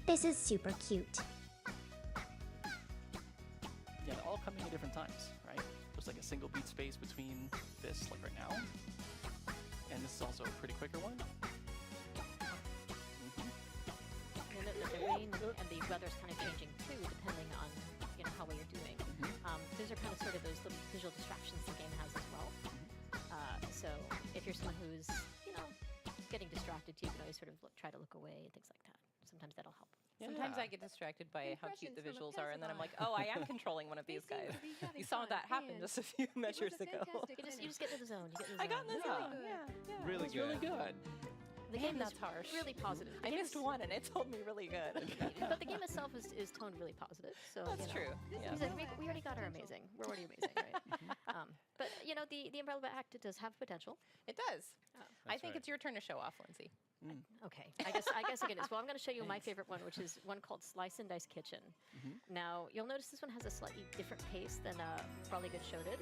This is super cute. Yeah, they're all coming at different times, right? There's like a single beat space between this, like right now, and this is also a pretty quicker one. You'll note that the rain and the weather's kind of changing too, depending on how well you're doing. Those are kind of sort of those little visual distractions the game has as well. So if you're someone who's getting distracted, you can always sort of try to look away and things like that. Sometimes that'll help. Sometimes I get distracted by how cute the visuals are, and then I'm like, oh, I am controlling one of these guys. You saw that happen just a few measures ago. You just get into the zone. You get in the zone. I got in the zone. Yeah. Really good. Really good. The game that's is harsh. really positive. I missed one, and it told me really good. But the game itself is toned really positive. So that's true. He's like, we already got our amazing. We're already amazing, right? But the Umbrella Act does have potential. It does. I think it's your turn to show off, Lindsay. Okay, I guess it is. Well, I'm going to show you my favorite one, which is one called Slice and Dice Kitchen. Now, you'll notice this one has a slightly different pace than Probably Good Show did.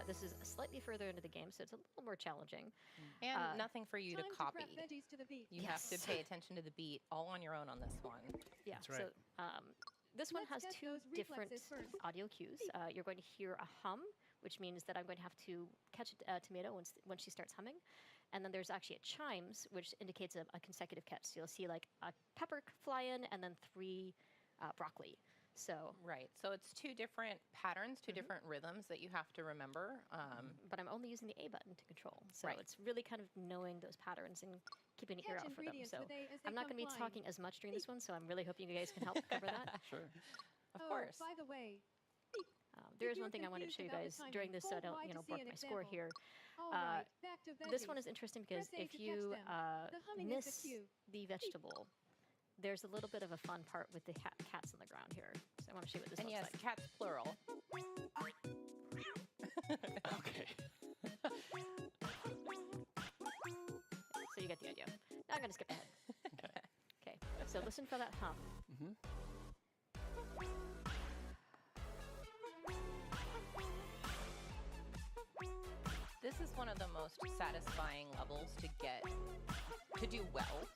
This is slightly further into the game, so it's a little more challenging. And nothing for you to copy. You have Yes. to pay attention to the beat all on your own on this one. Yeah, That's right. so this one has two different audio cues. You're going to hear a hum, which means that I'm going to have to catch a tomato when she starts humming. And then there's actually a chimes, which indicates a consecutive catch. So you'll see like a pepper fly in and then 3 broccoli. So Right. So it's two different patterns, two different rhythms that you have to remember. But I'm only using the A button to control. So Right. it's really kind of knowing those patterns and keeping an ear out for them. So I'm not going to be talking as much during this one, so I'm really hoping you guys can help cover that. Sure. Of course. By the way, There is one thing I wanted to show you guys during this, so I don't block my score here. This one is interesting because if you miss the vegetable, there's a little bit of a fun part with the cats on the ground here. So I want to show you what this And looks yes, like. cats plural. Okay. So you get the idea. Now I'm going to skip ahead. Okay, so listen for that hum. This is one of the most satisfying levels to do well,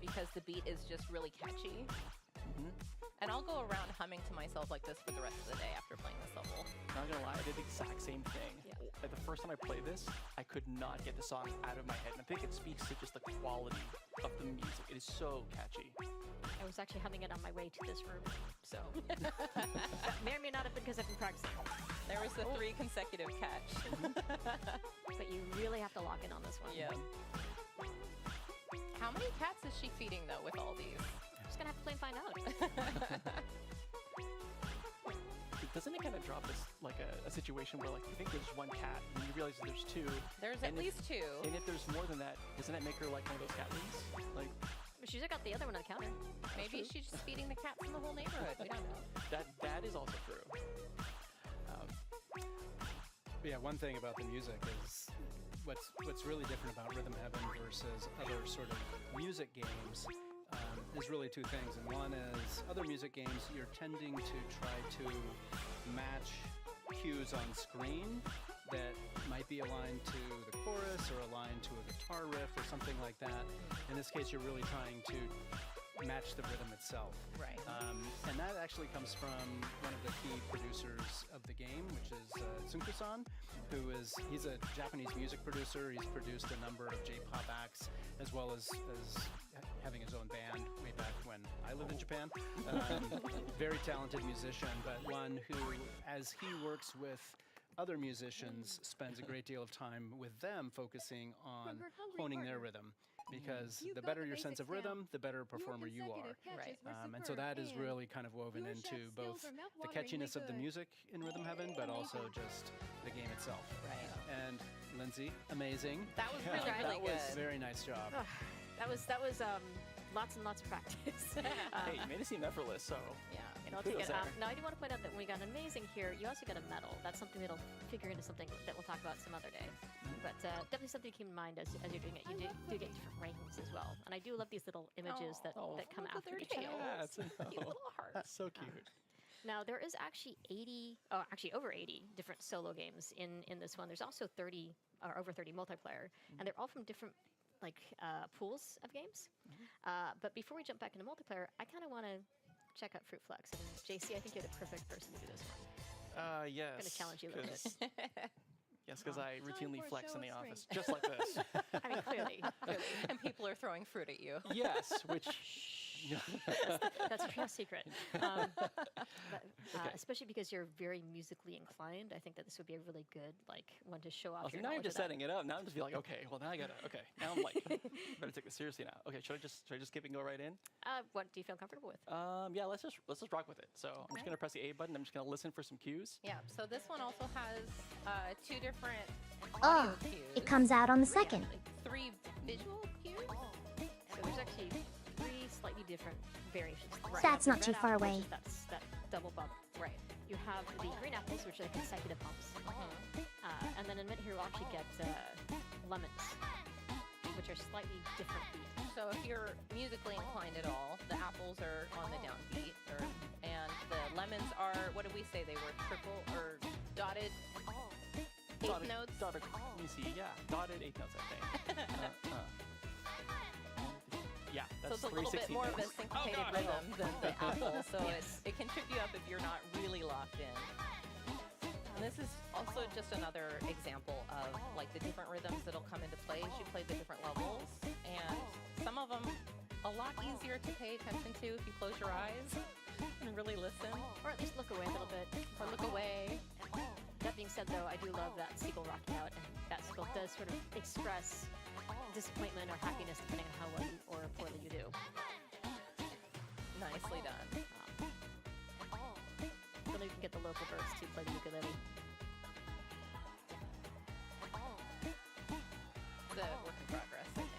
because the beat is just really catchy. And I'll go around humming to myself like this for the rest of the day after playing this level. Not gonna lie, I did the exact same thing. Like the first time I played this, I could not get the song out of my head. And I think it speaks to just the quality of the music. It is so catchy. I was actually humming it on my way to this room, so that may or may not have been because I've been practicing. There was the 3 consecutive catch. But you really have to lock in on this one. Yeah. How many cats is she feeding though with all these? I'm just gonna have to play and find out. Doesn't it kind of drop this like a situation where like you think there's one cat and you realize there's 2? There's at least 2. And if there's more than that, doesn't that make her like one of those cat ladies? Like she's got the other one on the counter. Maybe she's just feeding the cats in the whole neighborhood. We don't know. that is also true. But yeah, one thing about the music is what's really different about Rhythm Heaven versus other sort of music games is really 2 things. And one is other music games, you're tending to try to match cues on screen that might be aligned to the chorus or aligned to a guitar riff or something like that. In this case, you're really trying to match the rhythm itself. Right. And that actually comes from one of the key producers of the game, which is Tsunku-san, he's a Japanese music producer. He's produced a number of J-pop acts, as well as having his own band way back when I lived in Japan. Very talented musician, but one who, as he works with other musicians, spends a great deal of time with them focusing on honing their rhythm. Because the better your sense of rhythm, the better performer you are. Right. And so that is really kind of woven into both the catchiness of the music in Rhythm Heaven, but also just the game itself. Right. And Lindsay, amazing. That was really, really That was good. very nice job. That was lots and lots of practice. Hey, you made it seem effortless, so yeah, kudos take it. there. Now, I do want to point out that when we got amazing here, you also got a medal. That's something that'll figure into something that we'll talk about some other day. But definitely something to keep in mind as you're doing it. You do get different rankings as well. And I do love these little images that come after each other. Cats. Cute little hearts. So cute. Now, there is actually over 80 different solo games in this one. There's also 30 or over 30 multiplayer, and they're all from different pools of games. But before we jump back into multiplayer, I kind of want to check out Fruit Flex. And JC, I think you're the perfect person to do this one. Yes. I'm going to challenge you a little bit. Yes, because I routinely flex in the office, just like this. I mean, clearly. And people are throwing fruit at you. Yes, which... That's a real secret. Especially because you're very musically inclined, I think that this would be a really good one to show off. So now you're just setting it up. Now I'm just like, okay, well now I gotta. Okay, now I'm like, better take this seriously now. Okay, should I just skip and go right in? What do you feel comfortable with? Yeah, let's just rock with it. So I'm just gonna press the A button. I'm just gonna listen for some cues. Yeah. So this one also has 2 different Oh, audio cues. it comes out on the 2nd. 3 visual cues. So there's actually 3 slightly different variations. That's not too far apple, away. That's that double bump. Right. You have the green apples, which are consecutive bumps. And then in a minute here, we'll actually get lemons, which are slightly different beat. So if you're musically inclined at all, the apples are on the downbeat, and the lemons are, what did we say they were? Triple or dotted eighth notes? Dotted, let me see, yeah. Dotted 8 notes, I think. Yeah, that's so it's a little bit more of a syncopated rhythm than the apple, so it can trip you up if you're not really locked in. And this is also just another example of the different rhythms that'll come into play as you play the different levels, and some of them a lot easier to pay attention to if you close your eyes and really listen. Or at least look away a little bit. Or look away. That being said, though, I do love that seagull rocking out, and that seagull does sort of express disappointment or happiness depending on how well or poorly you do. Nicely done. So you can get the local birds to play the ukulele. It's a work in progress, I think.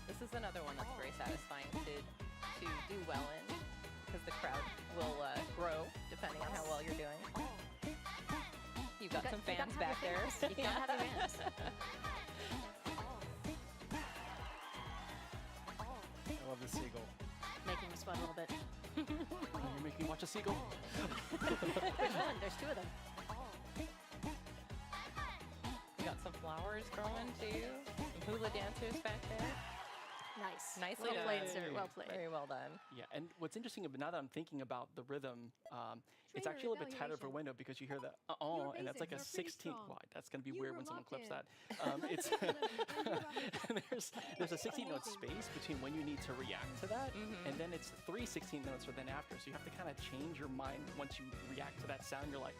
This is another one that's very satisfying to do well in, because the crowd will grow depending on how well you're doing. You've got some fans back there. You gotta have your fans. I love the seagull. Making me sweat a little bit. You're making me watch a seagull. Which one? There's 2 of them. You got some flowers growing too. Some hula dancers back there. Nice. Nicely well done. played, sir. Well played. Very well done. Yeah, and what's interesting now that I'm thinking about the rhythm, it's actually a little bit tighter per window because you hear the and that's like a 16th. Why? That's gonna be weird when someone clips that. It's there's a 16-note space between when you need to react to that, and then it's 3 16 notes or then after. So you have to kind of change your mind once you react to that sound. You're like,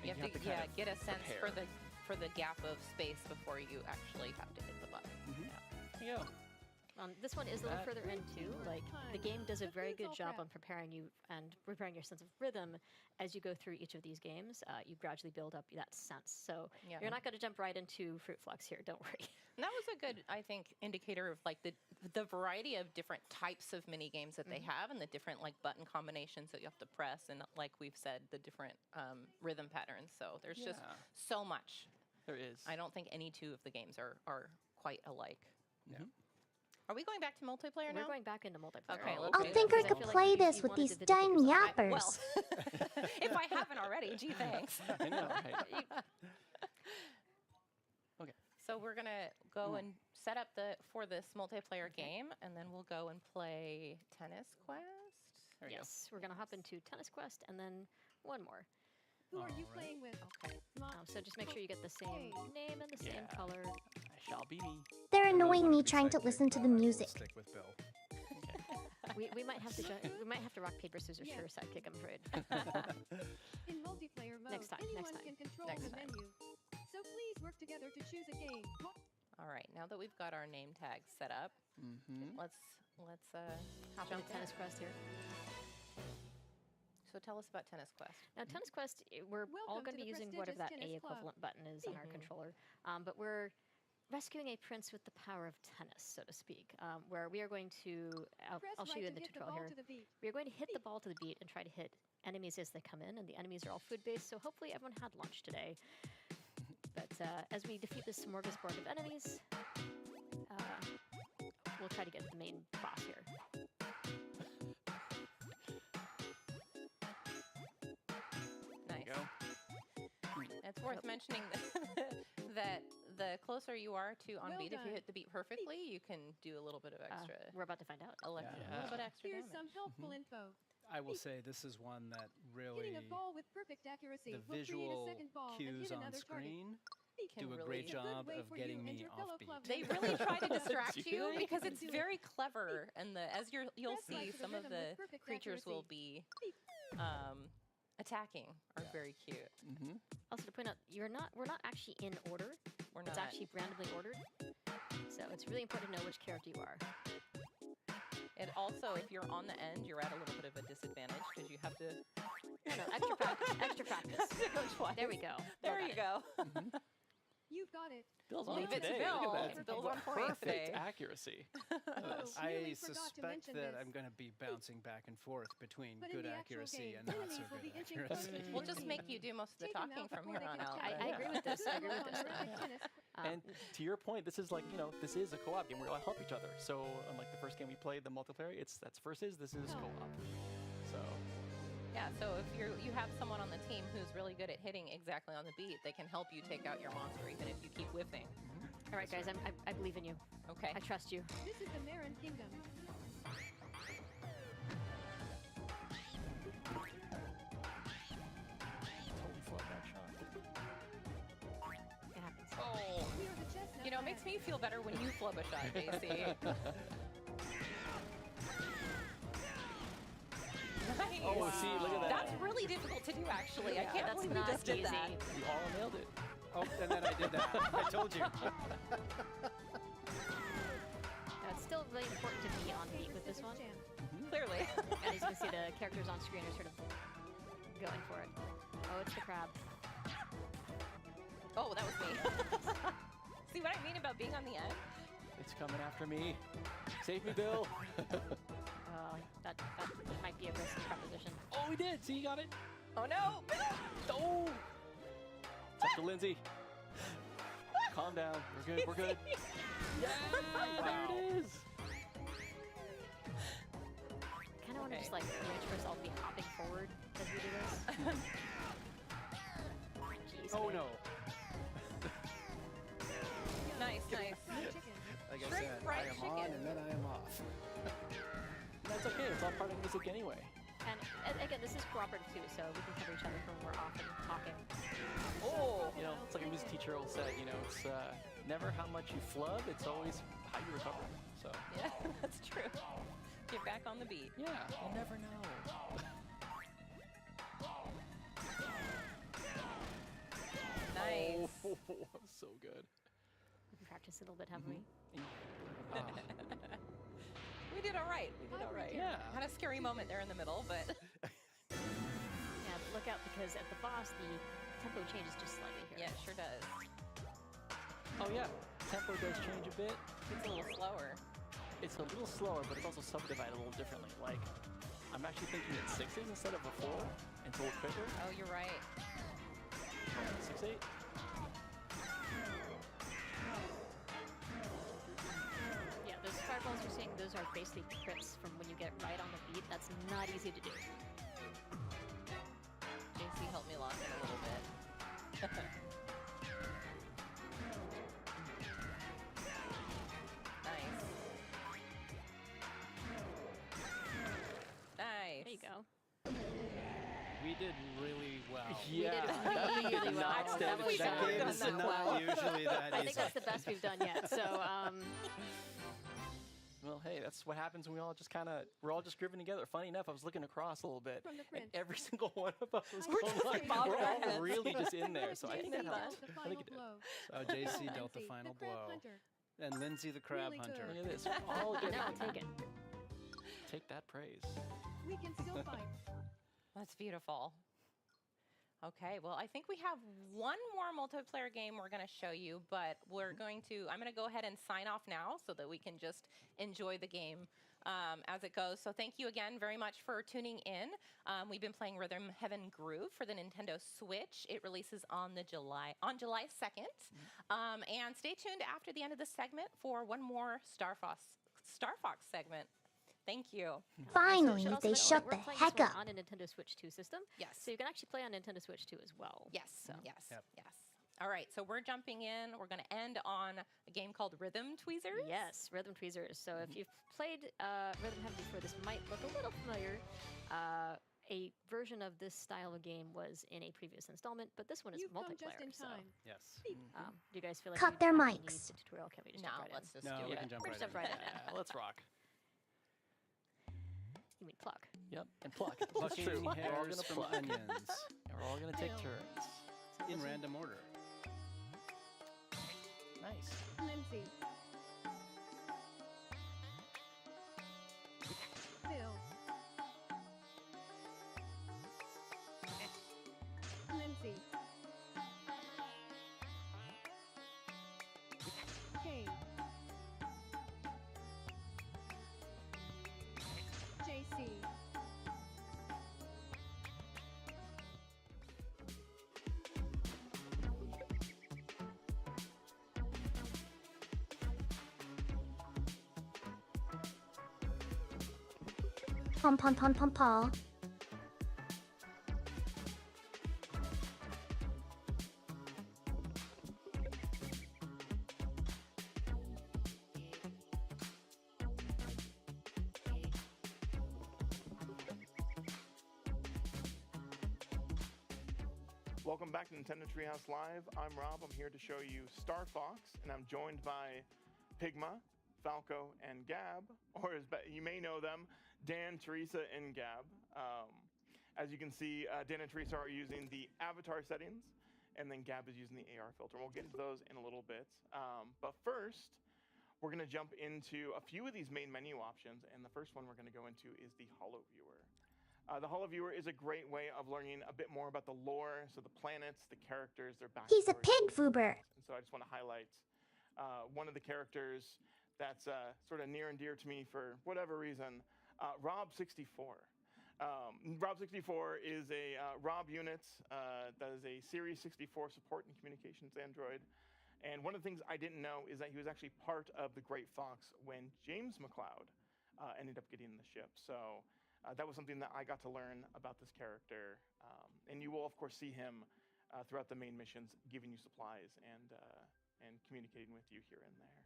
you have to get a sense for the gap of space before you actually have to hit the button. There you go. This one is a little further in too. The game does a very good job on preparing you and preparing your sense of rhythm as you go through each of these games. You gradually build up that sense. So you're not going to jump right into Fruit Flex here. Don't worry. And that was a good, I think, indicator of the variety of different types of mini games that they have, and the different button combinations that you have to press, and like we've said, the different rhythm patterns. So there's just so much. There is. I don't think any 2 of the games are quite alike. Are we going back to multiplayer now? We're going back into multiplayer. Okay, I think I could play this with these dang yappers. Well, if I haven't already, gee, thanks. I know, right? Okay. So we're gonna go and set up for this multiplayer game, and then we'll go and play Tennis Quest. Yes, we're gonna hop into Tennis Quest, and then one more. Who are you playing with? Okay. So just make sure you get the same name and the same color. I shall be me. They're annoying me trying to listen to the music. Stick with Bill. We might have to rock paper scissors for your sidekick, I'm afraid. In multiplayer mode, Next time. can control the menu. So please work together to choose a game. All right, now that we've got our name tags set up, let's hop into Tennis Quest here. So tell us about Tennis Quest. Now, Tennis Quest, we're all going to be using whatever that A equivalent button is on our controller. But we're rescuing a prince with the power of tennis, so to speak, where we are going to, I'll show you in the tutorial here. We are going to hit the ball to the beat and try to hit enemies as they come in, and the enemies are all food-based, so hopefully everyone had lunch today. But as we defeat this smorgasbord of enemies, we'll try to get the main boss here. Nice. It's worth mentioning that the closer you are to on beat, if you hit the beat perfectly, you can do a little bit of extra. We're about to find out. A little bit extra Here's damage. some helpful info. I will say this is one that really Hitting a ball with perfect accuracy the will create a visual second ball and cues hit on another screen Can do a really- great It's a job way of for getting you and me your off fellow beat. club They really try to distract Do you they? because it's very clever, and you'll Press right see to the some of rhythm the with perfect creatures will accuracy. be attacking are very cute. Also to point out, we're not actually in order. We're It's not. actually randomly ordered. So it's really important to know which character you are. It also, if you're on the end, you're at a little bit of a disadvantage because you have to. No, extra practice. Extra practice. Go twice. There we go. There Bill you got go. You've got it. Bill's Leave on it to today. Bill. Look at that. Bill's on point Perfect today. accuracy. Oh, I really forgot to suspect mention that this. I'm going to be bouncing back and forth between But in good the actual accuracy game, and not so enemies will good be inching accuracy. closer to We'll just make you do most of the Take 'em talking out from before here they on can out. tell I agree with this. I agree with this. And to your point, this is like, this is a co-op game where we all help each other. So unlike the first game we played, the multiplayer, that's versus, this is co-op. So Yeah, so if you have someone on the team who's really good at hitting exactly on the beat, they can help you take out your monster even if you keep whiffing. All right, guys, I believe in you. Okay. I trust you. This is the Marin Kingdom. totally flub that shot. It happens. Oh. We are the chestnut You know, it makes me feel better when you flub a shot, JC. Nice. Oh, see, look at that. That's really difficult to do, actually. I can't that's believe not we just did easy. that. You all nailed it. Oh, and then I did that. I told you. It's still really important to be on beat with this one. Clearly. And as you can see, the characters on screen are sort of going for it. Oh, it's the crab. Oh, that was me. See what I mean about being on the end? It's coming after me. Save me, Bill. That might be a risky proposition. Oh, we did. See, you got it. Oh, no. Oh. It's up to Lindsay. Calm down. We're good. We're good. Yeah, there it is. Kind of want to just like image myself be hopping forward as we do this. Jeez, Oh man. no. Nice, nice. Like I Shrimp said, fried I am chicken. on and then I am off. That's okay. It's all part of music anyway. And again, this is cooperative too, so we can cover each other when we're off and talking. Oh, it's like a music teacher will say, it's never how much you flub, it's always how you recover. So Yeah, that's true. Get back on the beat. yeah, you never know. Nice. Oh, so good. We practice a little bit, haven't we? We did all right. We did all right. Yeah. Had a scary moment there in the middle, but Yeah, but look out because at the boss, the tempo changes just slightly here. yeah, it sure does. Oh yeah, tempo does change a bit. It's a little slower. It's a little slower, but it's also subdivided a little differently. Like, I'm actually thinking it's 6s instead of a 4, and it's a little quicker. Oh, you're right. 6/8. Yeah, those fireballs you're seeing, those are basically crits from when you get right on the beat. That's not easy to do. JC helped me lock in a little bit. Nice. Nice. There you go. We did really well. Yeah, We did really well. I don't know if we've That ever game done is that not well. usually that I easy. think that's the best we've done yet. So, Well, hey, that's what happens when we're all just grooving together. Funny enough, I was looking across a little bit, From the and prince. every single one of us was We're going just like, bobbing we're our all heads. really just in there. So I think that JC helped. dealt the I think final it did. blow. So JC dealt the Lindsay, final the crab blow. hunter. And Lindsay the crab Really hunter. good. Look at this. We're all getting now I'll take it. Take that praise. We can still fight. That's beautiful. Okay, well, I think we have one more multiplayer game we're going to show you, but I'm going to go ahead and sign off now so that we can just enjoy the game as it goes. So thank you again very much for tuning in. We've been playing Rhythm Heaven Groove for the Nintendo Switch. It releases on July 2nd. And stay tuned after the end of this segment for one more Star Fox segment. Thank you. Finally, So they shut the heck up. On a Nintendo Switch 2 system. Yes. So you can actually play on Nintendo Switch 2 as well. Yes. So. Yes. All right, so we're jumping in. We're going to end on a game called Rhythm Tweezers. Yes, Rhythm Tweezers. So if you've played Rhythm Heaven before, this might look a little familiar. A version of this style of game was in a previous installment, but this one is multiplayer. Just in time. Yes. Do you guys feel like Cut you their actually mics. need the tutorial? Can we just No, jump right let's in? just do we it. can jump We're right just jump right in. Yeah, let's rock. You mean pluck? Yep, and pluck. Plucking We're all hairs gonna from pluck. onions And we're all gonna take turns. in random order. Nice. Lindsay. Phil. Lindsay. Kate. JC. Pom pom pom pom pom. Welcome back to Nintendo Treehouse Live. I'm Rob. I'm here to show you Star Fox, and I'm joined by Pigma, Falco, and Gab, or as you may know them, Dan, Teresa, and Gab. As you can see, Dan and Teresa are using the avatar settings, and then Gab is using the AR filter. We'll get into those in a little bit. But first, we're going to jump into a few of these main menu options, and the first one we're going to go into is the Holo Viewer. The Holo Viewer is a great way of learning a bit more about the lore, so the planets, the characters, their backstories. He's a pig foober. And so I just want to highlight one of the characters that's sort of near and dear to me for whatever reason, Rob64. Rob64 is a Rob unit that is a Series 64 support and communications android. And one of the things I didn't know is that he was actually part of the Great Fox when James McLeod ended up getting the ship. So that was something that I got to learn about this character. And you will, of course, see him throughout the main missions, giving you supplies and communicating with you here and there.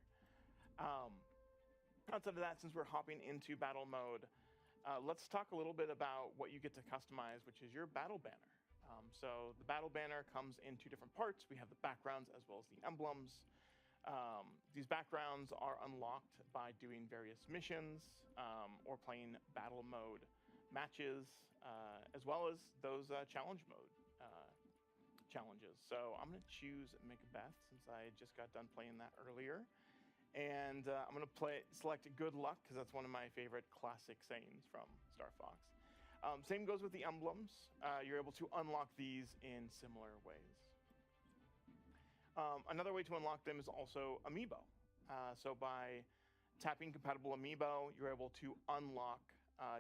Outside of that, since we're hopping into battle mode, let's talk a little bit about what you get to customize, which is your battle banner. So the battle banner comes in two different parts. We have the backgrounds as well as the emblems. These backgrounds are unlocked by doing various missions or playing battle mode matches, as well as those challenge mode challenges. So I'm going to choose Macbeth since I just got done playing that earlier. And I'm going to select Good Luck because that's one of my favorite classic sayings from Star Fox. Same goes with the emblems. You're able to unlock these in similar ways. Another way to unlock them is also Amiibo. So by tapping compatible Amiibo, you're able to unlock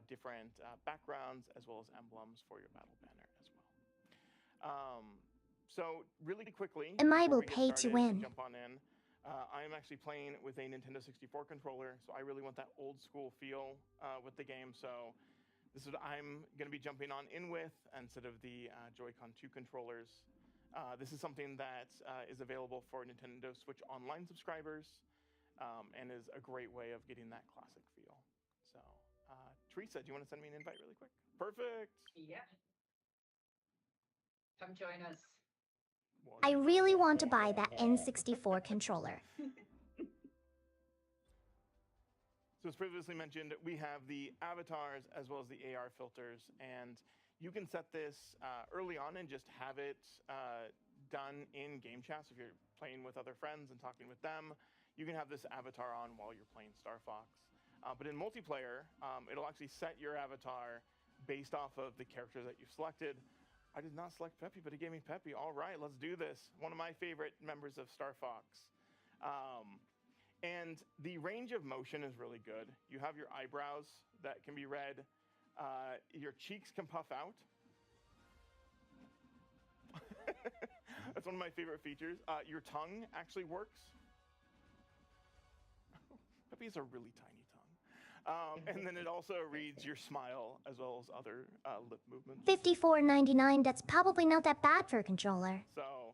different backgrounds as well as emblems for your battle banner as well. So really quickly, Amiibo pay to win. Jump on in. I am actually playing with a Nintendo 64 controller, so I really want that old school feel with the game. So this is what I'm going to be jumping on in with instead of the Joy-Con 2 controllers. This is something that is available for Nintendo Switch Online subscribers and is a great way of getting that classic feel. So, Teresa, do you want to send me an invite really quick? Perfect. Yeah. Come join us. I really want to buy that N64 controller. So as previously mentioned, we have the avatars as well as the AR filters, and you can set this early on and just have it done in game chat. So if you're playing with other friends and talking with them, you can have this avatar on while you're playing Star Fox. But in multiplayer, it'll actually set your avatar based off of the character that you've selected. I did not select Peppy, but he gave me Peppy. All right, let's do this. One of my favorite members of Star Fox. And the range of motion is really good. You have your eyebrows that can be read. Your cheeks can puff out. That's one of my favorite features. Your tongue actually works. Peppy has a really tiny tongue. And then it also reads your smile as well as other lip movements. $54.99, that's probably not that bad for a controller. So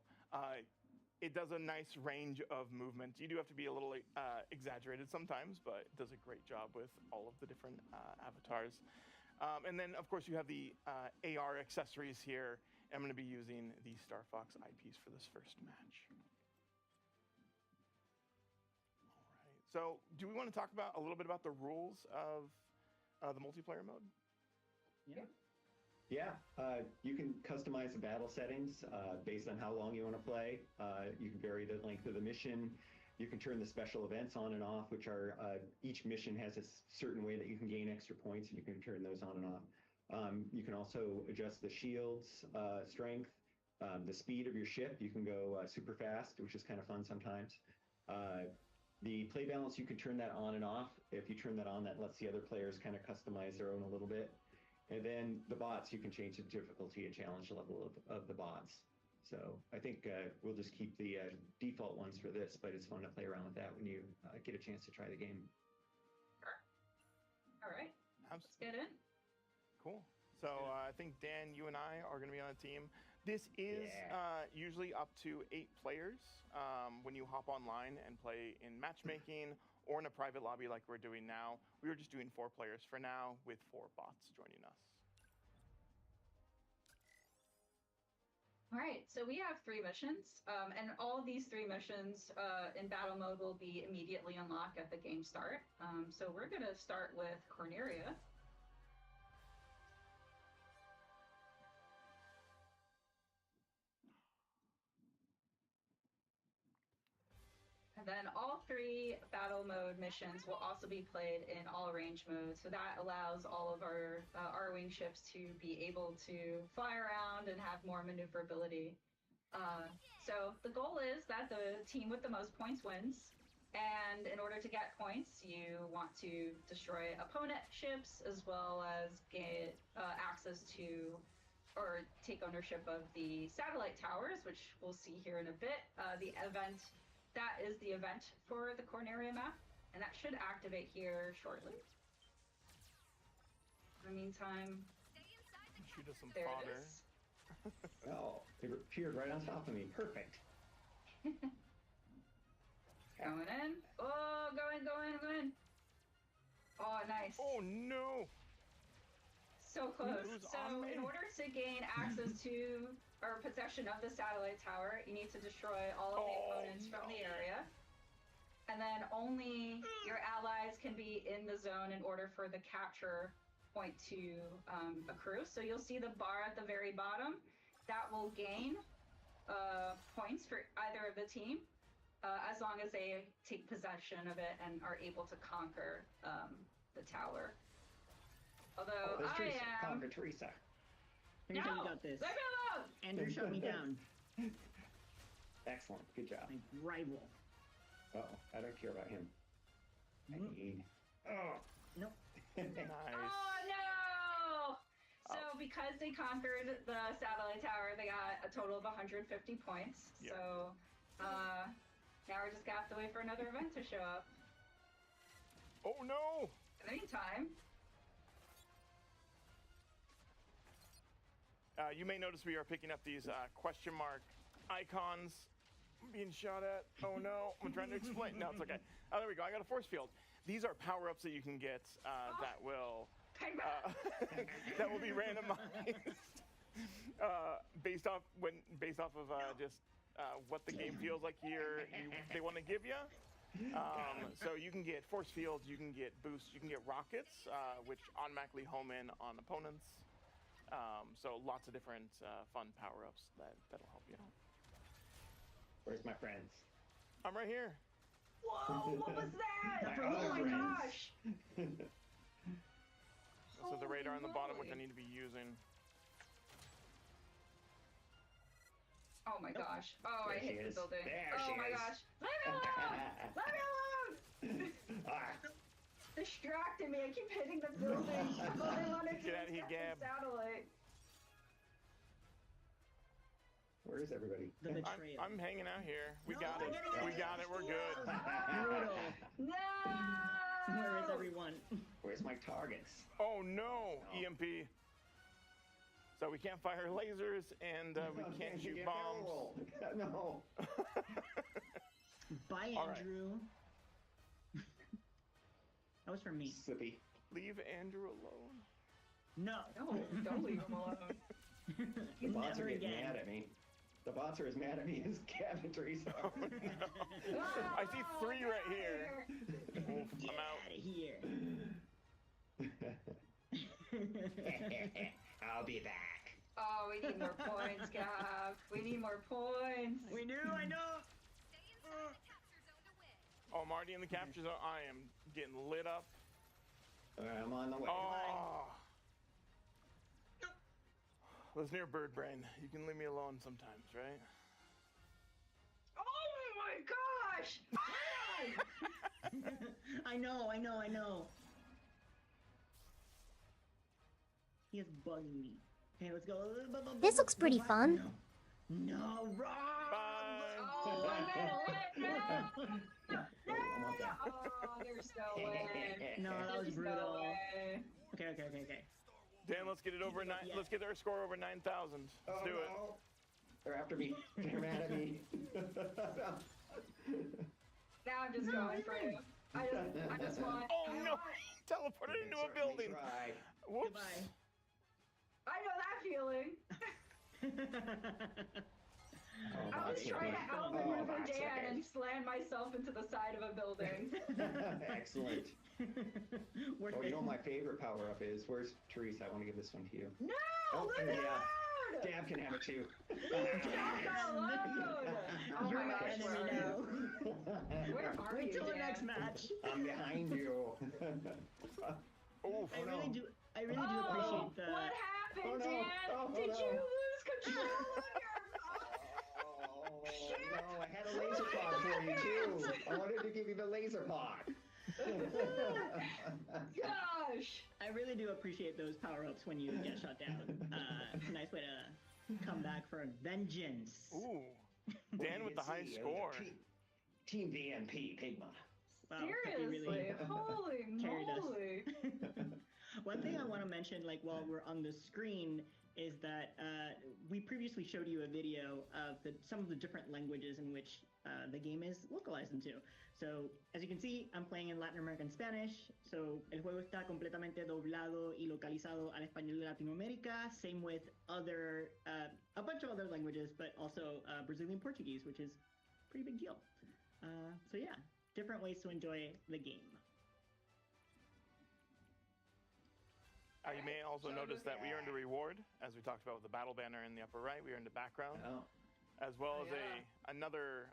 it does a nice range of movement. You do have to be a little exaggerated sometimes, but it does a great job with all of the different avatars. And then, of course, you have the AR accessories here. I'm going to be using the Star Fox eyepiece for this first match. All right. So do we want to talk about a little bit about the rules of the multiplayer mode? Yeah, you can customize the battle settings based on how long you want to play. You can vary the length of the mission. You can turn the special events on and off, which are each mission has a certain way that you can gain extra points, and you can turn those on and off. You can also adjust the shield's strength, the speed of your ship. You can go super fast, which is kind of fun sometimes. The play balance, you can turn that on and off. If you turn that on, that lets the other players kind of customize their own a little bit. And then the bots, you can change the difficulty and challenge level of the bots. So I think we'll just keep the default ones for this, but it's fun to play around with that when you get a chance to try the game. Sure. All right. Let's get in. Cool. So I think, Dan, you and I are going to be on a team. This is usually up to 8 players when you hop online and play in matchmaking or in a private lobby like we're doing now. We were just doing 4 players for now with 4 bots joining us. All right, so we have 3 missions, and all of these 3 missions in battle mode will be immediately unlocked at the game start. So we're going to start with Corneria. And then all 3 battle mode missions will also be played in all range mode. So that allows all of our R-Wing ships to be able to fly around and have more maneuverability. So the goal is that the team with the most points wins. And in order to get points, you want to destroy opponent ships as well as get access to or take ownership of the satellite towers, which we'll see here in a bit. That is the event for the Corneria map, and that should activate here shortly. In the meantime, shoot us some there fodder. it is. Oh, they appeared right on top of me. Perfect. Going in. Oh, going. Oh, nice. Oh, no. So close. So in order to gain access to or possession of the satellite tower, you need to destroy all of the opponents from the area. And then only your allies can be in the zone in order for the capture point to accrue. So you'll see the bar at the very bottom. That will gain points for either of the team as long as they take possession of it and are able to conquer the tower. Although I am... Conquer Teresa. No! You got this. Leave me alone! Andrew shut me down. Excellent. Good job. My rival. Uh-oh. I don't care about him. I need... Oh. Nope. Nice. Oh, no! So because they conquered the satellite tower, they got a total of 150 points. Yep. So now we're just going to have to wait for another event to show up. Oh, no! In the meantime... you may notice we are picking up these question mark icons being shot at. Oh no, I'm trying to explain. No, it's okay. Oh, there we go. I got a force field. These are power-ups that you can get that will be randomized based off of just what the game feels like they want to give you. So you can get force fields, you can get boosts, you can get rockets, which automatically home in on opponents. So lots of different fun power-ups that'll help you out. Where's my friends? I'm right here. Whoa, what was that? Oh my gosh! So the radar on the bottom, which I need to be using. Oh my gosh. Oh, There I she hit the is. building. There Oh she my is. gosh. Leave me alone! Leave me alone! Distracting me. I keep hitting the building. Holding on to Get out of here, Gab. satellite. Where is everybody? The betrayal. I'm hanging out here. We got it. We got it. We're good. Brutal. No! Where is everyone? Where's my targets? Oh no, EMP. So we can't fire lasers and we can't shoot bombs. No. Bye, All right. Andrew. That was for me. Slippy. Leave Andrew alone. No. No, don't leave him alone. The bots are Never getting again. mad at me. The bots are as mad at me as Gab and Teresa. Oh, no. I see 3 right here. Oof, Get I'm out. out of here. I'll be back. Oh, we need more points, Gab. We need more points. We do, I know. Oh, I'm already in the capture zone. I am getting lit up. I'm on the way. Oh. Listen here, Bird Brain. You can leave me alone sometimes, right? Oh my gosh! I know. He is bugging me. Okay, let's go. This looks pretty fun. No, wrong! Oh, I'm gonna Oh, there's no way. No, that was There's brutal. No way. Okay. Dan, let's get it over nine. Let's get our score over 9,000. Let's do it. No. They're after me. They're mad at me. Now I'm just going for you. I just want. Oh no! Teleported into a building. Try. Whoops. Goodbye. I know that feeling. I'm just trying to outmaneuver Dan and slam myself into the side of a building. Excellent. Oh, you know what my favorite power up is? Where's Teresa? I want to give this one to you. No! Oh, Leave me yeah. alone! Gab can have it too. Leave me alone! Oh You're my my gosh, enemy where now. Where are Wait you, till the Dan? next match. I'm behind you. Oof. I really do appreciate the. What happened, Oh, no. Dan? Oh, Did no. you lose control of your No, I had a laser pod for you too. I wanted to give you the laser pod. Gosh! I really do appreciate those power-ups when you get shut down. Nice way to come back for vengeance. Ooh. Dan with the high score. Team VMP, Pigma. Wow, Peppy Seriously, really holy carried us. moly! One thing I want to mention, like while we're on the screen, is that we previously showed you a video of some of the different languages in which the game is localized into. So, as you can see, I'm playing in Latin American Spanish. So, el juego está completamente doblado y localizado al español de Latinoamérica. Same with other, a bunch of other languages, but also Brazilian Portuguese, which is a pretty big deal. So yeah, different ways to enjoy the game. You may also notice that we earned a reward, as we talked about with the battle banner in the upper right. We earned a background, as well as another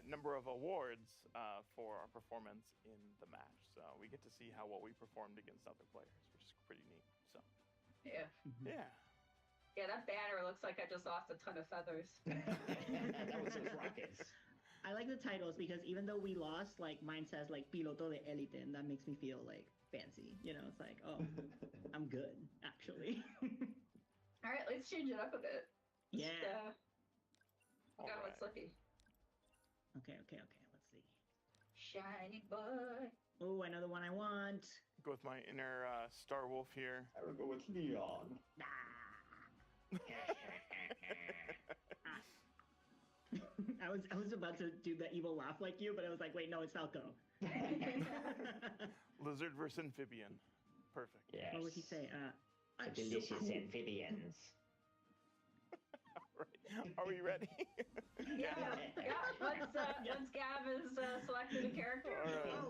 number of awards for our performance in the match. So we get to see how well we performed against other players, which is pretty neat. So Yeah. yeah. Yeah, that banner looks like I just lost a ton of feathers. That was just rockets. I like the titles because even though we lost, like mine says like Piloto de Elite, and that makes me feel like fancy. You know, it's like, oh, I'm good, actually. All right, let's change it up a bit. Yeah. Got one Slippy. Okay, let's see. Shiny boy. Oh, I know the one I want. Go with my inner Star Wolf here. I would go with Leon. I was about to do the evil laugh like you, but I was like, wait, no, it's Falco. Lizard versus amphibian. Perfect. Yes. What would he say? I'm Delicious so cool. amphibians. Right. Are we ready? Yeah. Once Gav has selected a character,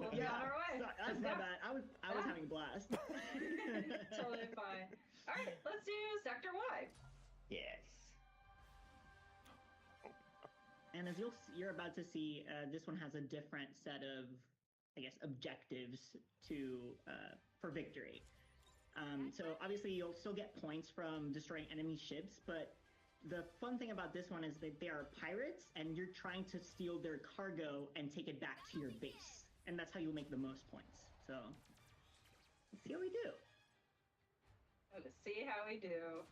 we'll be on our way. That's my bad. I was having a blast. Totally fine. All right, let's do Sector Y. Yes. And as you're about to see, this one has a different set of, I guess, objectives for victory. So obviously you'll still get points from destroying enemy ships, but the fun thing about this one is that they are pirates, and you're trying to steal their cargo and take it back to your base, and that's how you'll make the most points. So let's see how we do. Let's see how we do.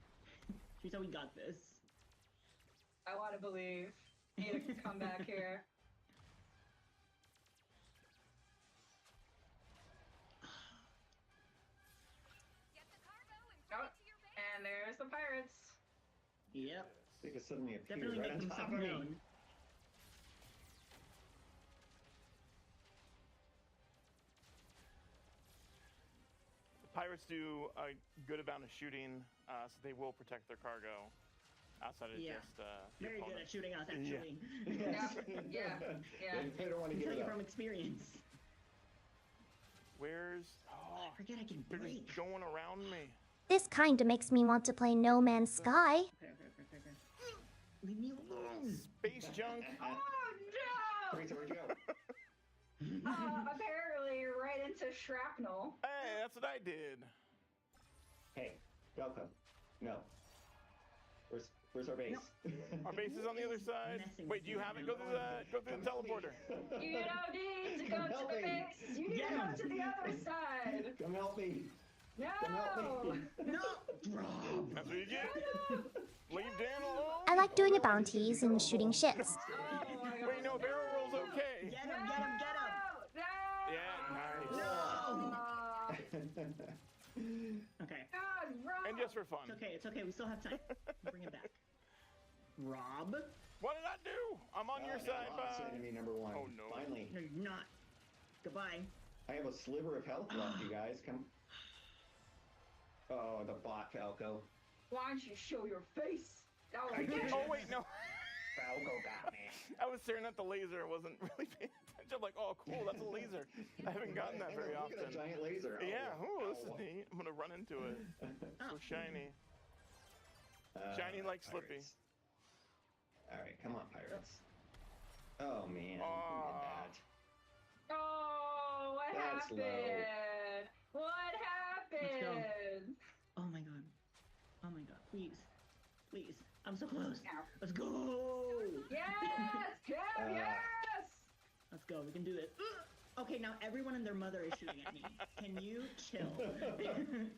Teresa, we got this. I want to believe. Need to come back here. Oh, and there's the pirates. Yep. They could suddenly appear Definitely right make on top themselves of me. known. Pirates do a good amount of shooting, so they will protect their cargo outside of just the Very good opponent. at shooting us, actually. Yeah. They don't want to I give tell it you up. from experience. Where's... Oh, I forget I can they're break. just going around me. This kinda makes me want to play No Man's Sky. Okay. Leave me alone. Space junk. Oh no! Teresa, where'd you go? Apparently right into shrapnel. Hey, that's what I did. Hey, Velcro. No. Where's our base? Our base is on the other side. Wait, do you have it? Go through the teleporter. You don't need to go to the base. You need to go to the other side. Come help me. No. Come help me. No. That's what you get. Leave Dan alone. I like doing the bounties and shooting ships. Wait, no, barrel roll's okay. Get him. Yeah, nice. Okay. God, Rob. And just for fun. It's okay. We still have time. Bring it back. Rob? What did I do? I'm on your side, Lost bud. enemy number one. Oh, no. Finally. No, you're not. Goodbye. I have a sliver of health left, you guys. Come. Oh, the bot Falco. Why don't you show your face? Oh, Oh, wait, no. Falco got me. I was staring at the laser. I wasn't really paying attention. I'm like, oh, cool, that's a laser. I haven't gotten that very Look often. at a giant laser. Yeah, Oh, this is neat. I'm going to run into it. So shiny. Shiny like Slippy. Alright, come on, pirates. Oh, man. Oh, what That's happened? low. What happened? Oh my god. Oh my god. Please. I'm so close. Let's go. Yes, Kev, yes. Let's go. We can do this. Okay, now everyone and their mother is shooting at me. Can you chill?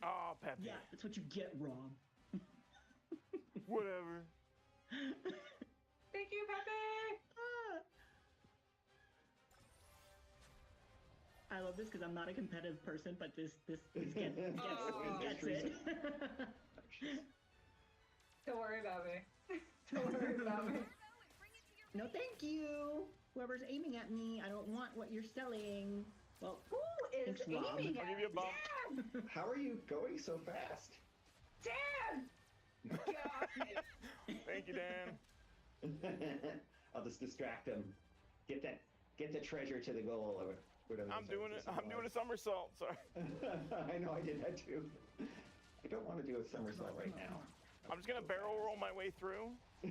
Oh, Pepe. Yeah, that's what you get, Rob. Whatever. Thank you, Pepe. I love this because I'm not a competitive person, but this gets it. Don't worry about me. Don't worry about me. No, thank you. Whoever's aiming at me, I don't want what you're selling. Well, who is thanks, Rob. aiming at I'll give you a bump. How are you going so fast? Dan! Get off me. Thank you, Dan. I'll just distract him. Get the treasure to the goal. Or whatever. I'm doing a somersault. Sorry. I know, I did that too. I don't want to do a somersault right now. I'm just gonna barrel roll my way through. No!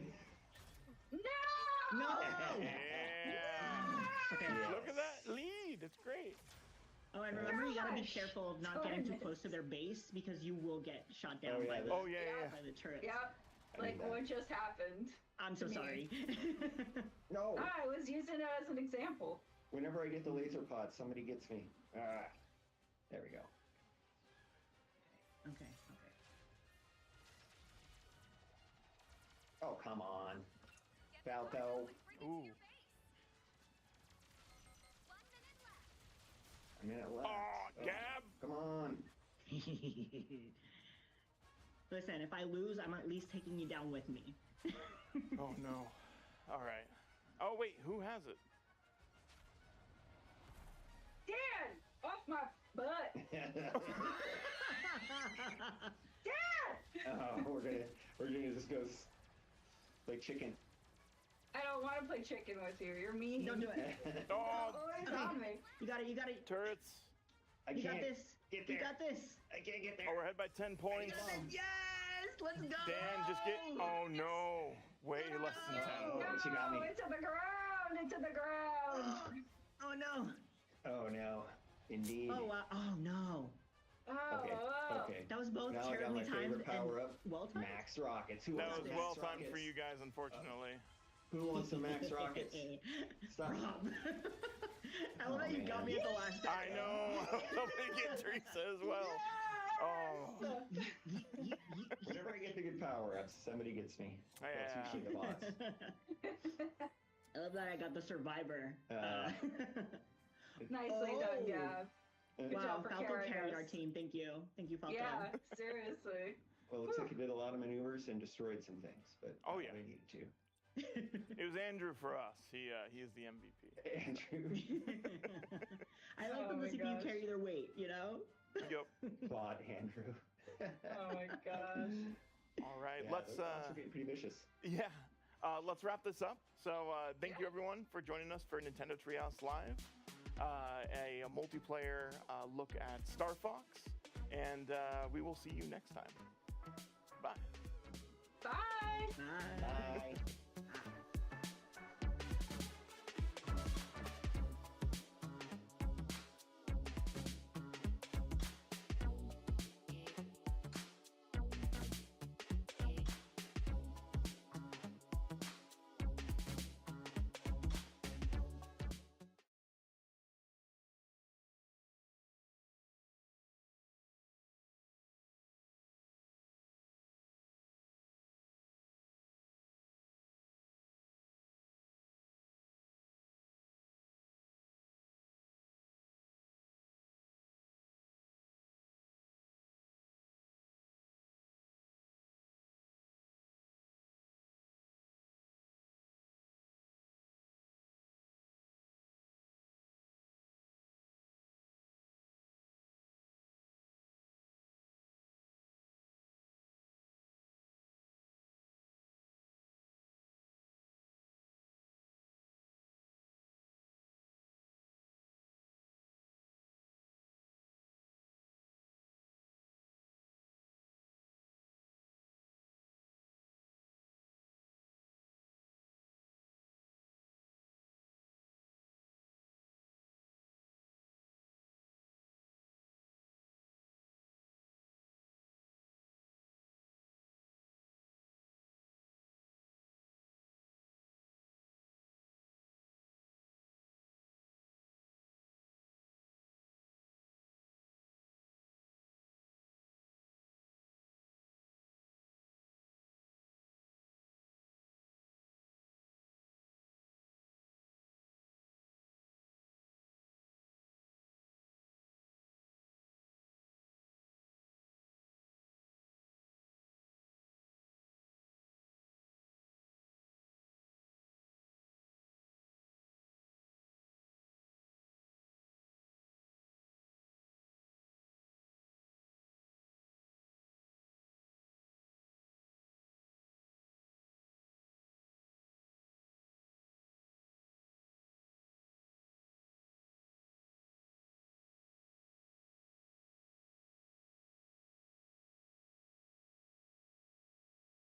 Yeah. Okay. Look at that lead. It's great. Oh, and remember, you gotta be careful of not getting too close to their base because you will get shot down by the turrets. Yep. Like what just happened. I'm so sorry. No. I was using it as an example. Whenever I get the laser pod, somebody gets me. There we go. Okay. Oh, come on. Falco. Ooh. A minute left. Oh, Gab. Come on. Listen, if I lose, I'm at least taking you down with me. Oh no. All right. Oh wait, who has it? Dan! Off my butt! Dan! Oh, we're gonna just go play chicken. I don't want to play chicken with you. You're mean. Don't do it. Oh, always on me. You got it. Turrets. You got this. Get there. You got this. I can't get there. Oh, we're ahead by 10 points. Yes! Let's go! Dan, just get. Oh no. Way less than 10. Oh, she got me. Into the ground! Into the ground! Oh no! Oh no. Indeed. Oh wow! Oh no! Okay, okay. That was both now I got terribly my favorite timed and power up. well timed. Max rockets. Who That wants was some well max timed rockets? for you guys, unfortunately. Who wants some max rockets? Stop. Rob. I love that you got me at the last second. I know. I was hoping to get Teresa as well. Oh. Whenever I get the good power ups, somebody gets me. Yeah. That's usually the bots. I love that I got the survivor. Nicely done, Gab. Good Wow, job for Falco carrying carried us. our team. Thank you, Falco. Yeah, seriously. Well, it looks like he did a lot of maneuvers and destroyed some things, but oh yeah, we needed to. It was Andrew for us. He is the MVP. Andrew. I like when the CPU carry their weight, you know? Yep. Claude Andrew. Oh my gosh. All right, Yeah, let's. those bots are getting pretty vicious. Yeah. Let's wrap this up. So thank you everyone for joining us for Nintendo Treehouse Live, a multiplayer look at Star Fox, and we will see you next time. Bye. Bye. Bye. Bye.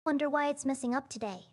Wonder why it's messing up today.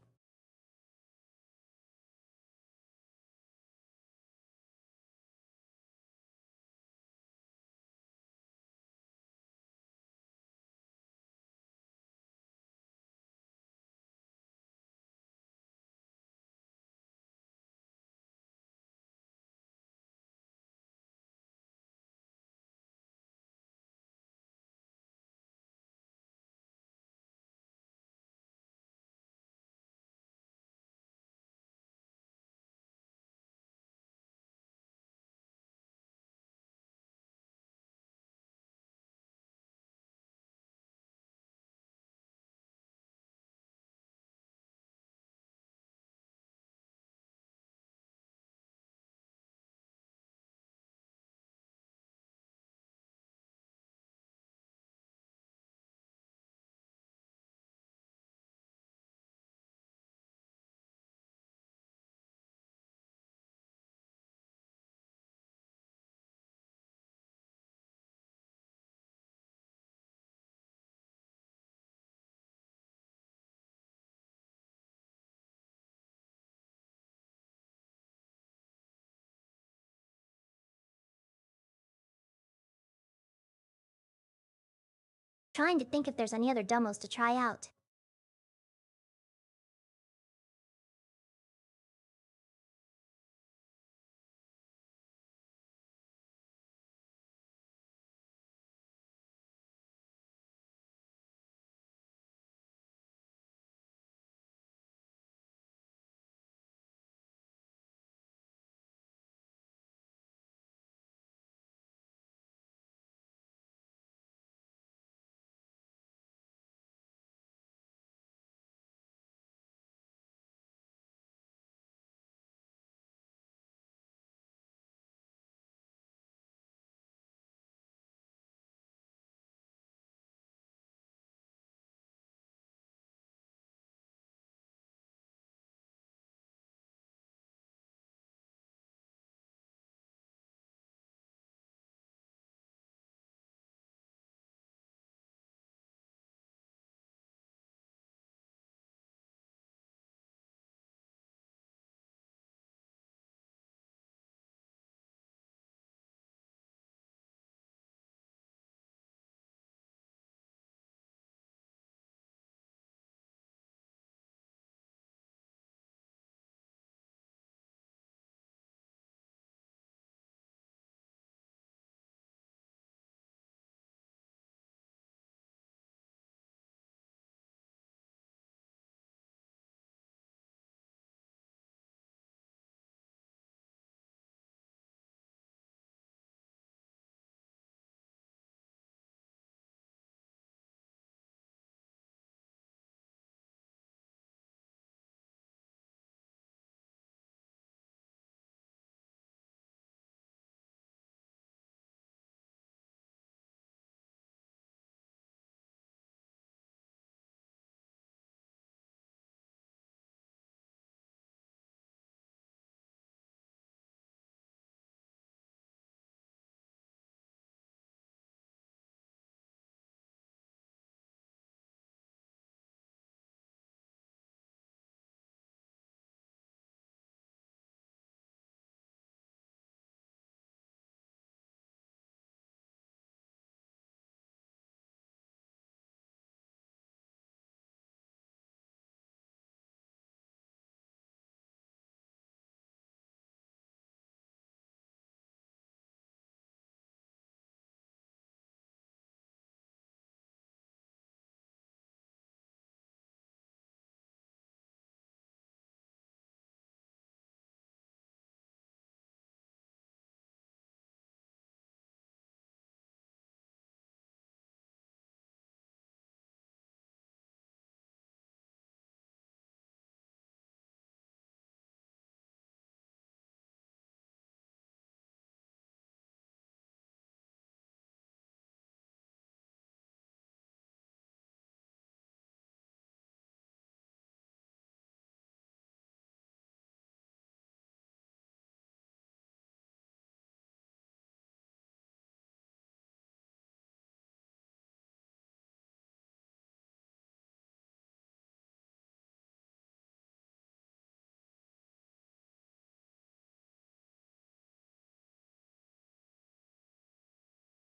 Trying to think if there's any other demos to try out.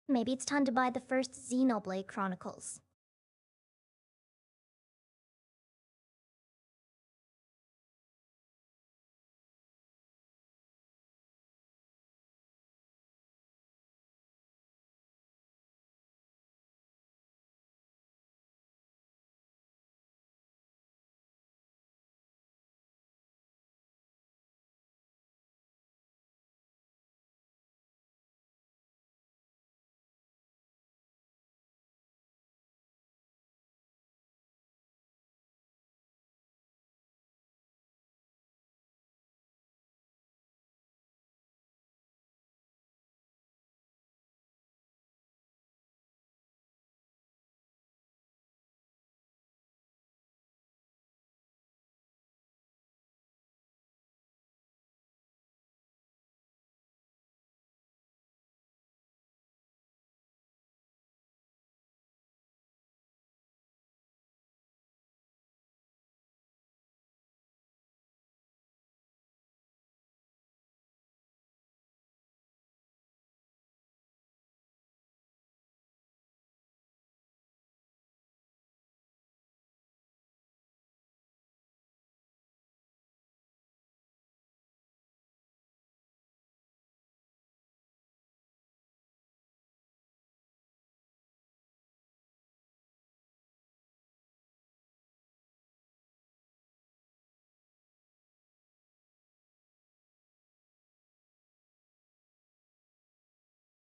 Maybe it's time to buy the first Xenoblade Chronicles.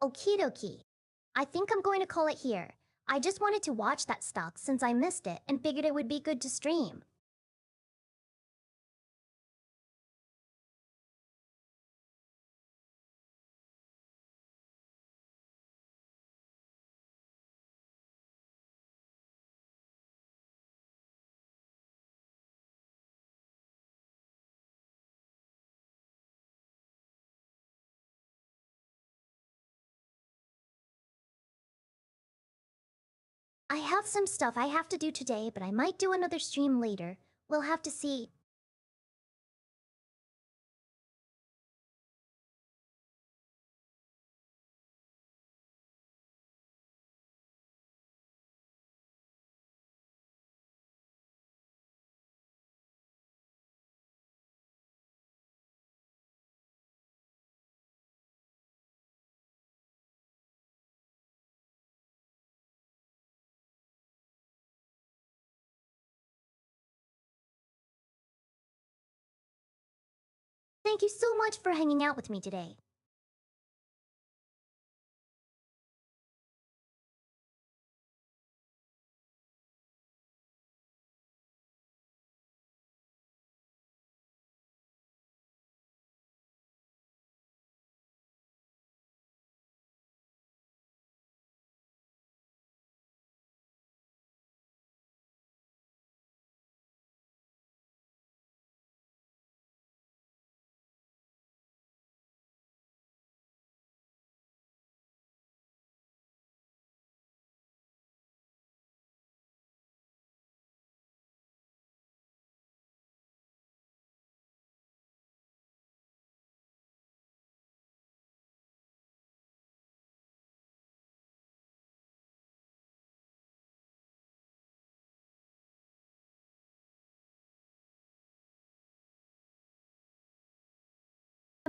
Okie dokie. I think I'm going to call it here. I just wanted to watch that stock since I missed it and figured it would be good to stream. I have some stuff I have to do today, but I might do another stream later. We'll have to see. Thank you so much for hanging out with me today.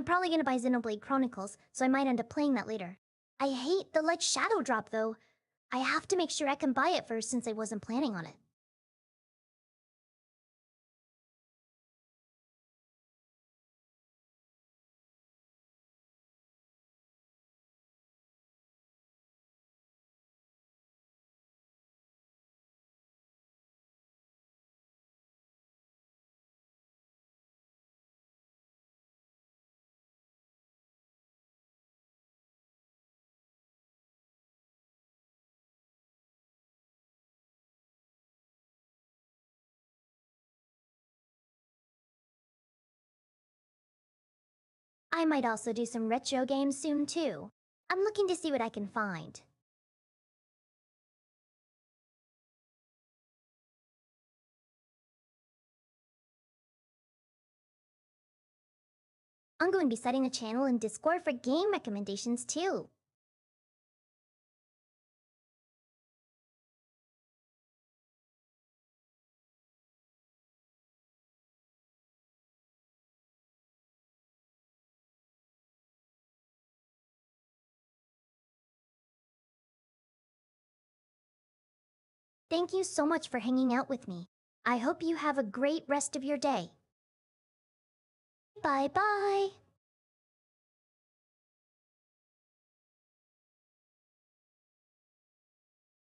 I'm probably gonna buy Xenoblade Chronicles, so I might end up playing that later. I hate the Light Shadow drop though. I have to make sure I can buy it first since I wasn't planning on it. I might also do some retro games soon too. I'm looking to see what I can find. I'm going to be setting a channel in Discord for game recommendations too. Thank you so much for hanging out with me. I hope you have a great rest of your day. Bye bye!